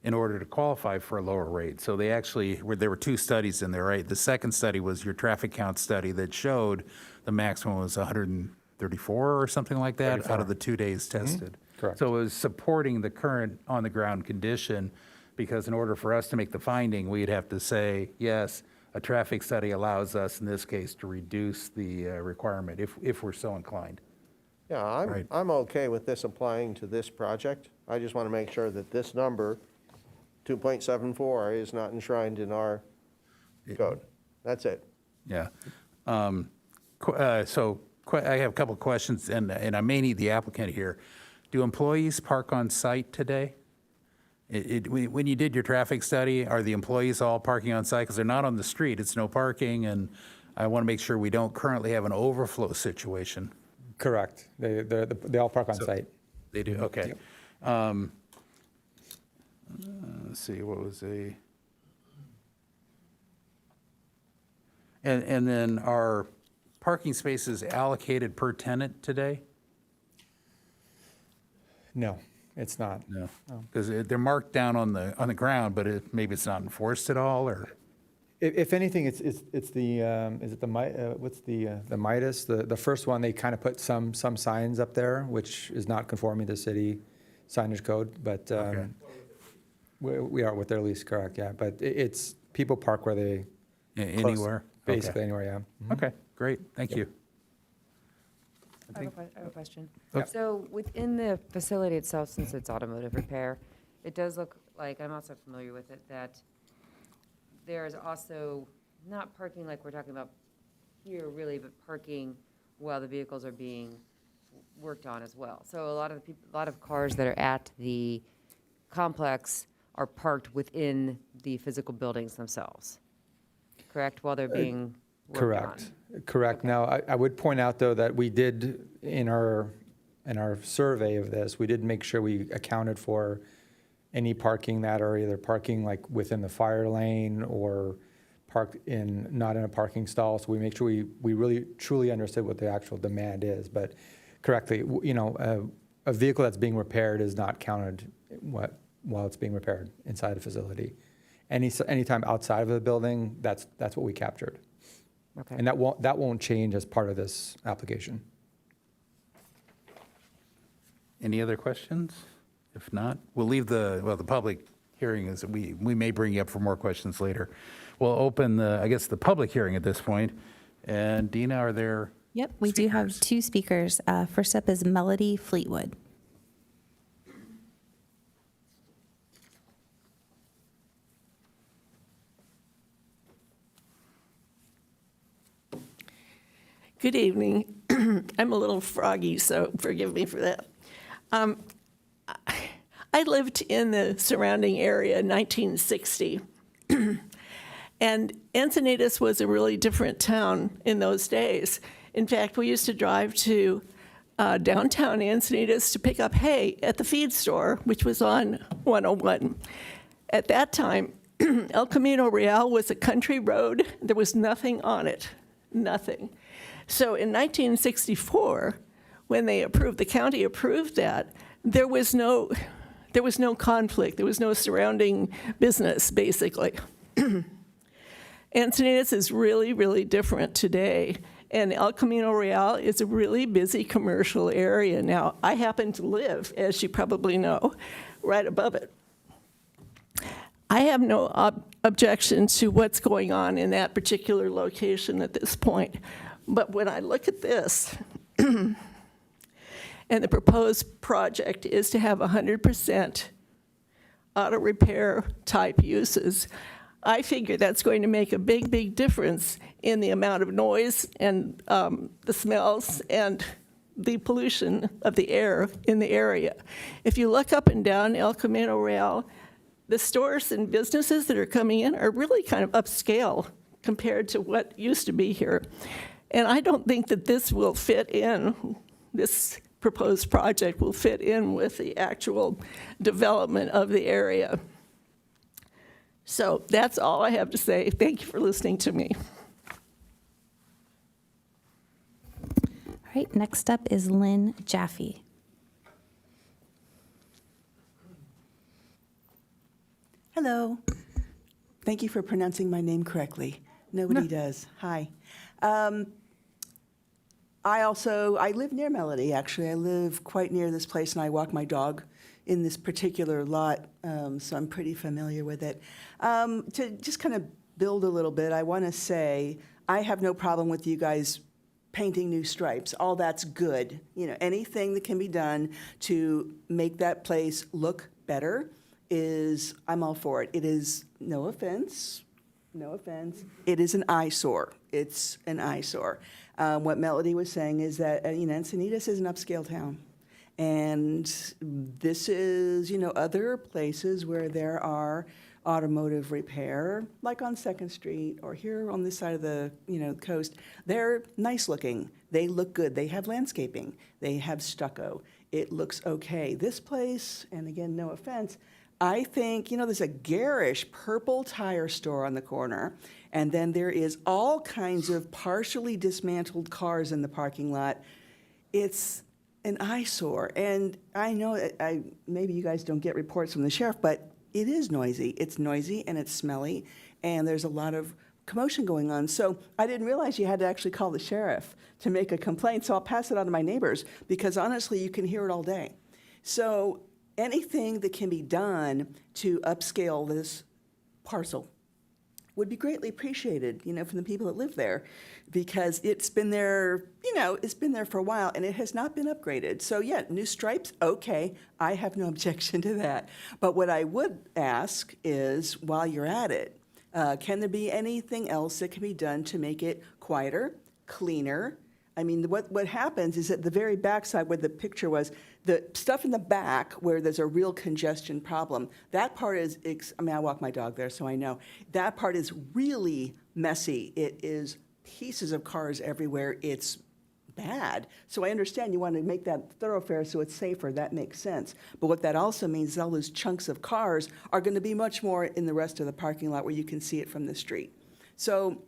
B: in order to qualify for a lower rate. So there were two studies in there, right? The second study was your traffic count study that showed the maximum was 134 or something like that out of the 2 days tested.
N: Correct.
B: So it was supporting the current on-the-ground condition, because in order for us to make the finding, we'd have to say, yes, a traffic study allows us, in this case, to reduce the requirement if we're so inclined.
H: Yeah,
B: Right.
H: I'm okay with this applying to this project. I just want to make sure that this number, 2.74, is not enshrined in our code. That's it.
B: Yeah. I have a couple of questions, and I may need the applicant here. Do employees park on site today? When you did your traffic study, are the employees all parking on site? Because they're not on the street, it's no parking, and I want to make sure we don't currently have an overflow situation.
N: Correct. They all park on site.
B: They do, okay. Let's see, what was a... And then are parking spaces allocated per tenant today?
N: No, it's not.
B: No, because they're marked down on the ground, but maybe it's not enforced at all, or?
N: If anything, it's the, is it the, what's the Midas? The first one, they kind of put some signs up there, which is not conforming to city signage code, but
B: Okay.
N: we are with their lease, correct, yeah. But it's, people park where they.
B: Anywhere? Okay.
N: Basically anywhere, yeah. Mhm.
B: Okay, great, thank you.
F: I have a question.
B: Yep.
F: So within the facility itself, since it's automotive repair, it does look like, I'm also familiar with it, that there's also not parking like we're talking about here really, but parking while the vehicles are being worked on as well. So a lot of cars that are at the complex are parked within the physical buildings themselves, correct, while they're being worked on?
N: Correct. Now, I would point out, though, that we did, in our survey of this, we did make sure we accounted for any parking that are either parking like within the fire lane or parked not in a parking stall. So we make sure we really truly understood what the actual demand is. But correctly, a vehicle that's being repaired is not counted while it's being repaired inside a facility. Anytime outside of the building, that's what we captured.
F: Okay.
N: And that won't change as part of this application.
B: Any other questions? If not, we'll leave the public hearing is, we may bring you up for more questions later. We'll open the public hearing at this point. And Dina, are there?
A: Yep, we do have two speakers. First up is Melody Fleetwood.
O: Good evening. I'm a little froggy, so forgive me for that. I lived in the surrounding area in 1960, and Encinitas was a really different town in those days. In fact, we used to drive to downtown Encinitas to pick up hay at the feed store, which was on 101. At that time, El Camino Real was a country road. There was nothing on it, nothing. So in 1964, when the county approved that, there was no conflict. There was no surrounding business, basically. Encinitas is really, really different today. And El Camino Real is a really busy commercial area. Now, I happen to live, as you probably know, right above it. I have no objection to what's going on in that particular location at this point. But when I look at this, and the proposed project is to have 100% auto repair type uses, I figure that's going to make a big, big difference in the amount of noise and the smells and the pollution of the air in the area. If you look up and down El Camino Real, the stores and businesses that are coming in are really kind of upscale compared to what used to be here. And I don't think that this will fit in, this proposed project will fit in with the actual development of the area. So that's all I have to say. Thank you for listening to me.
A: All right, next up is Lynn Jaffe.
P: Hello. Thank you for pronouncing my name correctly. Nobody does. Hi. I live near Melody, actually. I live quite near this place, and I walk my dog in this particular lot, so I'm pretty familiar with it. To just kind of build a little bit, I want to say I have no problem with you guys painting new stripes. All that's good. You know, anything that can be done to make that place look better I'm all for it. It is, no offense, it is an eyesore. It's an eyesore. What Melody was saying is that, Encinitas is an upscale town. And this is, other places where there are automotive repair, like on 2nd Street or here on this side of the, coast. They're nice looking. They look good. They have landscaping. They have stucco. It looks okay. This place, and again, no offense, I think, there's a garish purple tire store on the corner, and then there is all kinds of partially dismantled cars in the parking lot. It's an eyesore, and I know maybe you guys don't get reports from the sheriff, but it is noisy. It's noisy and it's smelly, and there's a lot of commotion going on. So I didn't realize you had to actually call the sheriff to make a complaint, so I'll pass it on to my neighbors, because honestly, you can hear it all day. So anything that can be done to upscale this parcel would be greatly appreciated, from the people that live there, because it's been there, it's been there for a while, and it has not been upgraded. So yeah, new stripes, okay, I have no objection to that. But what I would ask is, while you're at it, can there be anything else that can be done to make it quieter, cleaner? I mean, what happens is at the very backside where the picture was, the stuff in the back where there's a real congestion problem, that part is, I walk my dog there, so I know. That part is really messy. It is pieces of cars everywhere. It's bad. So I understand you want to make that thoroughfare so it's safer. That makes sense. But what that also means is all those chunks of cars are going to be much more in the rest of the parking lot where you can see it from the street. So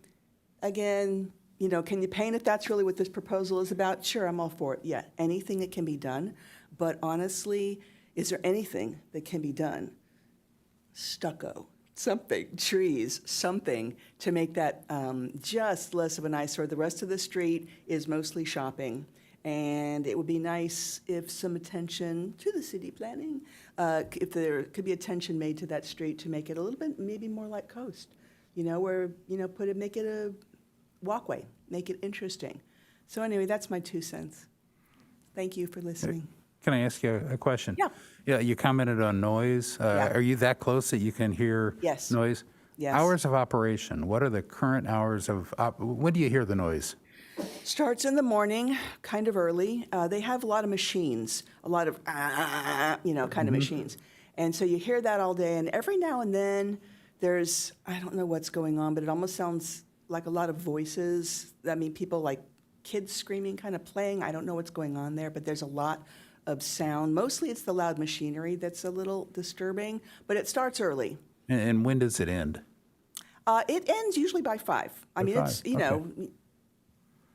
P: again, can you paint it? That's really what this proposal is about. Sure, I'm all for it. Yeah, anything that can be done. But honestly, is there anything that can be done? Stucco, something, trees, something to make that just less of an eyesore. The rest of the street is mostly shopping. And it would be nice if some attention to the city planning, if there could be attention made to that street to make it a little bit maybe more like Coast, where, make it a walkway, make it interesting. So anyway, that's my 2 cents. Thank you for listening.
B: Can I ask you a question?
P: Yeah.
B: Yeah, you commented on noise.
P: Yeah.
B: Are you that close that you can hear
P: Yes.
B: noise?
P: Yes.
B: Hours of operation. What are the current hours of, when do you hear the noise?
P: Starts in the morning, kind of early. They have a lot of machines, a lot of, kind of machines. And so you hear that all day, and every now and then there's, I don't know what's going on, but it almost sounds like a lot of voices. I mean, people like kids screaming, kind of playing. I don't know what's going on there, but there's a lot of sound. Mostly it's the loud machinery that's a little disturbing, but it starts early.
B: And when does it end?
P: It ends usually by 5. I mean,
B: 5,
P: it's,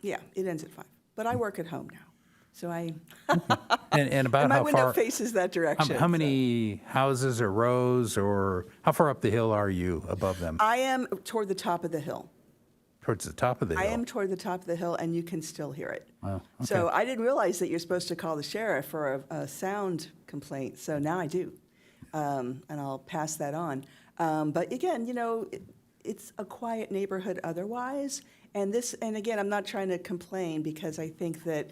P: yeah, it ends at 5. But I work at home now, so I,
B: And about
P: and my
B: how
P: window
B: far?
P: faces that direction.
B: How many houses or rows, or how far up the hill are you above them?
P: I am toward the top of the hill.
B: Towards the top of the hill?
P: I am toward the top of the hill, and you can still hear it.
B: Wow,
P: So
B: okay.
P: I didn't realize that you're supposed to call the sheriff for a sound complaint, so now I do. And I'll pass that on. But again, it's a quiet neighborhood otherwise. And again, I'm not trying to complain because I think that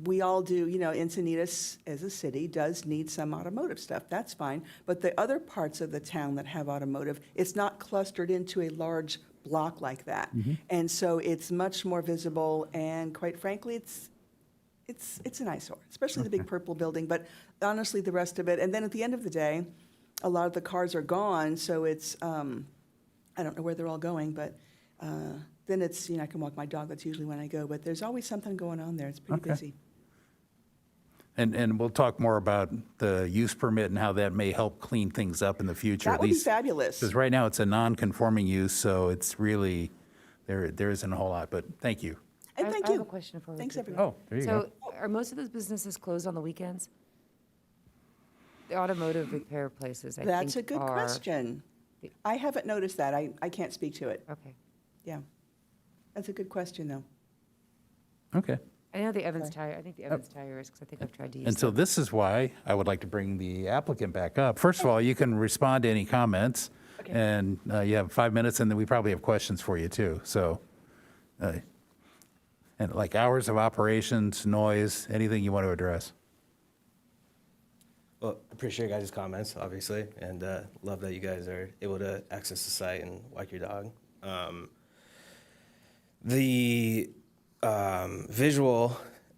P: we all do, Encinitas as a city does need some automotive stuff. That's fine. But the other parts of the town that have automotive, it's not clustered into a large block like that. And so it's much more visible, and quite frankly, it's an eyesore, especially the big purple building. But honestly, the rest of it, and then at the end of the day, a lot of the cars are gone, so it's, I don't know where they're all going, but then it's, I can walk my dog, that's usually when I go, but there's always something going on there, it's pretty busy.
B: And we'll talk more about the use permit and how that may help clean things up in the future.
P: That would be fabulous.
B: Because right now, it's a non-conforming use, so it's really, there isn't a whole lot, but thank you.
P: And thank
F: I
P: you.
F: have a question for you.
P: Thanks, everyone.
B: Oh, there you go.
F: So are most of those businesses closed on the weekends? The automotive repair places, I think,
P: That's a good
F: are-
P: question. I haven't noticed that, I can't speak to it.
F: Okay.
P: Yeah. That's a good question, though.
B: Okay.
F: I know the Evans Tire, I think the Evans Tire is, because I think I've tried to use
B: And so
F: them.
B: this is why I would like to bring the applicant back up. First of all, you can respond to any comments, and you have 5 minutes, and then we probably have questions for you, too. So, and like hours of operations, noise, anything you want to address.
M: Well, appreciate your guys' comments, obviously, and love that you guys are able to access the site and walk your dog. The visual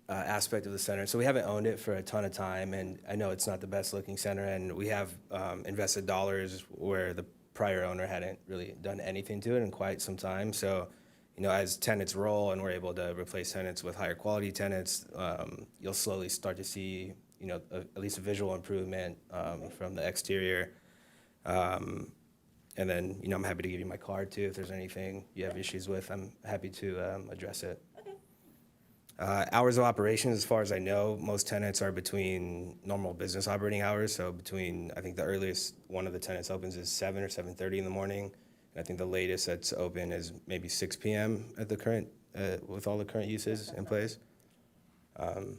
M: aspect of the center, so we haven't owned it for a ton of time, and I know it's not the best looking center, and we have invested dollars where the prior owner hadn't really done anything to it in quite some time. So, as tenants roll and we're able to replace tenants with higher quality tenants, you'll slowly start to see, at least a visual improvement from the exterior. And then, I'm happy to give you my card too. If there's anything you have issues with, I'm happy to address it. Hours of operation, as far as I know, most tenants are between normal business operating hours. So I think the earliest one of the tenants opens is 7 or 7:30 in the morning. And I think the latest that's open is maybe 6 p.m. at the current, with all the current uses in place.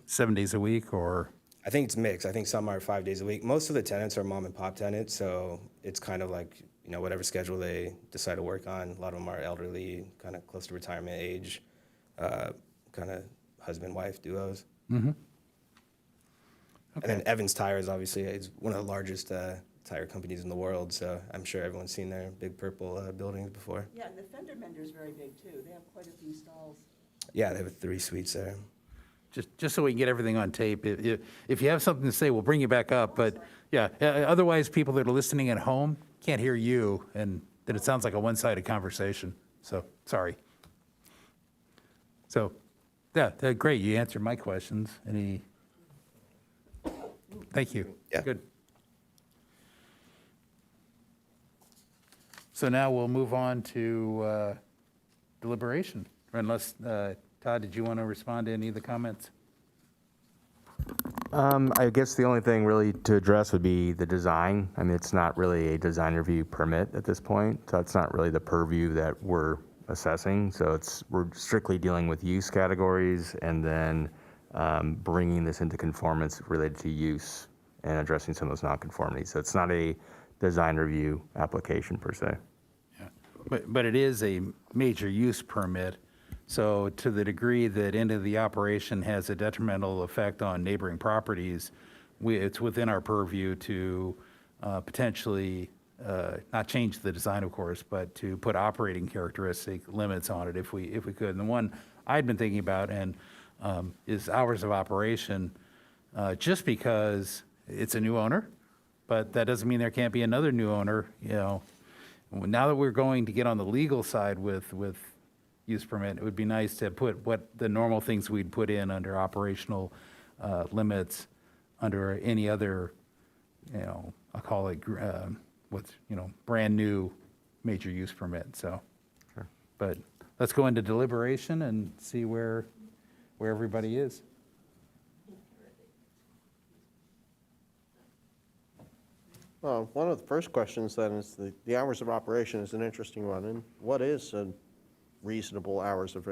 B: 7 days a week, or?
M: I think it's mixed. I think some are 5 days a week. Most of the tenants are mom and pop tenants, so it's kind of like, whatever schedule they decide to work on. A lot of them are elderly, kind of close to retirement age, kind of husband-wife duos.
B: Mm-hmm.
M: And then Evans Tire is obviously one of the largest tire companies in the world, so I'm sure everyone's seen their big purple buildings before.
P: Yeah, and the fender mender is very big, too. They have quite a few stalls.
M: Yeah, they have 3 suites there.
B: Just so we can get everything on tape, if you have something to say, we'll bring you back up. But yeah, otherwise, people that are listening at home can't hear you, and then it sounds like a one-sided conversation. So, sorry. So, yeah, great. You answered my questions. Thank you.
M: Yeah.
B: Good. So now we'll move on to deliberation, unless, Todd, did you want to respond to any of the comments?
L: I guess the only thing really to address would be the design. I mean, it's not really a design review permit at this point, so it's not really the purview that we're assessing. So we're strictly dealing with use categories and then bringing this into conformance related to use and addressing some of those nonconformities. So it's not a design review application per se.
B: Yeah, but it is a major use permit. So to the degree that end of the operation has a detrimental effect on neighboring properties, it's within our purview to potentially not change the design, of course, but to put operating characteristic limits on it if we could. And the one I'd been thinking about is hours of operation, just because it's a new owner, but that doesn't mean there can't be another new owner. Now that we're going to get on the legal side with use permit, it would be nice to put what the normal things we'd put in under operational limits under any other, I'll call it brand new major use permit. So,
L: Sure.
B: But let's go into deliberation and see where everybody is.
H: Well, one of the first questions then is the hours of operation is an interesting one. And what is a reasonable hours of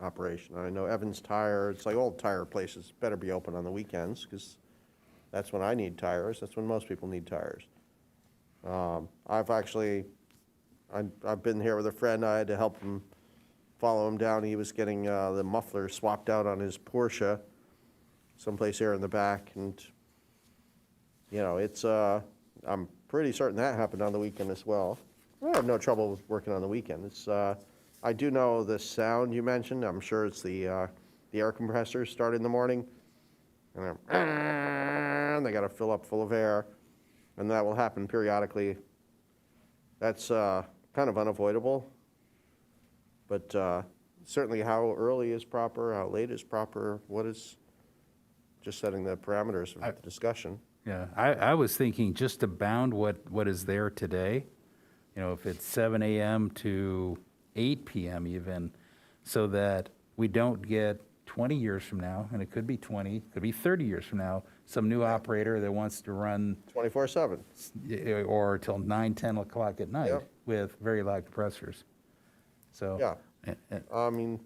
H: operation? I know Evans Tire, it's like all tire places better be open on the weekends because that's when I need tires. That's when most people need tires. I've been here with a friend. I had to help him, follow him down. He was getting the muffler swapped out on his Porsche, someplace here in the back, and it's. I'm pretty certain that happened on the weekend as well. I have no trouble with working on the weekend. It's. I do know the sound you mentioned. I'm sure it's the air compressors start in the morning, and they got to fill up full of air, and that will happen periodically. That's kind of unavoidable, but certainly how early is proper, how late is proper, what is, just setting the parameters of the discussion.
B: Yeah, I was thinking just to bound what is there today, if it's 7 a.m. to 8 p.m. even, so that we don't get 20 years from now, and it could be 20, could be 30 years from now, some new operator that wants to run
H: 24/7
B: or till 9, 10 o'clock at night
H: Yep.
B: with very loud compressors. So
H: Yeah. I mean,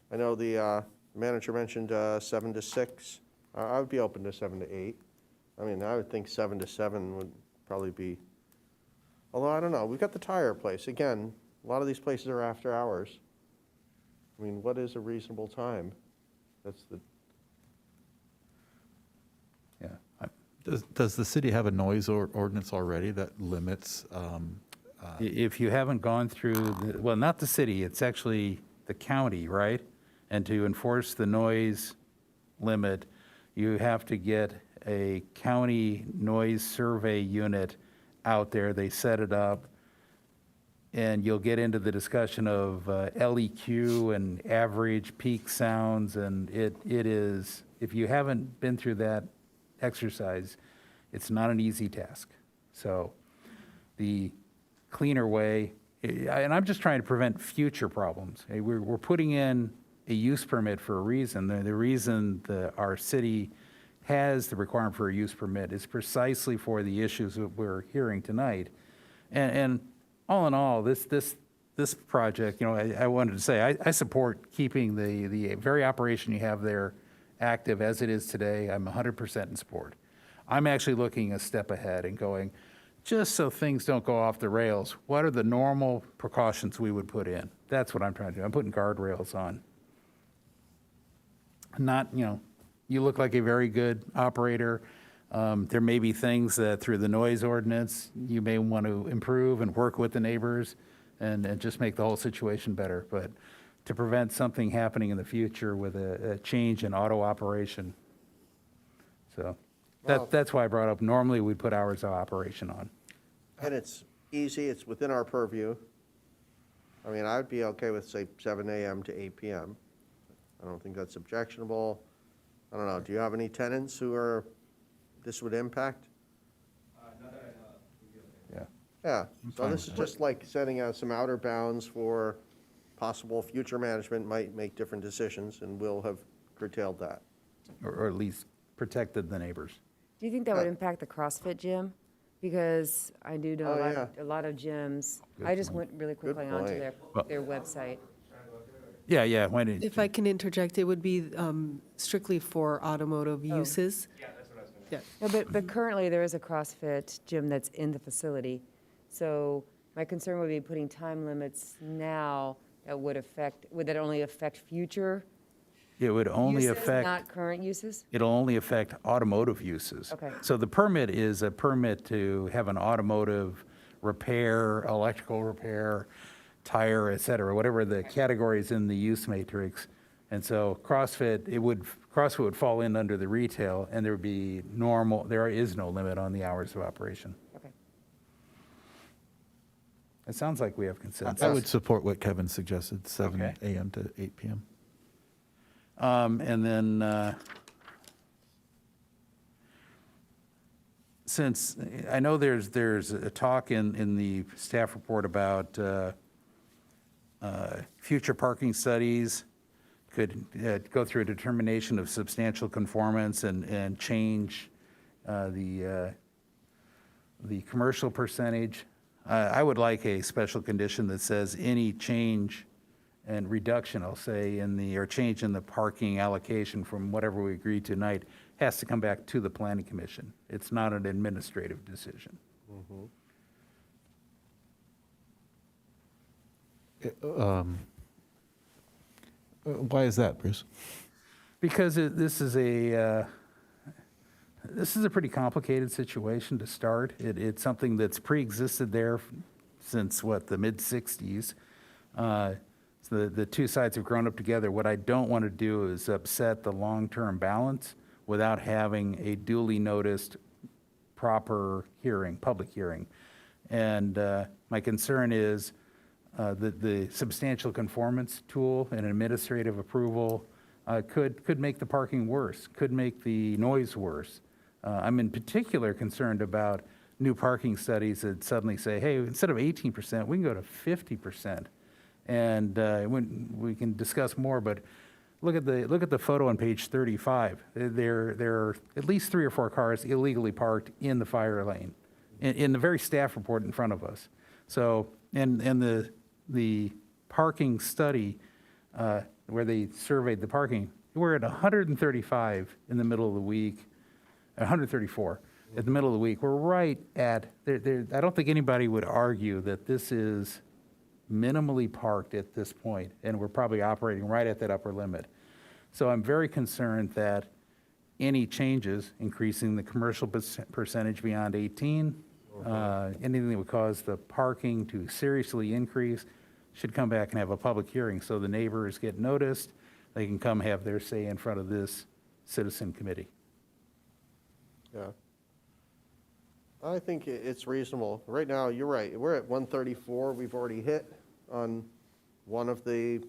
H: I know the manager mentioned 7 to 6. I would be open to 7 to 8. I mean, I would think 7 to 7 would probably be, although I don't know. We've got the tire place. Again, a lot of these places are after hours. I mean, what is a reasonable time? That's the.
B: Yeah.
I: Does the city have a noise ordinance already that limits?
B: If you haven't gone through, well, not the city, it's actually the county, right? And to enforce the noise limit, you have to get a county noise survey unit out there. They set it up, and you'll get into the discussion of LEQ and average peak sounds, and it is, if you haven't been through that exercise, it's not an easy task. So the cleaner way, and I'm just trying to prevent future problems. We're putting in a use permit for a reason. The reason our city has the requirement for a use permit is precisely for the issues that we're hearing tonight. And all in all, this project, I wanted to say, I support keeping the very operation you have there active as it is today. I'm 100% in support. I'm actually looking a step ahead and going, just so things don't go off the rails, what are the normal precautions we would put in? That's what I'm trying to do. I'm putting guardrails on. Not, you look like a very good operator. There may be things that through the noise ordinance, you may want to improve and work with the neighbors and just make the whole situation better. But to prevent something happening in the future with a change in auto operation. So that's why I brought up, normally we'd put hours of operation on.
H: And it's easy, it's within our purview. I mean, I would be okay with, say, 7 a.m. to 8 p.m. I don't think that's objectionable. I don't know, do you have any tenants who this would impact?
N: Not that I know of.
B: Yeah.
H: Yeah, so this is just like setting out some outer bounds for possible future management might make different decisions, and we'll have curtailed that.
B: Or at least protected the neighbors.
F: Do you think that would impact the CrossFit gym? Because I do know a lot of gyms. I just went really quickly onto their website.
B: Yeah. Why did
J: If I can interject, it would be strictly for automotive uses.
N: Yeah, that's what I was going to
J: Yeah.
F: No, but currently there is a CrossFit gym that's in the facility. So my concern would be putting time limits now that would that only affect future
B: It would only
F: uses,
B: affect.
F: not current uses?
B: It'll only affect automotive uses.
F: Okay.
B: So the permit is a permit to have an automotive repair, electrical repair, tire, et cetera, whatever the categories in the use matrix. And so CrossFit would fall in under the retail, and there is no limit on the hours of operation.
F: Okay.
B: It sounds like we have consensus.
I: I would support what Kevin suggested, 7
B: Okay.
I: a.m. to 8 p.m.
B: And then, since I know there's a talk in the staff report about future parking studies could go through a determination of substantial conformance and change the commercial percentage. I would like a special condition that says any change and reduction, I'll say, or change in the parking allocation from whatever we agreed tonight has to come back to the planning commission. It's not an administrative decision.
I: Why is that, Bruce?
B: Because this is a pretty complicated situation to start. It's something that's pre-existed there since, the mid-'60s. So the two sides have grown up together. What I don't want to do is upset the long-term balance without having a duly noticed proper hearing, public hearing. And my concern is the substantial conformance tool and administrative approval could make the parking worse, could make the noise worse. I'm in particular concerned about new parking studies that suddenly say, hey, instead of 18%, we can go to 50%. And when we can discuss more, but look at the photo on page 35. There are at least 3 or 4 cars illegally parked in the fire lane, in the very staff report in front of us. So, and the parking study where they surveyed the parking, we're at 135 in the middle of the week, 134 at the middle of the week. We're right at I don't think anybody would argue that this is minimally parked at this point, and we're probably operating right at that upper limit. So I'm very concerned that any changes, increasing the commercial percentage beyond 18, anything that would cause the parking to seriously increase, should come back and have a public hearing so the neighbors get noticed. They can come have their say in front of this citizen committee.
H: Yeah. I think it's reasonable. Right now, you're right, we're at 134, we've already hit on one of the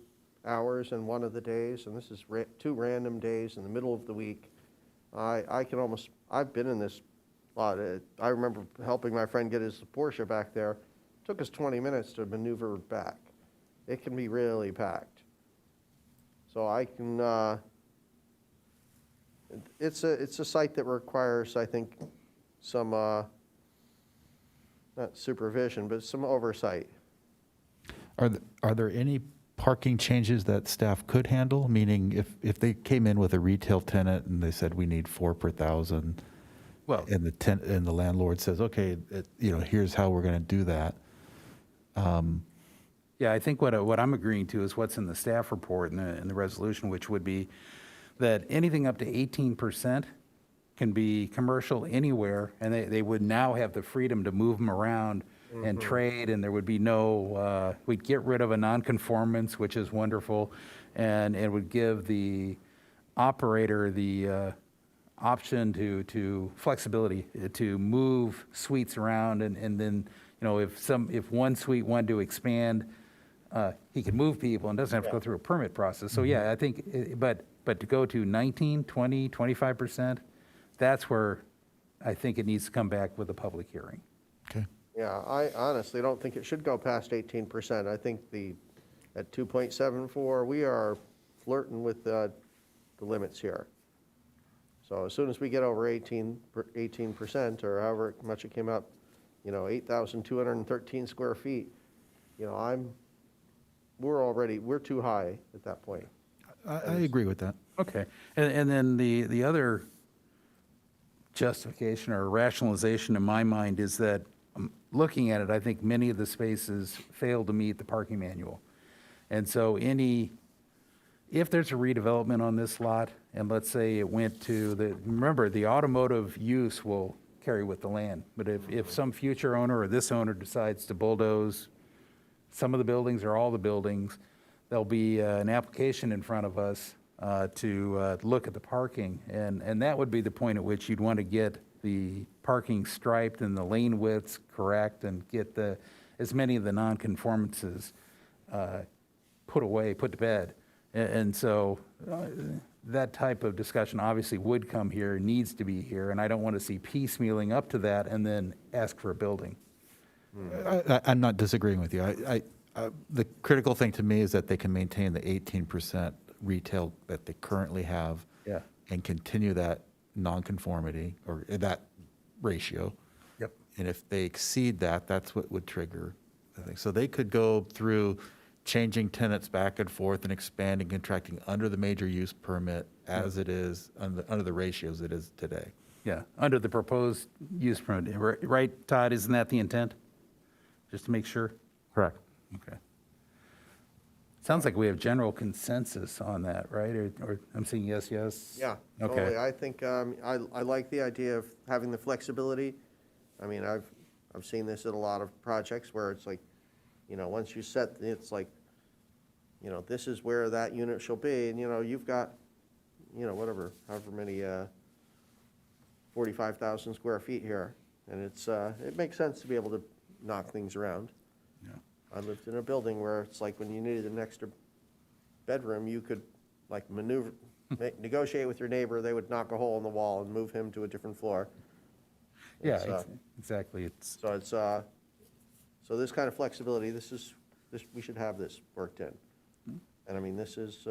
H: hours and one of the days, and this is 2 random days in the middle of the week. I've been in this lot. I remember helping my friend get his Porsche back there. It took us 20 minutes to maneuver back. It can be really packed. So I can, it's a site that requires, I think, some, not supervision, but some oversight.
I: Are there any parking changes that staff could handle? Meaning, if they came in with a retail tenant and they said we need 4 per thousand,
B: Well,
I: and the landlord says, okay, here's how we're going to do that.
B: yeah, I think what I'm agreeing to is what's in the staff report and the resolution, which would be that anything up to 18% can be commercial anywhere, and they would now have the freedom to move them around and trade, and there would be no, we'd get rid of a nonconformance, which is wonderful, and it would give the operator the option to flexibility to move suites around, and then, if one suite wanted to expand, he could move people and doesn't have to go through a permit process. So yeah, I think, but to go to 19, 20, 25%, that's where I think it needs to come back with a public hearing.
I: Okay.
H: Yeah, I honestly don't think it should go past 18%. I think at 2.74, we are flirting with the limits here. So as soon as we get over 18%, or however much it came up, 8,213 square feet, we're too high at that point.
I: I agree with that.
B: Okay, and then the other justification or rationalization in my mind is that, looking at it, I think many of the spaces fail to meet the parking manual. And so if there's a redevelopment on this lot, and let's say it went to remember, the automotive use will carry with the land. But if some future owner or this owner decides to bulldoze some of the buildings or all the buildings, there'll be an application in front of us to look at the parking. And that would be the point at which you'd want to get the parking striped and the lane widths correct and get as many of the nonconformances put to bed. And so that type of discussion obviously would come here, needs to be here, and I don't want to see piecemealing up to that and then ask for a building.
I: I'm not disagreeing with you. The critical thing to me is that they can maintain the 18% retail that they currently have,
B: Yeah.
I: and continue that nonconformity or that ratio.
B: Yep.
I: And if they exceed that, that's what would trigger the thing. So they could go through changing tenants back and forth and expanding, contracting under the major use permit as it is, under the ratios it is today.
B: Yeah, under the proposed use permit, right, Todd? Isn't that the intent? Just to make sure?
L: Correct.
B: Okay. Sounds like we have general consensus on that, right? Or I'm saying yes, yes?
H: Yeah,
B: Okay.
H: totally. I think, I like the idea of having the flexibility. I mean, I've seen this in a lot of projects where it's like, once you set, it's like, this is where that unit shall be, and, you've got, however many, 45,000 square feet here, and it makes sense to be able to knock things around. I lived in a building where it's like when you needed an extra bedroom, you could like negotiate with your neighbor, they would knock a hole in the wall and move him to a different floor.
B: Yeah, exactly.
H: So it's, so this kind of flexibility, we should have this worked in. And I mean, this is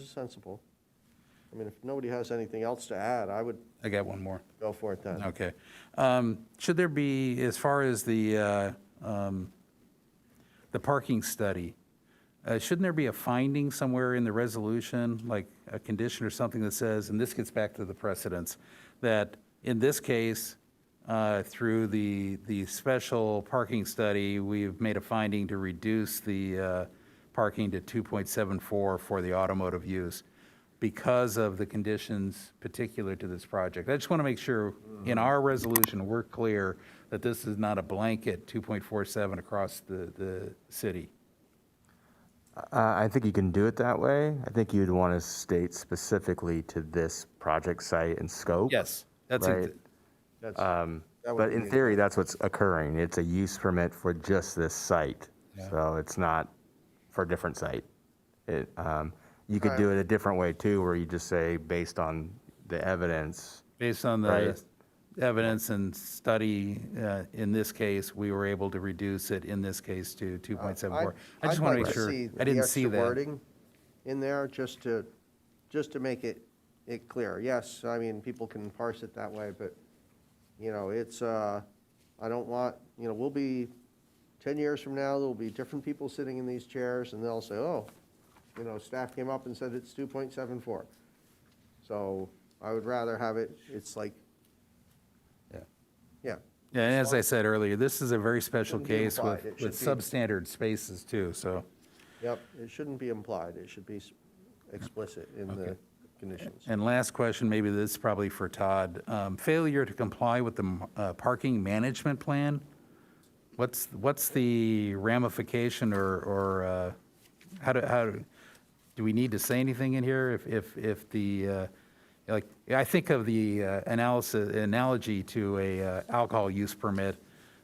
H: sensible. I mean, if nobody has anything else to add, I
B: got one more.
H: go for it then.
B: Okay. Should there be, as far as the parking study, shouldn't there be a finding somewhere in the resolution, like a condition or something that says, and this gets back to the precedents, that in this case, through the special parking study, we've made a finding to reduce the parking to 2.74 for the automotive use because of the conditions particular to this project. I just want to make sure in our resolution, we're clear that this is not a blanket 2.47 across the city.
L: I think you can do it that way. I think you'd want to state specifically to this project site and scope.
B: Yes, that's
L: right. But in theory, that's what's occurring. It's a use permit for just this site.
B: Yeah.
L: So it's not for a different site. You could do it a different way too, where you just say based on the evidence.
B: Based on the
L: Right.
B: evidence and study, in this case, we were able to reduce it, in this case, to 2.74. I just want to make sure, I didn't see
H: The
B: that.
H: extra wording in there, just to make it clear. Yes, I mean, people can parse it that way, but, it's, I don't want, we'll be, 10 years from now, there'll be different people sitting in these chairs, and they'll say, oh, staff came up and said it's 2.74. So I would rather have it's like, yeah.
B: Yeah, and as I said earlier, this is a very special
H: Shouldn't be
B: case
H: implied.
B: with
H: It should be-
B: substandard spaces too, so.
H: Yep, it shouldn't be implied. It should be explicit in the conditions.
B: And last question, maybe this is probably for Todd. Failure to comply with the parking management plan? What's the ramification or how do we need to say anything in here if the, like, I think of the analogy to a alcohol use permit.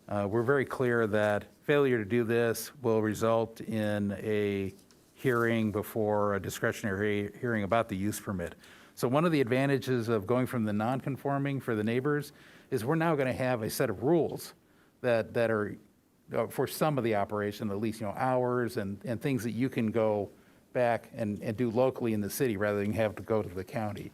B: We're very clear that failure to do this will result in a hearing before a discretionary hearing about the use permit. So one of the advantages of going from the non-conforming for the neighbors is we're now going to have a set of rules that are for some of the operation, at least, hours and things that you can go back and do locally in the city rather than have to go to the county.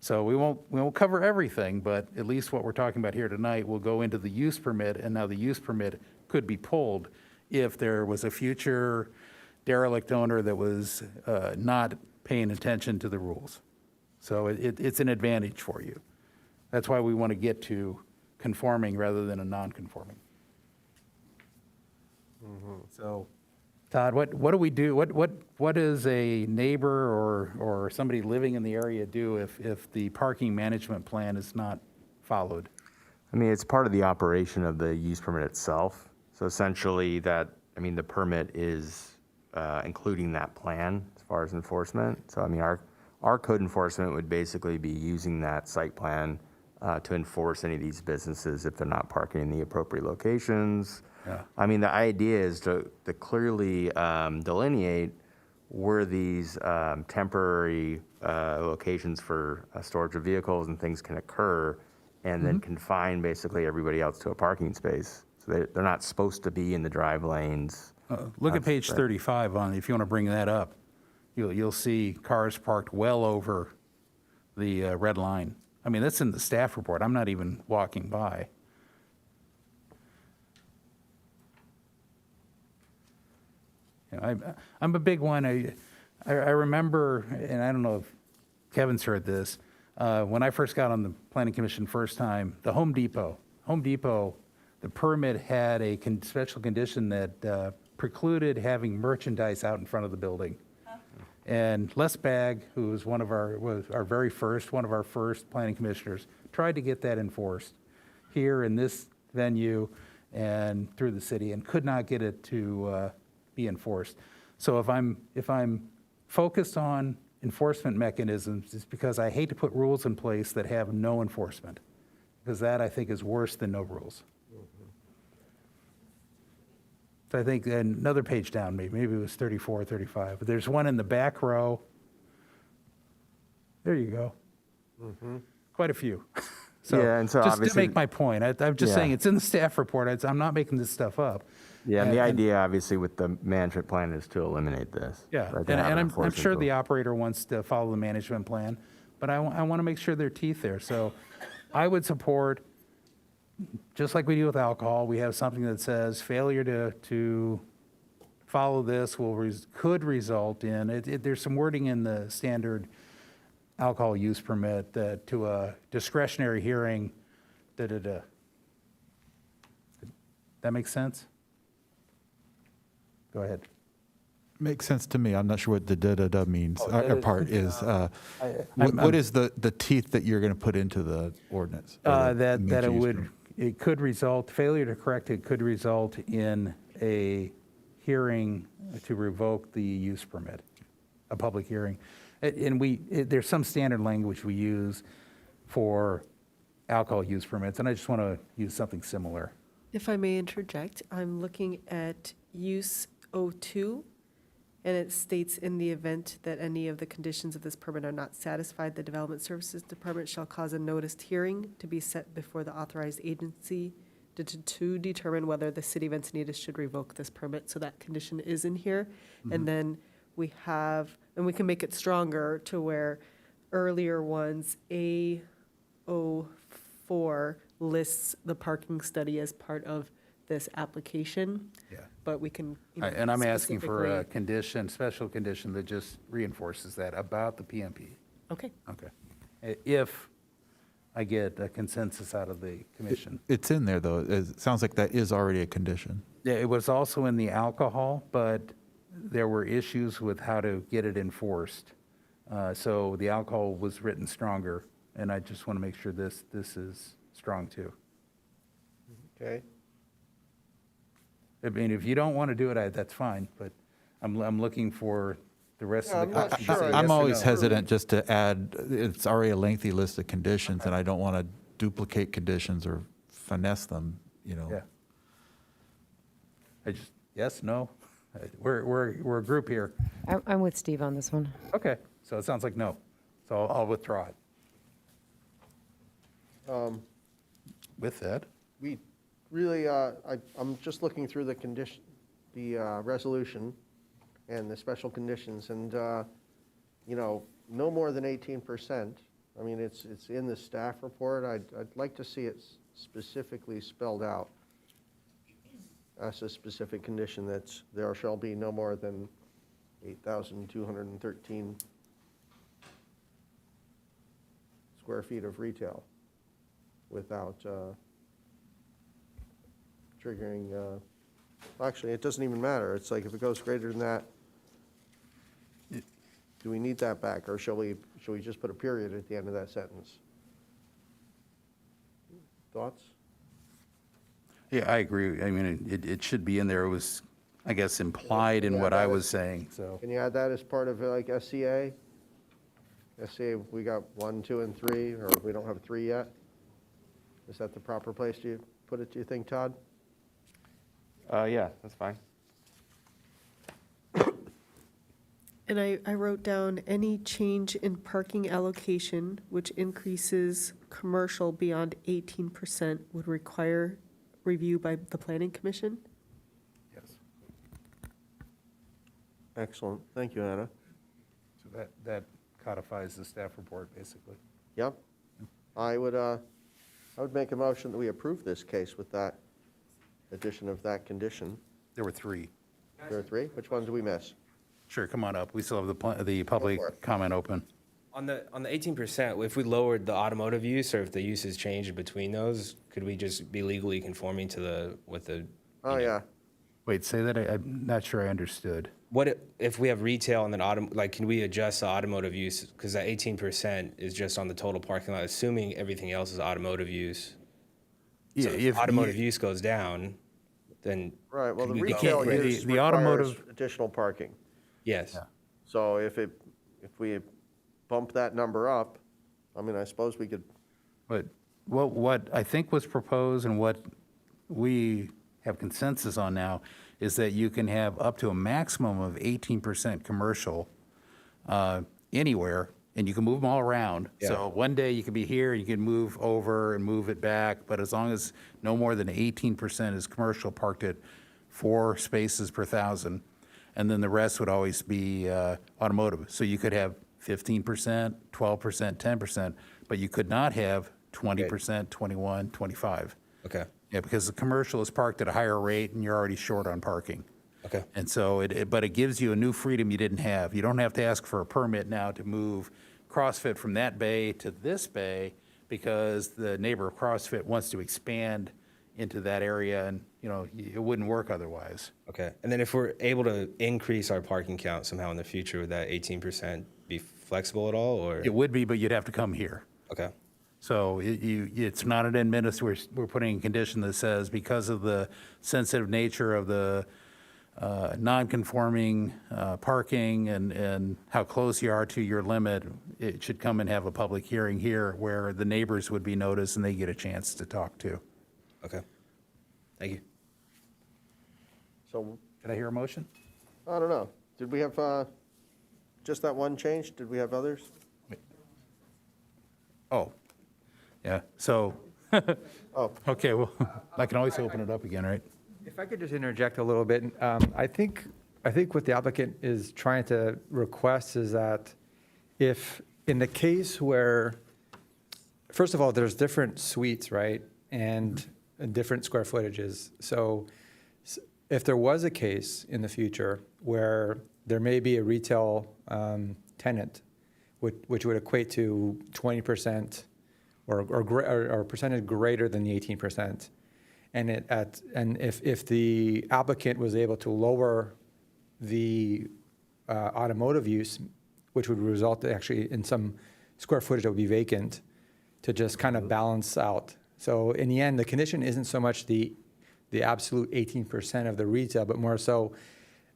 B: So we won't cover everything, but at least what we're talking about here tonight will go into the use permit, and now the use permit could be pulled if there was a future derelict owner that was not paying attention to the rules. So it's an advantage for you. That's why we want to get to conforming rather than a non-conforming. So, Todd, what do we do? What does a neighbor or somebody living in the area do if the parking management plan is not followed?
L: I mean, it's part of the operation of the use permit itself. So essentially the permit is including that plan as far as enforcement. So I mean, our code enforcement would basically be using that site plan to enforce any of these businesses if they're not parking in the appropriate locations.
B: Yeah.
L: I mean, the idea is to clearly delineate where these temporary locations for storage of vehicles and things can occur, and then confine basically everybody else to a parking space. So they're not supposed to be in the drive lanes.
B: Look at page 35 if you want to bring that up. You'll see cars parked well over the red line. I mean, that's in the staff report. I'm not even walking by. I'm a big one. I remember, and I don't know if Kevin's heard this, when I first got on the Planning Commission first time, the Home Depot, the permit had a special condition that precluded having merchandise out in front of the building. And Les Bagg, who was one of our first planning commissioners, tried to get that enforced here in this venue and through the city, and could not get it to be enforced. So if I'm focused on enforcement mechanisms, it's because I hate to put rules in place that have no enforcement, because that, I think, is worse than no rules. So I think another page down, maybe it was 34 or 35, but there's one in the back row. There you go. Quite a few.
L: Yeah, and so
B: just to
L: obviously-
B: make my point, I'm just
L: Yeah.
B: saying, it's in the staff report. I'm not making this stuff up.
L: Yeah, and the idea, obviously, with the management plan is to eliminate this.
B: Yeah,
L: right, to
B: and
L: have an
B: I'm
L: enforcement
B: sure
L: tool.
B: the operator wants to follow the management plan, but I want to make sure there are teeth there. So I would support, just like we do with alcohol, we have something that says failure to follow this could result in, there's some wording in the standard alcohol use permit that to a discretionary hearing, That makes sense? Go ahead.
I: Makes sense to me. I'm not sure what the da-da-da means, or part is.
B: I'm-
I: What is the teeth that you're going to put into the ordinance? or the
B: That
I: mixed use permit?
B: it could result, failure to correct it could result in a hearing to revoke the use permit, a public hearing. And there's some standard language we use for alcohol use permits, and I just want to use something similar.
J: If I may interject, I'm looking at use 02, and it states, in the event that any of the conditions of this permit are not satisfied, the Development Services Department shall cause a noticed hearing to be set before the authorized agency to determine whether the city of Encinitas should revoke this permit. So that condition is in here. And then we have, and we can make it stronger to where earlier ones, A04 lists the parking study as part of this application.
B: Yeah.
J: But we can.
B: And I'm asking for a
J: specifically-
B: condition, special condition that just reinforces that about the PMP.
J: Okay.
B: Okay. If I get a consensus out of the commission.
I: It's in there, though. It sounds like that is already a condition.
B: Yeah, it was also in the alcohol, but there were issues with how to get it enforced. So the alcohol was written stronger, and I just want to make sure this is strong too.
H: Okay.
B: I mean, if you don't want to do it, that's fine, but I'm looking for the rest
H: Yeah,
B: of
H: I'm
B: the.
H: not
B: commission to
H: sure.
B: say yes
I: I'm
B: or
I: always
B: no.
I: hesitant just to add, it's already a lengthy list of conditions, and I don't want to duplicate conditions or finesse them, you know.
B: Yeah. Yes, no? We're a group here.
F: I'm with Steve on this one.
B: Okay, so it sounds like no. So I'll withdraw it. With that,
H: We really, I'm just looking through the condition, the resolution and the special conditions, and, you know, no more than 18%. I mean, it's in the staff report. I'd like to see it specifically spelled out as a specific condition that's, there shall be no more than 8,213 square feet of retail without triggering, actually, it doesn't even matter. It's like if it goes greater than that, do we need that back, or shall we just put a period at the end of that sentence? Thoughts?
B: yeah, I agree. I mean, it should be in there. It was, I guess, implied in what I was saying, so.
H: Can you add that as part of like SCA? SCA, we got 1, 2, and 3, or we don't have 3 yet? Is that the proper place to put it, do you think, Todd?
L: Yeah, that's fine.
J: And I wrote down, any change in parking allocation which increases commercial beyond 18% would require review by the planning commission.
B: Yes.
H: Excellent, thank you, Anna.
B: So that codifies the staff report, basically.
H: Yep. I would make a motion that we approve this case with that addition of that condition.
B: There were 3.
H: There are 3? Which ones do we miss?
B: Sure, come on up. We still have the public
H: for it.
B: comment open.
M: On the 18%, if we lowered the automotive use, or if the uses changed between those, could we just be legally conforming to what the?
H: Oh, yeah.
B: Wait, say that, I'm not sure I understood.
M: If we have retail and then like, can we adjust the automotive use? Because that 18% is just on the total parking lot, assuming everything else is automotive use.
B: Yeah,
M: So if automotive use goes down, then.
H: Right, well, the
M: can we go-
H: retail
B: the-
H: use
B: the
H: requires
B: automotive-
H: additional parking.
M: Yes.
H: So if we bump that number up, I mean, I suppose we could,
B: But what I think was proposed and what we have consensus on now is that you can have up to a maximum of 18% commercial anywhere, and you can move them all around. So one day you can be here, you can move over and move it back, but as long as no more than 18% is commercial, parked at 4 spaces per 1,000, and then the rest would always be automotive. So you could have 15%, 12%, 10%, but you could not have 20%, 21, 25.
M: Okay.
B: Yeah, because the commercial is parked at a higher rate and you're already short on parking.
M: Okay.
B: And so but it gives you a new freedom you didn't have. You don't have to ask for a permit now to move CrossFit from that bay to this bay because the neighbor of CrossFit wants to expand into that area and, it wouldn't work otherwise.
M: Okay. And then if we're able to increase our parking count somehow in the future, would that 18% be flexible at all, or?
B: It would be, but you'd have to come here.
M: Okay.
B: So it's not an we're putting a condition that says because of the sensitive nature of the non-conforming parking and how close you are to your limit, it should come and have a public hearing here where the neighbors would be noticed and they get a chance to talk to.
M: Okay. Thank you.
H: so,
B: Did I hear a motion?
H: I don't know. Did we have just that one change? Did we have others?
B: Oh, yeah, so,
H: Oh,
B: okay, well, I can always open it up again, right?
N: If I could just interject a little bit, I think what the applicant is trying to request is that if, in the case where, first of all, there's different suites, right, and different square footages. So if there was a case in the future where there may be a retail tenant, which would equate to 20% or a percentage greater than the 18%, and if the applicant was able to lower the automotive use, which would result actually in some square footage that would be vacant, to just kind of balance out. So in the end, the condition isn't so much the absolute 18% of the retail, but more so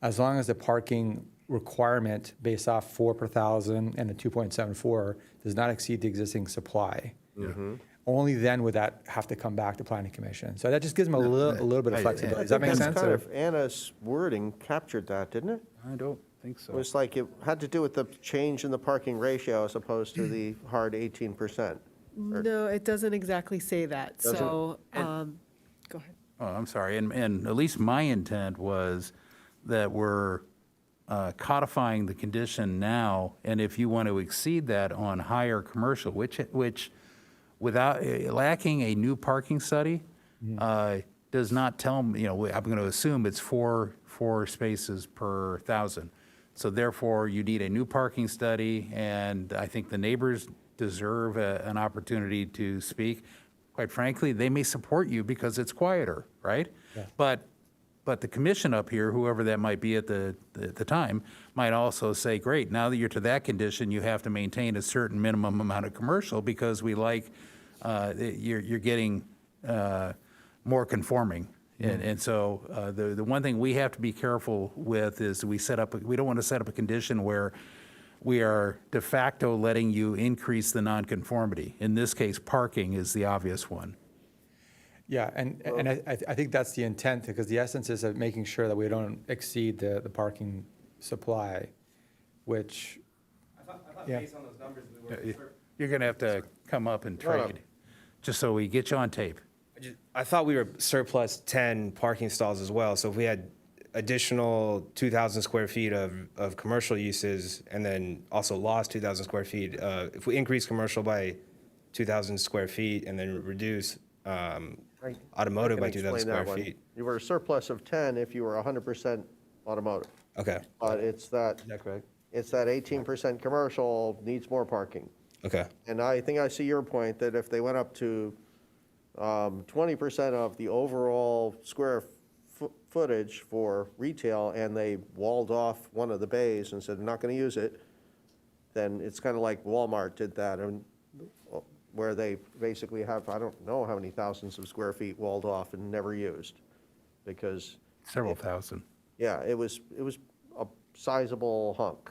N: as long as the parking requirement based off 4 per 1,000 and the 2.74 does not exceed the existing supply. Only then would that have to come back to planning commission. So that just gives them a little bit of flexibility. Does that make sense?
H: Kind of Anna's wording captured that, didn't it?
B: I don't think so.
H: It was like it had to do with the change in the parking ratio as opposed to the hard 18%.
J: No, it doesn't exactly say that,
H: Doesn't?
J: so, go ahead.
B: Oh, I'm sorry, and at least my intent was that we're codifying the condition now, and if you want to exceed that on higher commercial, which without, lacking a new parking study, does not tell me, I'm going to assume it's four spaces per 1,000. So therefore, you need a new parking study, and I think the neighbors deserve an opportunity to speak. Quite frankly, they may support you because it's quieter, right?
N: Yeah.
B: But the commission up here, whoever that might be at the time, might also say, great, now that you're to that condition, you have to maintain a certain minimum amount of commercial because we like, you're getting more conforming. And so the one thing we have to be careful with is we don't want to set up a condition where we are de facto letting you increase the nonconformity. In this case, parking is the obvious one.
N: Yeah, and I think that's the intent, because the essence is of making sure that we don't exceed the parking supply, which.
M: I thought
N: Yeah.
M: based on those numbers, we were.
B: You're going to have to come up and trade, just so we get you on tape.
M: I thought we were surplus 10 parking stalls as well. So if we had additional 2,000 square feet of commercial uses and then also lost 2,000 square feet, if we increase commercial by 2,000 square feet and then reduce automotive by 2,000 square feet.
H: You were a surplus of 10 if you were 100% automotive.
M: Okay.
H: But it's that.
M: Is that correct?
H: It's that 18% commercial needs more parking.
M: Okay.
H: And I think I see your point that if they went up to 20% of the overall square footage for retail and they walled off one of the bays and said, "I'm not going to use it," then it's kind of like Walmart did that, and where they basically have, I don't know how many thousands of square feet walled off and never used, because,
B: Several thousand.
H: yeah, it was a sizable hunk.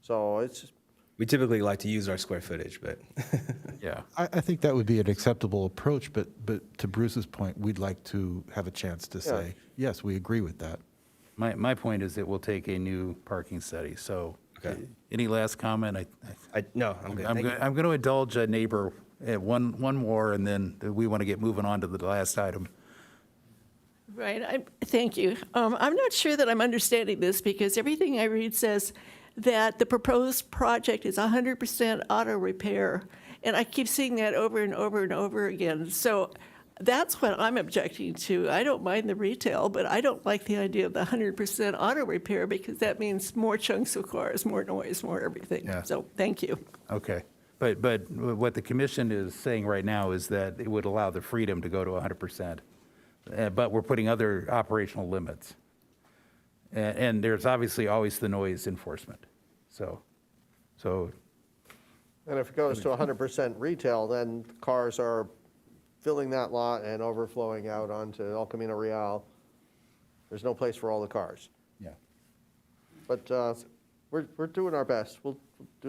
H: So it's,
M: We typically like to use our square footage, but
B: Yeah.
I: I think that would be an acceptable approach, but to Bruce's point, we'd like to have a chance to say, yes, we agree with that.
B: My point is it will take a new parking study, so.
M: Okay.
B: Any last comment?
M: no, I'm good. Thank you.
B: I'm going to indulge a neighbor at one more, and then we want to get moving on to the last item.
O: Right, thank you. I'm not sure that I'm understanding this, because everything I read says that the proposed project is 100% auto repair, and I keep seeing that over and over and over again. So that's what I'm objecting to. I don't mind the retail, but I don't like the idea of the 100% auto repair, because that means more chunks of cars, more noise, more everything.
B: Yeah.
O: So, thank you.
B: Okay. But what the commission is saying right now is that it would allow the freedom to go to 100%. But we're putting other operational limits. And there's obviously always the noise enforcement. So,
H: and if it goes to 100% retail, then cars are filling that lot and overflowing out onto El Camino Real. There's no place for all the cars.
B: yeah.
H: But we're doing our best. We'll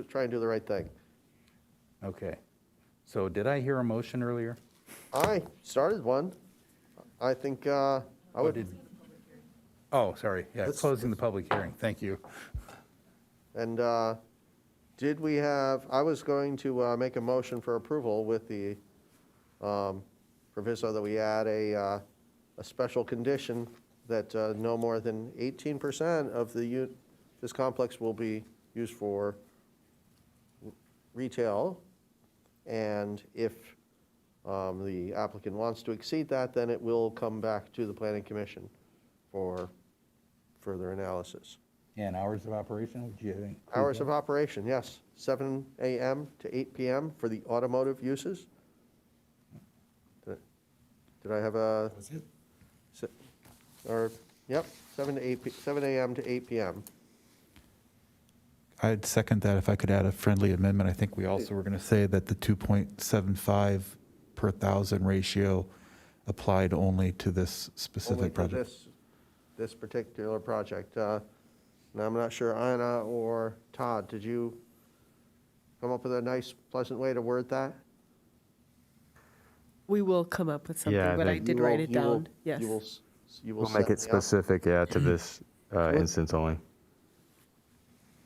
H: try and do the right thing.
B: Okay. So did I hear a motion earlier?
H: I started one. I think I would.
B: Oh, sorry. Yeah,
H: Let's-
B: closing the public hearing. Thank you.
H: And did we have, I was going to make a motion for approval with the proviso that we add a special condition that no more than 18% of this complex will be used for retail. And if the applicant wants to exceed that, then it will come back to the planning commission for further analysis.
B: And hours of operation, would you include
H: Hours
B: that?
H: of operation, yes, 7 a.m. to 8 p.m. for the automotive uses. Did I have a? Or, yep, 7 a.m. to 8 p.m.
I: I'd second that if I could add a friendly amendment. I think we also were going to say that the 2.75 per thousand ratio applied only to this
H: Only
I: specific
H: for
I: project.
H: this particular project. Now, I'm not sure, Anna or Todd, did you come up with a nice, pleasant way to word that?
J: We will come up with something,
L: Yeah,
J: but I
L: the-
J: did write it down, yes.
H: You will
L: We'll make
H: set
L: it
H: me up.
L: specific, yeah, to this instance only.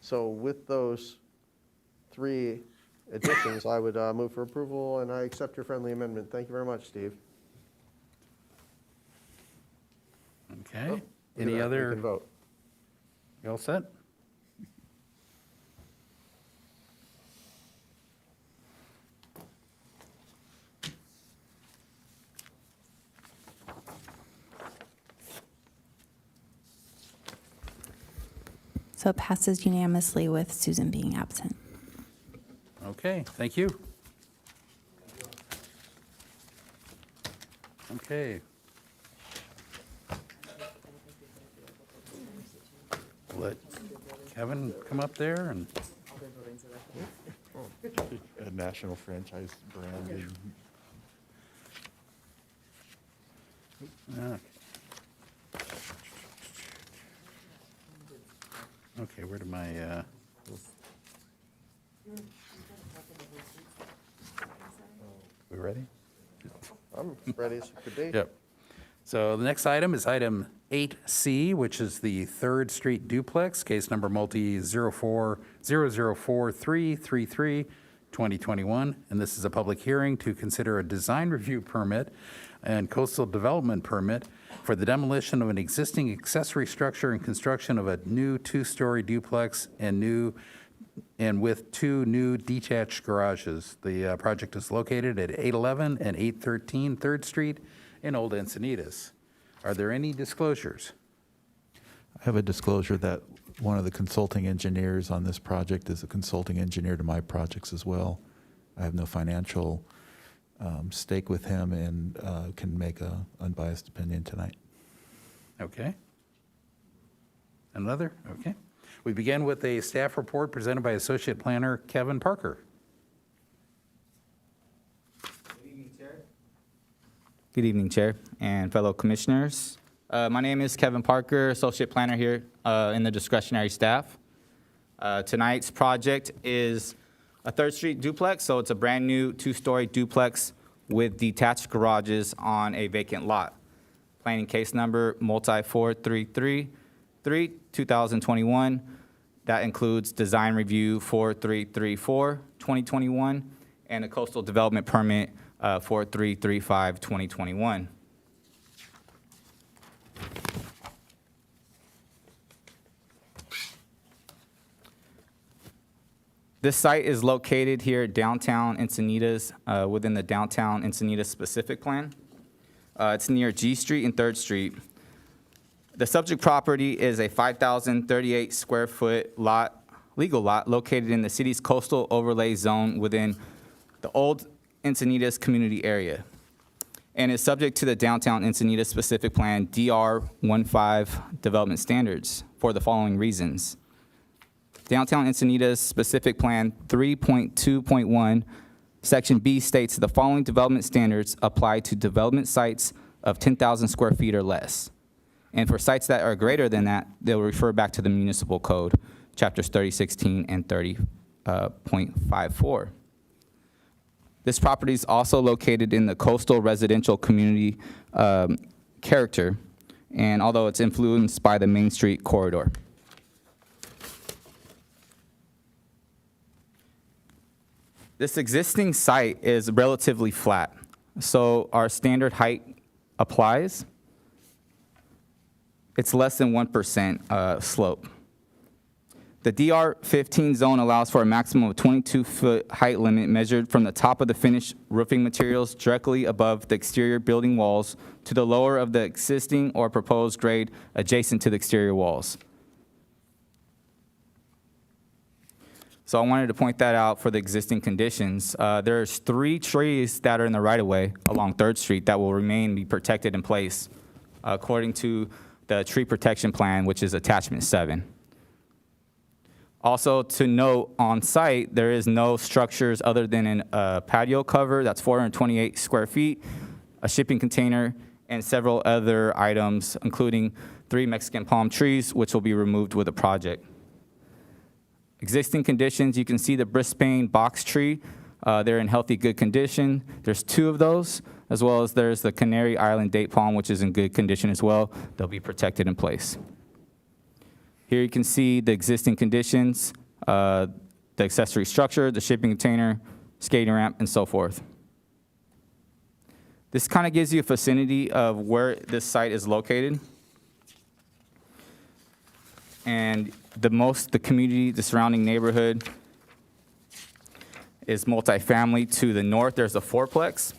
H: So with those 3 additions, I would move for approval, and I accept your friendly amendment. Thank you very much, Steve.
B: Okay.
H: Look at
B: Any
H: that, we
B: other,
H: can vote.
B: you all set?
A: So it passes unanimously with Susan being absent.
B: Okay, thank you. Okay. Let Kevin come up there and,
I: A national franchise brand.
B: okay, where did my, we ready?
H: I'm ready as could be.
B: Yep. So the next item is item 8C, which is the Third Street duplex, case number multi 040043333, 2021. And this is a public hearing to consider a design review permit and coastal development permit for the demolition of an existing accessory structure and construction of a new 2-story duplex and with 2 new detached garages. The project is located at 811 and 813 3rd Street in Old Encinitas. Are there any disclosures?
I: I have a disclosure that one of the consulting engineers on this project is a consulting engineer to my projects as well. I have no financial stake with him and can make an unbiased opinion tonight.
B: Okay. Another? Okay. We begin with a staff report presented by Associate Planner Kevin Parker.
Q: Good evening, Chair and fellow commissioners. My name is Kevin Parker, Associate Planner here in the discretionary staff. Tonight's project is a 3rd Street duplex, so it's a brand new 2-story duplex with detached garages on a vacant lot. Planning case number multi-4333, 2021. That includes design review 4334, 2021, and a coastal development permit 4335, 2021. This site is located here downtown Encinitas, within the downtown Encinitas specific plan. It's near G Street and 3rd Street. The subject property is a 5,038 square foot lot, legal lot, located in the city's coastal overlay zone within the old Encinitas community area, and is subject to the downtown Encinitas specific plan DR15 development standards for the following reasons. Downtown Encinitas specific plan 3.2.1, section B states the following development standards apply to development sites of 10,000 square feet or less. And for sites that are greater than that, they'll refer back to the municipal code, chapters 3016 and 30.54. This property is also located in the coastal residential community character, and although it's influenced by the Main Street corridor. This existing site is relatively flat, so our standard height applies. It's less than 1% slope. The DR15 zone allows for a maximum of 22-foot height limit measured from the top of the finished roofing materials directly above the exterior building walls to the lower of the existing or proposed grade adjacent to the exterior walls. So I wanted to point that out for the existing conditions. There's 3 trees that are in the right-of-way along 3rd Street that will remain be protected in place according to the tree protection plan, which is attachment 7. Also to note, on site, there is no structures other than a patio cover that's 428 square feet, a shipping container, and several other items, including 3 Mexican palm trees, which will be removed with the project. Existing conditions, you can see the Brisbane box tree. They're in healthy, good condition. There's 2 of those, as well as there's the Canary Island date palm, which is in good condition as well. They'll be protected in place. Here you can see the existing conditions, the accessory structure, the shipping container, skating ramp, and so forth. This kind of gives you a vicinity of where this site is located. And the community, the surrounding neighborhood is multifamily. To the north, there's a fourplex.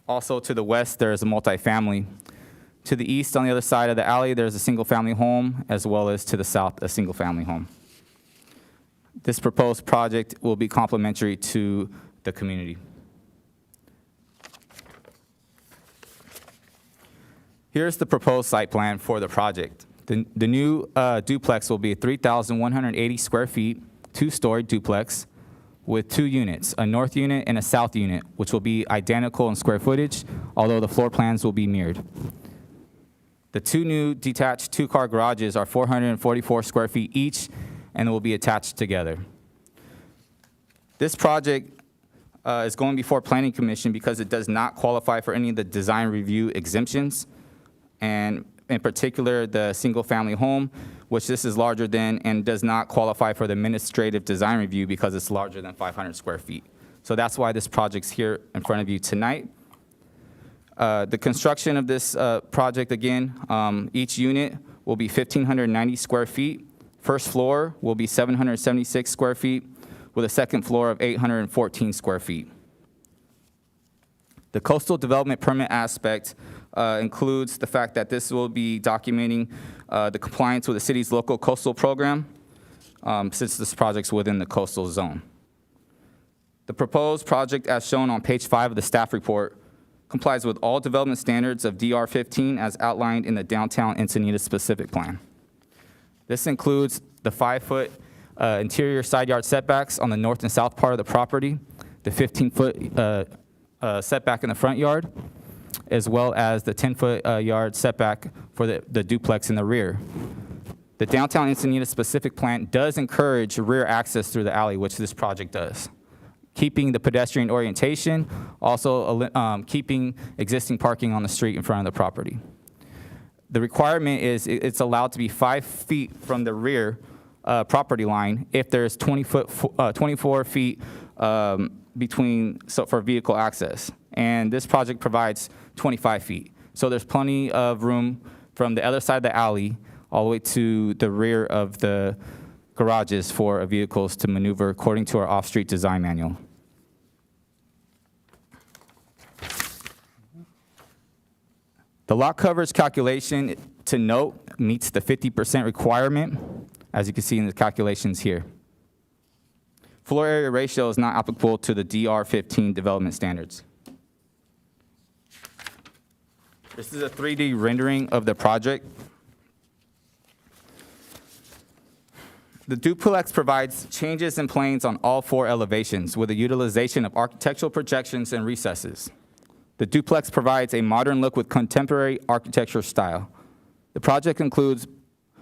Q: Also to the west, there's a multifamily. To the east, on the other side of the alley, there's a single-family home, as well as to the south, a single-family home. This proposed project will be complementary to the community. Here's the proposed site plan for the project. The new duplex will be 3,180 square feet, 2-story duplex with 2 units, a north unit and a south unit, which will be identical in square footage, although the floor plans will be mirrored. The 2 new detached 2-car garages are 444 square feet each and will be attached together. This project is going before Planning Commission because it does not qualify for any of the design review exemptions, and in particular the single-family home, which this is larger than, and does not qualify for the administrative design review because it's larger than 500 square feet. So that's why this project's here in front of you tonight. The construction of this project, again, each unit will be 1,590 square feet. First floor will be 776 square feet with a second floor of 814 square feet. The coastal development permit aspect includes the fact that this will be documenting the compliance with the city's local coastal program since this project's within the coastal zone. The proposed project, as shown on page 5 of the staff report, complies with all development standards of DR 15 as outlined in the Downtown Encinitas specific plan. This includes the 5-foot interior side yard setbacks on the north and south part of the property, the 15-foot setback in the front yard, as well as the 10-foot yard setback for the duplex in the rear. The Downtown Encinitas specific plan does encourage rear access through the alley, which this project does, keeping the pedestrian orientation, also keeping existing parking on the street in front of the property. The requirement is it's allowed to be 5 feet from the rear property line if there's 24 feet between, for vehicle access. And this project provides 25 feet. So there's plenty of room from the other side of the alley all the way to the rear of the garages for vehicles to maneuver according to our off-street design manual. The lot coverage calculation, to note, meets the 50% requirement, as you can see in the calculations here. Floor area ratio is not applicable to the DR 15 development standards. This is a 3D rendering of the project. The duplex provides changes in planes on all 4 elevations with the utilization of architectural projections and recesses. The duplex provides a modern look with contemporary architecture style. The project includes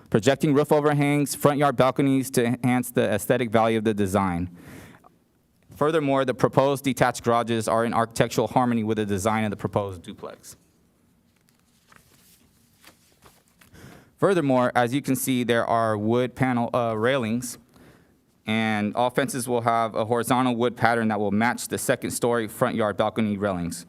Q: projecting roof overhangs, front yard balconies to enhance the aesthetic value of the design. Furthermore, the proposed detached garages are in architectural harmony with the design of the proposed duplex. Furthermore, as you can see, there are wood panel railings, and all fences will have a horizontal wood pattern that will match the second-story front yard balcony railings.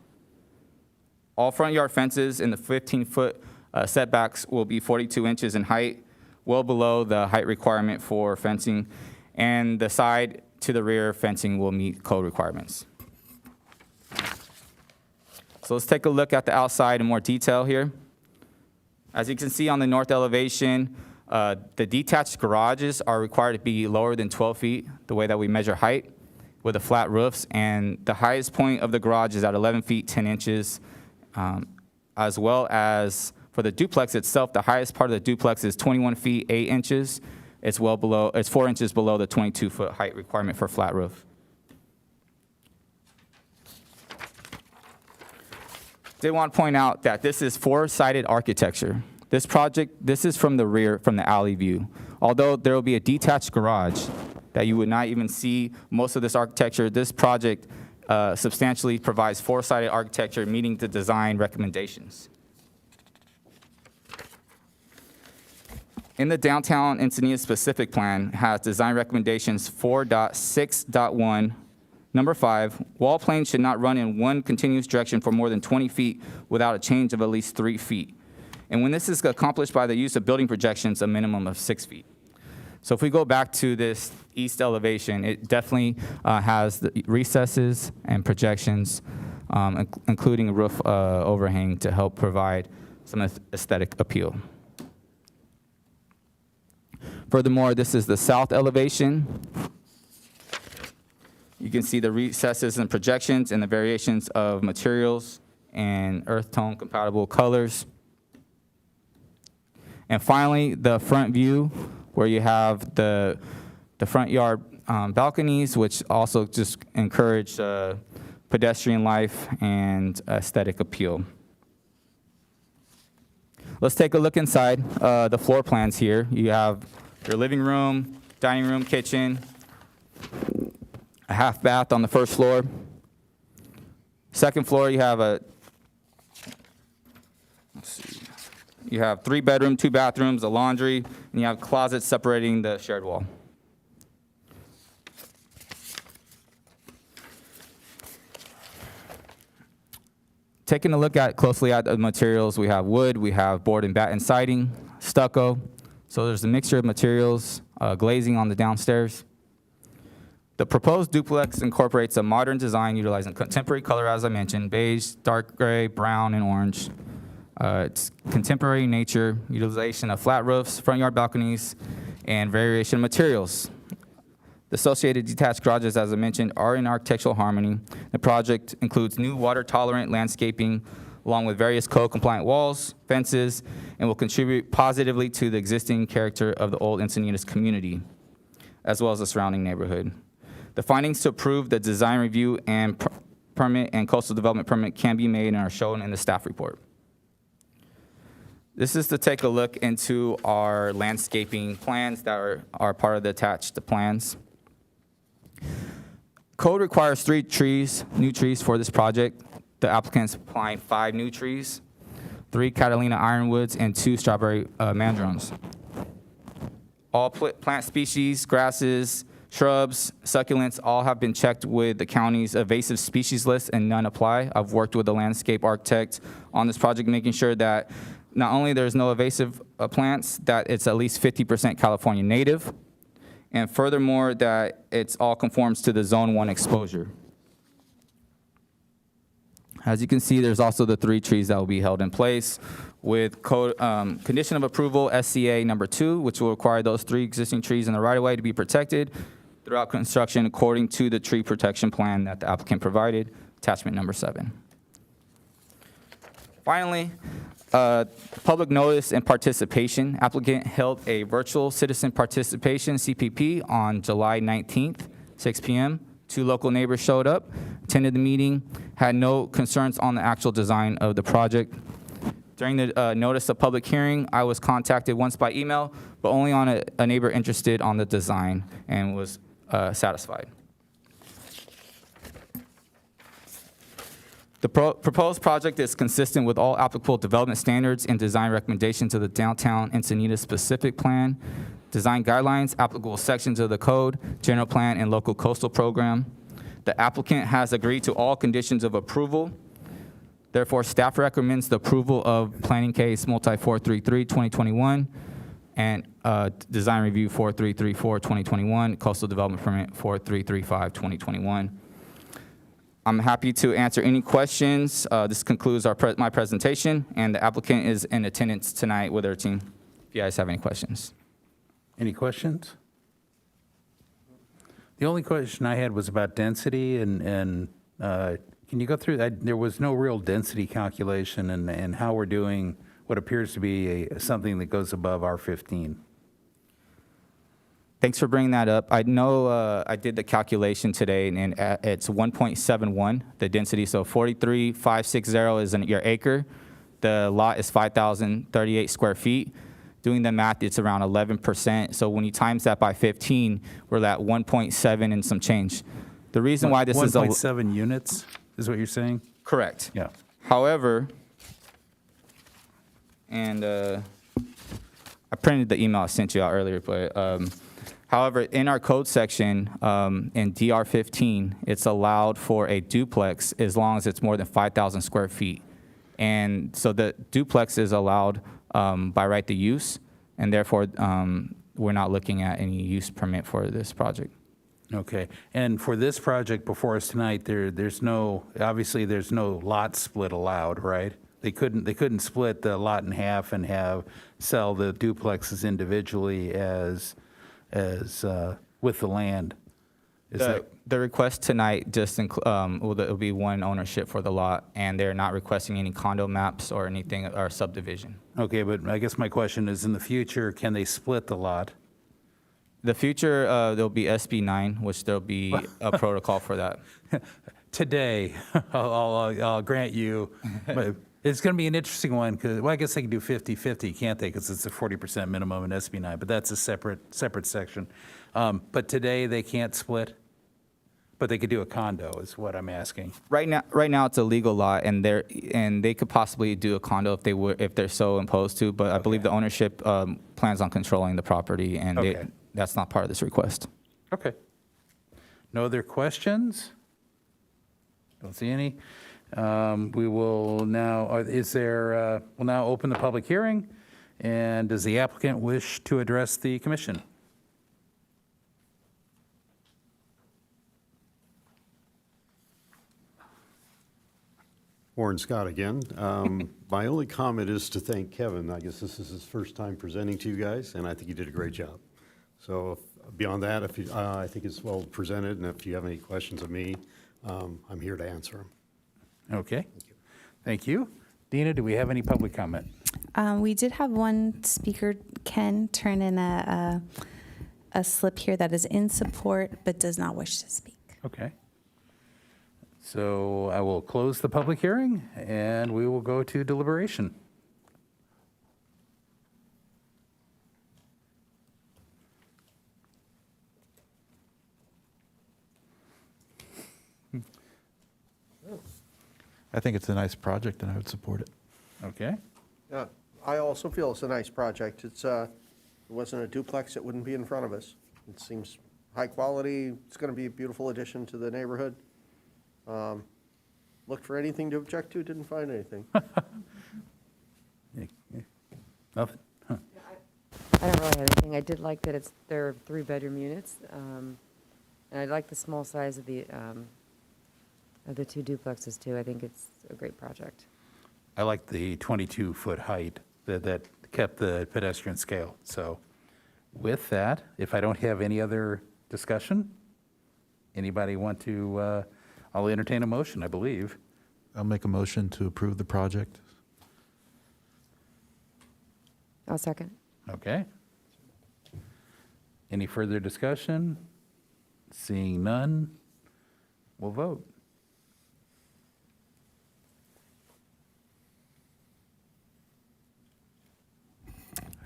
Q: All front yard fences in the 15-foot setbacks will be 42 inches in height, well below the height requirement for fencing, and the side to the rear fencing will meet code requirements. So let's take a look at the outside in more detail here. As you can see on the north elevation, the detached garages are required to be lower than 12 feet, the way that we measure height, with the flat roofs, and the highest point of the garage is at 11 feet 10 inches, as well as for the duplex itself, the highest part of the duplex is 21 feet 8 inches. It's 4 inches below the 22-foot height requirement for flat roof. Did want to point out that this is 4-sided architecture. This is from the rear, from the alley view. Although there will be a detached garage that you would not even see most of this architecture, this project substantially provides 4-sided architecture meeting the design recommendations. In the Downtown Encinitas specific plan has design recommendations 4.6.1. Number 5, wall planes should not run in one continuous direction for more than 20 feet without a change of at least 3 feet. And when this is accomplished by the use of building projections, a minimum of 6 feet. So if we go back to this east elevation, it definitely has the recesses and projections, including a roof overhang to help provide some aesthetic appeal. Furthermore, this is the south elevation. You can see the recesses and projections and the variations of materials and earth tone compatible colors. And finally, the front view, where you have the front yard balconies, which also just encourage pedestrian life and aesthetic appeal. Let's take a look inside the floor plans here. You have your living room, dining room, kitchen, a half bath on the first floor. Second floor, you have you have 3 bedrooms, 2 bathrooms, a laundry, and you have closets separating the shared wall. Taking a look closely at the materials, we have wood, we have board and batten siding, stucco. So there's a mixture of materials, glazing on the downstairs. The proposed duplex incorporates a modern design utilizing contemporary color, as I mentioned, beige, dark gray, brown, and orange. It's contemporary nature, utilization of flat roofs, front yard balconies, and variation of materials. The associated detached garages, as I mentioned, are in architectural harmony. The project includes new water-tolerant landscaping, along with various code-compliant walls, fences, and will contribute positively to the existing character of the old Encinitas community, as well as the surrounding neighborhood. The findings to approve the design review and permit and coastal development permit can be made and are shown in the staff report. This is to take a look into our landscaping plans that are part of the attached plans. Code requires 3 new trees for this project. The applicant is applying 5 new trees, 3 Catalina ironwoods, and 2 strawberry mandrons. All plant species, grasses, shrubs, succulents, all have been checked with the county's invasive species list and none apply. I've worked with the landscape architect on this project, making sure that not only there's no invasive plants, that it's at least 50% California native, and furthermore, that it's all conforms to the Zone 1 exposure. As you can see, there's also the 3 trees that will be held in place with code, condition of approval SCA number 2, which will require those 3 existing trees in the right-of-way to be protected throughout construction according to the tree protection plan that the applicant provided, attachment number 7. Finally, public notice and participation. Applicant held a virtual citizen participation, CPP, on July 19th, 6 p.m. 2 local neighbors showed up, attended the meeting, had no concerns on the actual design of the project. During the notice of public hearing, I was contacted once by email, but only on a neighbor interested on the design and was satisfied. The proposed project is consistent with all applicable development standards and design recommendations of the Downtown Encinitas Specific Plan, design guidelines, applicable sections of the code, general plan, and local coastal program. The applicant has agreed to all conditions of approval. Therefore, staff recommends the approval of planning case multi 433 2021 and design review 4334 2021, coastal development permit 4335 2021. I'm happy to answer any questions. This concludes my presentation, and the applicant is in attendance tonight with her team. If you guys have any questions.
B: Any questions? The only question I had was about density, and can you go through that? There was no real density calculation and how we're doing what appears to be something that goes above R15.
Q: Thanks for bringing that up. I know I did the calculation today, and it's 1.71, the density. So 43,560 is your acre. The lot is 5,038 square feet. Doing the math, it's around 11%. So when you times that by 15, we're at 1.7 and some change. The reason why this is
B: 1.7 units is what you're saying?
Q: Correct.
B: Yeah.
Q: However, and I printed the email I sent you out earlier, but however, in our code section, in DR15, it's allowed for a duplex as long as it's more than 5,000 square feet. And so the duplex is allowed by right to use, and therefore we're not looking at any use permit for this project.
B: Okay. And for this project before us tonight, there's no lot split allowed, right? They couldn't split the lot in half and sell the duplexes individually as with the land.
Q: The request tonight just it'll be one ownership for the lot, and they're not requesting any condo maps or anything or subdivision.
B: Okay, but I guess my question is, in the future, can they split the lot?
Q: The future, there'll be SB9, which there'll be a protocol for that.
B: Today, I'll grant you, but it's going to be an interesting one because, well, I guess they can do 50-50, can't they? Because it's a 40% minimum in SB9, but that's a separate section. But today they can't split, but they could do a condo, is what I'm asking.
Q: Right now it's a legal lot, and they could possibly do a condo if they're so imposed to. But I believe the ownership plans on controlling the property, and that's not part of this request.
B: Okay. No other questions? Don't see any. We will now, we'll now open the public hearing. And does the applicant wish to address the commission?
G: Warren Scott again. My only comment is to thank Kevin. I guess this is his first time presenting to you guys, and I think he did a great job. So Beyond that, if you, I think it's well presented, and if you have any questions of me, I'm here to answer them.
B: Okay. Thank you. Dina, do we have any public comment?
A: We did have one speaker, Ken, turn in a slip here that is in support but does not wish to speak.
B: Okay. So I will close the public hearing, and we will go to deliberation.
I: I think it's a nice project, and I would support it.
B: Okay.
H: Yeah, I also feel it's a nice project. It's, it wasn't a duplex, it wouldn't be in front of us. It seems high quality, it's gonna be a beautiful addition to the neighborhood. Looked for anything to object to, didn't find anything.
B: Nothing? Huh.
F: I don't really have anything. I did like that they're 3-bedroom units. And I like the small size of the 2 duplexes too. I think it's a great project.
B: I like the 22-foot height that kept the pedestrian scale. So with that, if I don't have any other discussion, anybody want to, I'll entertain a motion, I believe.
I: I'll make a motion to approve the project.
F: I'll second.
B: Okay. Any further discussion? Seeing none, we'll vote.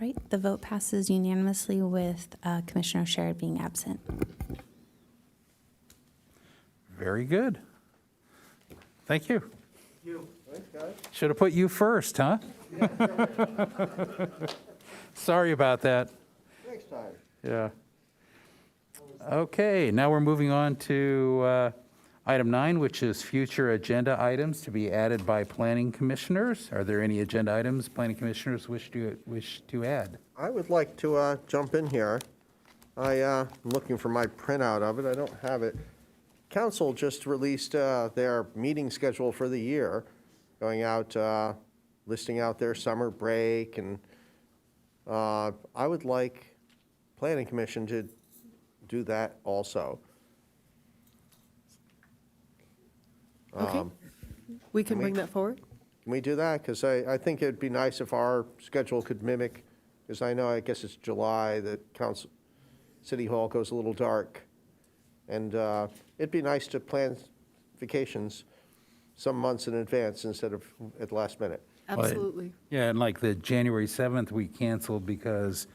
A: All right, the vote passes unanimously with Commissioner Sherrod being absent.
B: Very good. Thank you.
H: Thanks, guys.
B: Should have put you first, huh? Sorry about that.
H: Next time.
B: Yeah. Okay, now we're moving on to item 9, which is future agenda items to be added by planning commissioners. Are there any agenda items planning commissioners wish to add?
H: I would like to jump in here. I'm looking for my printout of it. I don't have it. Council just released their meeting schedule for the year, going out, listing out their summer break, and I would like Planning Commission to do that also.
J: Okay. We can bring that forward?
H: Can we do that? Because I think it'd be nice if our schedule could mimic, because I know, I guess it's July that council, City Hall goes a little dark. And it'd be nice to plan vacations some months in advance instead of at the last minute.
J: Absolutely.
B: Yeah, and like the January 7th, we canceled because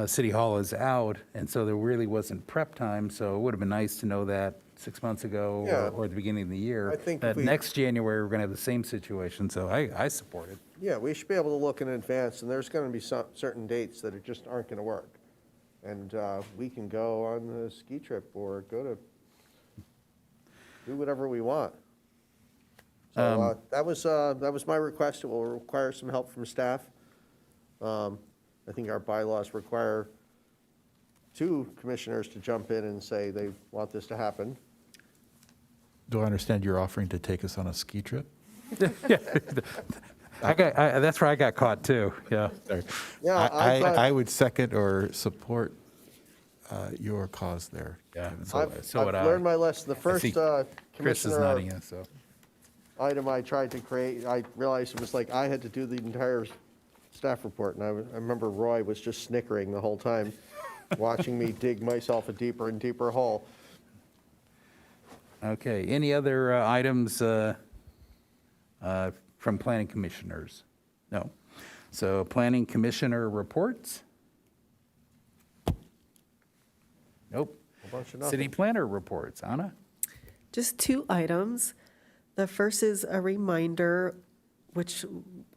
B: City Hall is out, and so there really wasn't prep time, so it would have been nice to know that 6 months ago
H: Yeah.
B: or at the beginning of the year.
H: I think
B: that
H: if we-
B: next January, we're going to have the same situation, so I support it.
H: Yeah, we should be able to look in advance, and there's going to be certain dates that just aren't going to work. And we can go on a ski trip or do whatever we want. So that was my request. It will require some help from staff. I think our bylaws require 2 commissioners to jump in and say they want this to happen.
I: Do I understand you're offering to take us on a ski trip?
B: That's where I got caught, too, yeah.
I: Sorry.
H: Yeah, I thought-
I: I would second or support your cause there.
B: Yeah,
I: Kevin.
B: so would I.
H: I've learned my lesson. The first
B: Chris is
H: commissioner
B: nodding, yes, so.
H: item I tried to create, I realized it was like I had to do the entire staff report, and I remember Roy was just snickering the whole time, watching me dig myself a deeper and deeper hole.
B: Okay, any other items from planning commissioners? No. So planning commissioner reports? Nope.
H: A bunch of
B: City
H: nothing.
B: planner reports. Anna?
J: Just 2 items. The first is a reminder, which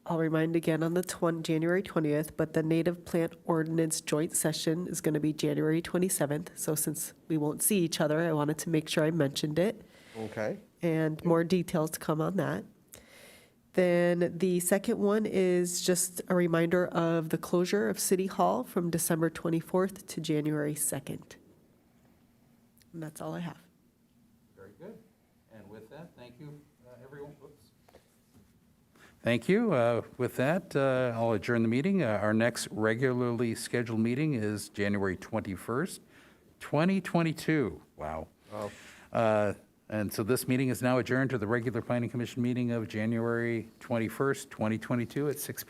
J: I'll remind again on the January 20th, but the native plant ordinance joint session is going to be January 27th. So since we won't see each other, I wanted to make sure I mentioned it.
H: Okay.
J: And more details to come on that. Then the second one is just a reminder of the closure of City Hall from December 24th to January 2nd. And that's all I have.
B: Very good. And with that, thank you, everyone. Whoops. Thank you. With that, I'll adjourn the meeting. Our next regularly scheduled meeting is January 21st, 2022. Wow. And so this meeting is now adjourned to the regular Planning Commission meeting of January 21st, 2022 at 6 p.m.